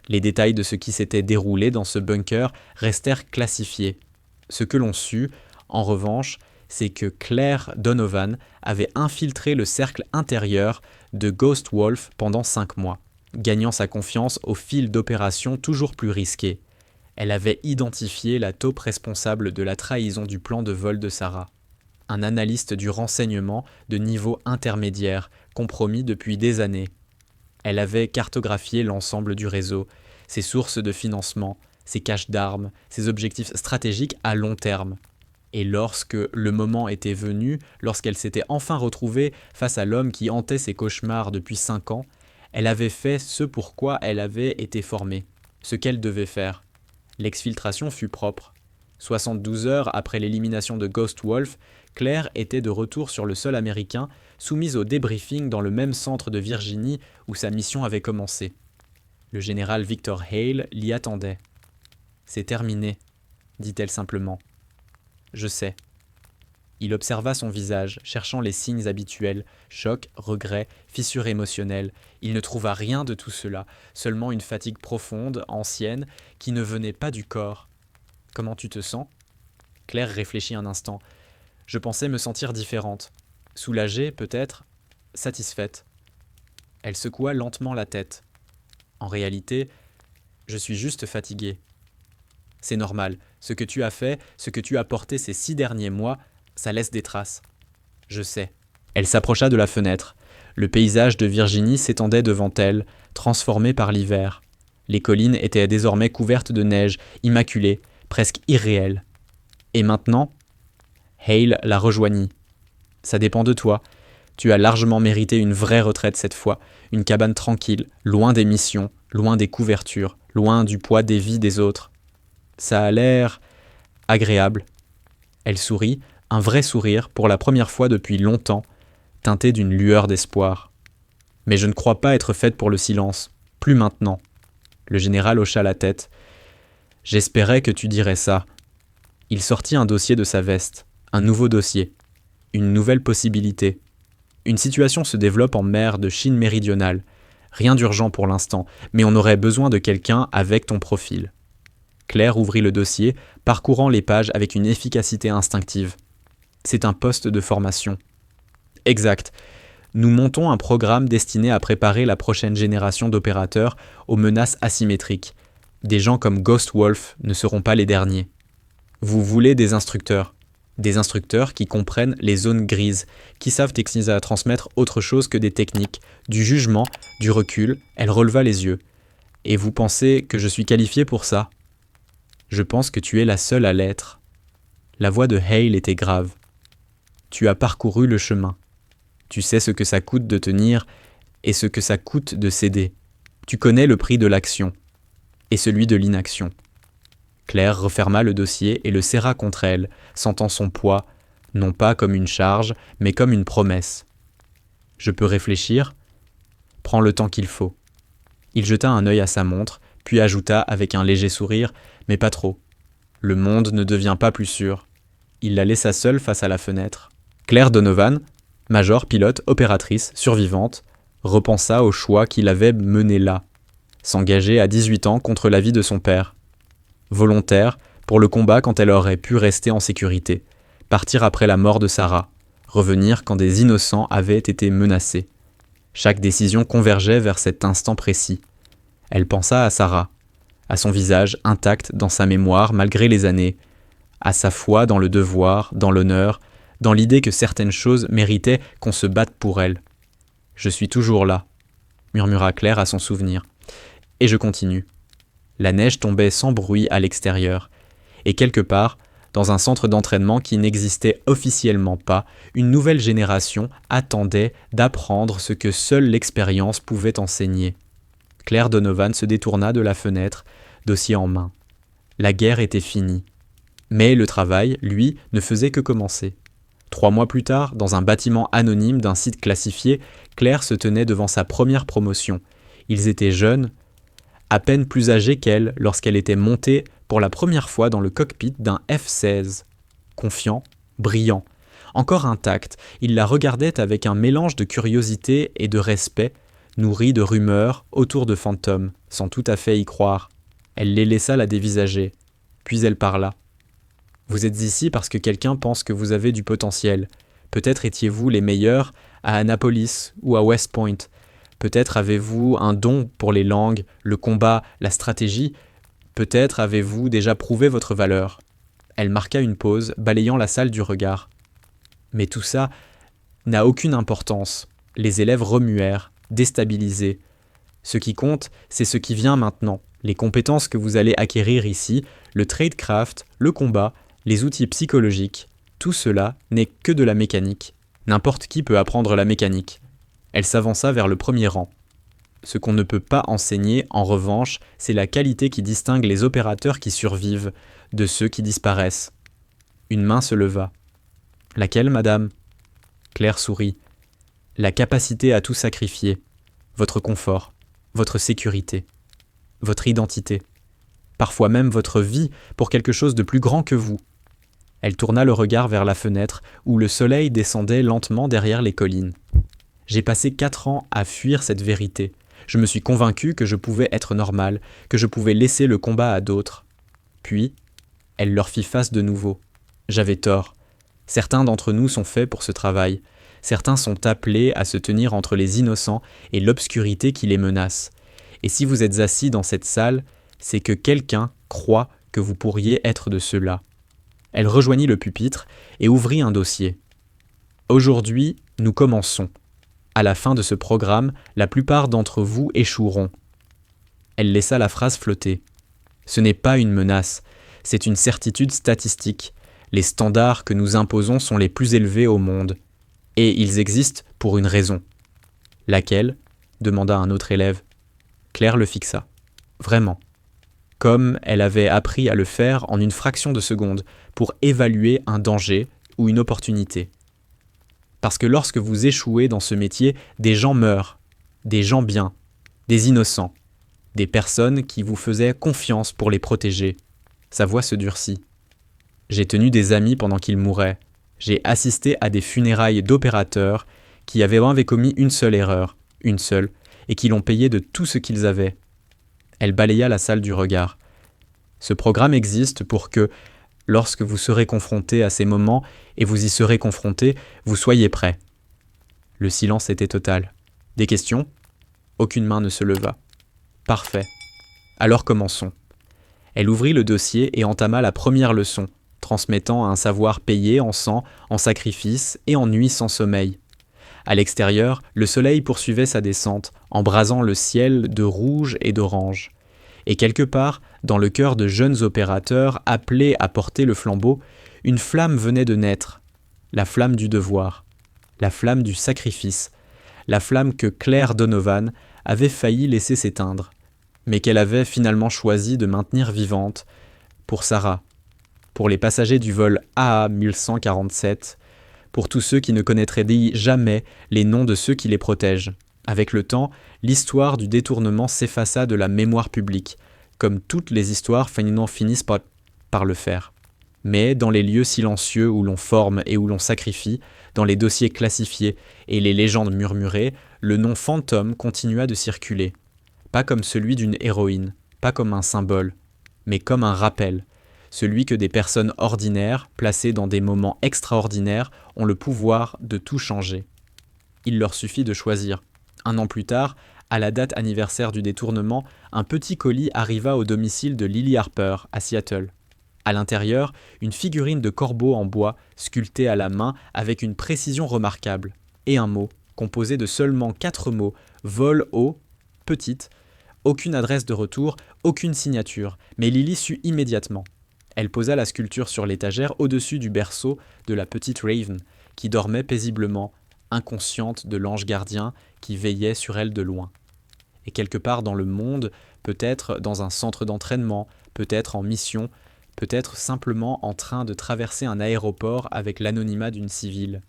Les détails de ce qui s'était déroulé dans ce bunker restèrent classifiés. Ce que l'on sut, en revanche, c'est que Claire Donovan avait infiltré le cercle intérieur de Ghost Wolf pendant 5 mois, gagnant sa confiance au fil d'opérations toujours plus risquées. Elle avait identifié la taupe responsable de la trahison du plan de vol de Sarah. Un analyste du renseignement de niveau intermédiaire, compromis depuis des années. Elle avait cartographié l'ensemble du réseau, ses sources de financement, ses caches d'armes, ses objectifs stratégiques à long terme. Et lorsque le moment était venu, lorsqu'elle s'était enfin retrouvée face à l'homme qui hantait ses cauchemars depuis 5 ans, elle avait fait ce pourquoi elle avait été formée, ce qu'elle devait faire. L'exfiltration fut propre. 72 heures après l'élimination de Ghost Wolf, Claire était de retour sur le sol américain, soumise au débriefing dans le même centre de Virginie où sa mission avait commencé. Le général Victor Hale l'y attendait. « C'est terminé », dit-elle simplement. « Je sais. » Il observa son visage, cherchant les signes habituels, choc, regret, fissure émotionnelle. Il ne trouva rien de tout cela, seulement une fatigue profonde, ancienne, qui ne venait pas du corps. « Comment tu te sens ?» Claire réfléchit un instant. « Je pensais me sentir différente. Soulagée, peut-être, satisfaite. » Elle secoua lentement la tête. « En réalité, je suis juste fatiguée. C'est normal. Ce que tu as fait, ce que tu as porté ces 6 derniers mois, ça laisse des traces. Je sais. » Elle s'approcha de la fenêtre. Le paysage de Virginie s'étendait devant elle, transformé par l'hiver. Les collines étaient désormais couvertes de neige, immaculées, presque irréelles. Et maintenant, Hale la rejoignit. « Ça dépend de toi. Tu as largement mérité une vraie retraite cette fois, une cabane tranquille, loin des missions, loin des couvertures, loin du poids des vies des autres. Ça a l'air agréable. » Elle sourit, un vrai sourire, pour la première fois depuis longtemps, teinté d'une lueur d'espoir. « Mais je ne crois pas être faite pour le silence. Plus maintenant. » Le général hocha la tête. « J'espérais que tu dirais ça. » Il sortit un dossier de sa veste, un nouveau dossier, une nouvelle possibilité. Une situation se développe en mer de Chine méridionale. Rien d'urgent pour l'instant, mais on aurait besoin de quelqu'un avec ton profil. Claire ouvrit le dossier, parcourant les pages avec une efficacité instinctive. C'est un poste de formation. Exact. Nous montons un programme destiné à préparer la prochaine génération d'opérateurs aux menaces asymétriques. Des gens comme Ghost Wolf ne seront pas les derniers. Vous voulez des instructeurs qui comprennent les zones grises, qui savent à transmettre autre chose que des techniques, du jugement, du recul. Elle releva les yeux. Et vous pensez que je suis qualifié pour ça ? Je pense que tu es la seule à l'être. La voix de Hale était grave. Tu as parcouru le chemin. Tu sais ce que ça coûte de tenir et ce que ça coûte de céder. Tu connais le prix de l'action et celui de l'inaction. Claire referma le dossier et le serra contre elle, sentant son poids, non pas comme une charge, mais comme une promesse. « Je peux réfléchir ? Prends le temps qu'il faut. » Il jeta un œil à sa montre, puis ajouta avec un léger sourire « Mais pas trop. Le monde ne devient pas plus sûr. » Il la laissa seule face à la fenêtre. Claire Donovan, major, pilote, opératrice, survivante, repensa au choix qui l'avait menée là. S'engager à 18 ans contre l'avis de son père. Volontaire pour le combat quand elle aurait pu rester en sécurité, partir après la mort de Sarah, revenir quand des innocents avaient été menacés. Chaque décision convergeait vers cet instant précis. Elle pensa à Sarah, à son visage intact dans sa mémoire malgré les années, à sa foi dans le devoir, dans l'honneur, dans l'idée que certaines choses méritaient qu'on se batte pour elles. « Je suis toujours là », murmura Claire à son souvenir. « Et je continue. La neige tombait sans bruit à l'extérieur. Et quelque part, dans un centre d'entraînement qui n'existait officiellement pas, une nouvelle génération attendait d'apprendre ce que seule l'expérience pouvait enseigner. Claire Donovan se détourna de la fenêtre, dossier en main. La guerre était finie. Mais le travail, lui, ne faisait que commencer. 3 mois plus tard, dans un bâtiment anonyme d'un site classifié, Claire se tenait devant sa première promotion. Ils étaient jeunes, à peine plus âgés qu'elle lorsqu'elle était montée pour la première fois dans le cockpit d'un F-16. Confiant, brillant, encore intact, il la regardait avec un mélange de curiosité et de respect, nourri de rumeurs autour de fantômes, sans tout à fait y croire. Elle les laissa la dévisager, puis elle parla. « Vous êtes ici parce que quelqu'un pense que vous avez du potentiel. Peut-être étiez-vous les meilleurs à Annapolis ou à West Point. Peut-être avez-vous un don pour les langues, le combat, la stratégie. Peut-être avez-vous déjà prouvé votre valeur. » Elle marqua une pause, balayant la salle du regard. Mais tout ça n'a aucune importance. Les élèves remuèrent, déstabilisés. Ce qui compte, c'est ce qui vient maintenant. Les compétences que vous allez acquérir ici, le tradecraft, le combat, les outils psychologiques, tout cela n'est que de la mécanique. N'importe qui peut apprendre la mécanique. Elle s'avança vers le premier rang. Ce qu'on ne peut pas enseigner, en revanche, c'est la qualité qui distingue les opérateurs qui survivent de ceux qui disparaissent. Une main se leva. « Laquelle, madame ?» Claire sourit. « La capacité à tout sacrifier. Votre confort, votre sécurité, votre identité, parfois même votre vie pour quelque chose de plus grand que vous. » Elle tourna le regard vers la fenêtre où le soleil descendait lentement derrière les collines. « J'ai passé 4 ans à fuir cette vérité. Je me suis convaincue que je pouvais être normale, que je pouvais laisser le combat à d'autres. Puis, elle leur fit face de nouveau. J'avais tort. Certains d'entre nous sont faits pour ce travail. Certains sont appelés à se tenir entre les innocents et l'obscurité qui les menace. Et si vous êtes assis dans cette salle, c'est que quelqu'un croit que vous pourriez être de ceux-là. » Elle rejoignit le pupitre et ouvrit un dossier. « Aujourd'hui, nous commençons. À la fin de ce programme, la plupart d'entre vous échoueront. » Elle laissa la phrase flotter. « Ce n'est pas une menace, c'est une certitude statistique. Les standards que nous imposons sont les plus élevés au monde. Et ils existent pour une raison. »« Laquelle ?» demanda un autre élève. Claire le fixa. « Vraiment. » Comme elle avait appris à le faire en une fraction de seconde pour évaluer un danger ou une opportunité. Parce que lorsque vous échouez dans ce métier, des gens meurent, des gens bien, des innocents, des personnes qui vous faisaient confiance pour les protéger. Sa voix se durcit. J'ai tenu des amis pendant qu'ils mouraient. J'ai assisté à des funérailles d'opérateurs qui avaient commis une seule erreur, une seule, et qui l'ont payé de tout ce qu'ils avaient. Elle balaya la salle du regard. Ce programme existe pour que, lorsque vous serez confronté à ces moments, et vous y serez confronté, vous soyez prêt. Le silence était total. Des questions ? Aucune main ne se leva. Parfait. Alors commençons. Elle ouvrit le dossier et entama la première leçon, transmettant un savoir payé en sang, en sacrifice et en nuits sans sommeil. À l'extérieur, le soleil poursuivait sa descente, embrasant le ciel de rouge et d'orange. Et quelque part, dans le cœur de jeunes opérateurs appelés à porter le flambeau, une flamme venait de naître, la flamme du devoir, la flamme du sacrifice, la flamme que Claire Donovan avait failli laisser s'éteindre, mais qu'elle avait finalement choisi de maintenir vivante pour Sarah, pour les passagers du vol AA 1147, pour tous ceux qui ne connaîtraient jamais les noms de ceux qui les protègent. Avec le temps, l'histoire du détournement s'effaça de la mémoire publique, comme toutes les histoires finissent par le faire. Mais dans les lieux silencieux où l'on forme et où l'on sacrifie, dans les dossiers classifiés et les légendes murmurées, le nom fantôme continua de circuler. Pas comme celui d'une héroïne, pas comme un symbole, mais comme un rappel. Celui que des personnes ordinaires, placées dans des moments extraordinaires, ont le pouvoir de tout changer. Il leur suffit de choisir. 1 an plus tard, à la date anniversaire du détournement, un petit colis arriva au domicile de Lily Harper, à Seattle. À l'intérieur, une figurine de corbeau en bois, sculptée à la main avec une précision remarquable, et un mot, composé de seulement 4 mots, vole haut, petite, Aucune adresse de retour, aucune signature, mais Lily sut immédiatement. Elle posa la sculpture sur l'étagère au-dessus du berceau de la petite Raven, qui dormait paisiblement, inconsciente de l'ange gardien qui veillait sur elle de loin. Et quelque part dans le monde, peut-être dans un centre d'entraînement, peut-être en mission, peut-être simplement en train de traverser un aéroport avec l'anonymat d'une civile.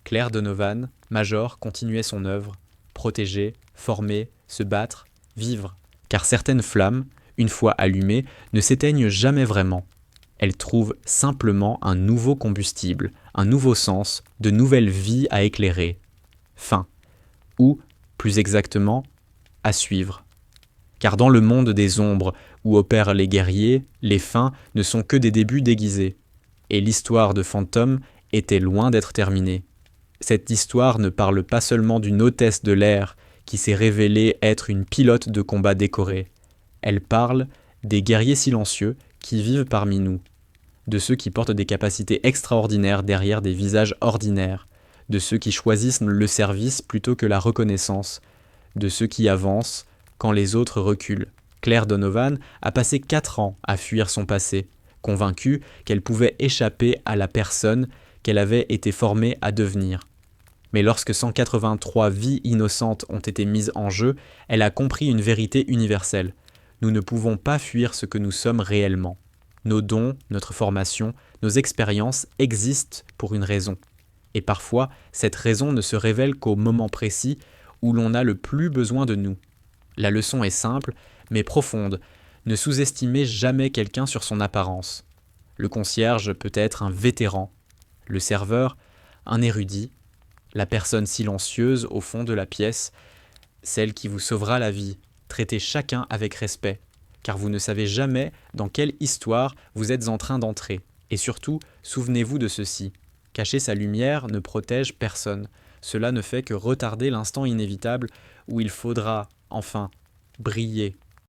Claire Donovan, major, continuait son œuvre, protéger, former, se battre, vivre, car certaines flammes, une fois allumées, ne s'éteignent jamais vraiment. Elles trouvent simplement un nouveau combustible, un nouveau sens, de nouvelles vies à éclairer. Fin. Ou, plus exactement, à suivre. Car dans le monde des ombres, où opèrent les guerriers, les fins ne sont que des débuts déguisés. Et l'histoire de Phantom était loin d'être terminée. Cette histoire ne parle pas seulement d'une hôtesse de l'air qui s'est révélée être une pilote de combat décorée. Elle parle des guerriers silencieux qui vivent parmi nous, de ceux qui portent des capacités extraordinaires derrière des visages ordinaires, de ceux qui choisissent le service plutôt que la reconnaissance, de ceux qui avancent quand les autres reculent. Claire Donovan a passé 4 ans à fuir son passé, convaincue qu'elle pouvait échapper à la personne qu'elle avait été formée à devenir. Mais lorsque 183 vies innocentes ont été mises en jeu, elle a compris une vérité universelle. Nous ne pouvons pas fuir ce que nous sommes réellement. Nos dons, notre formation, nos expériences existent pour une raison. Et parfois, cette raison ne se révèle qu'au moment précis où l'on a le plus besoin de nous. La leçon est simple, mais profonde. Ne sous-estimez jamais quelqu'un sur son apparence. Le concierge peut être un vétéran, le serveur, un érudit, la personne silencieuse au fond de la pièce, celle qui vous sauvera la vie. Traitez chacun avec respect, car vous ne savez jamais dans quelle histoire vous êtes en train d'entrer. Et surtout, souvenez-vous de ceci. Cacher sa lumière ne protège personne. Cela ne fait que retarder l'instant inévitable où il faudra, enfin, briller.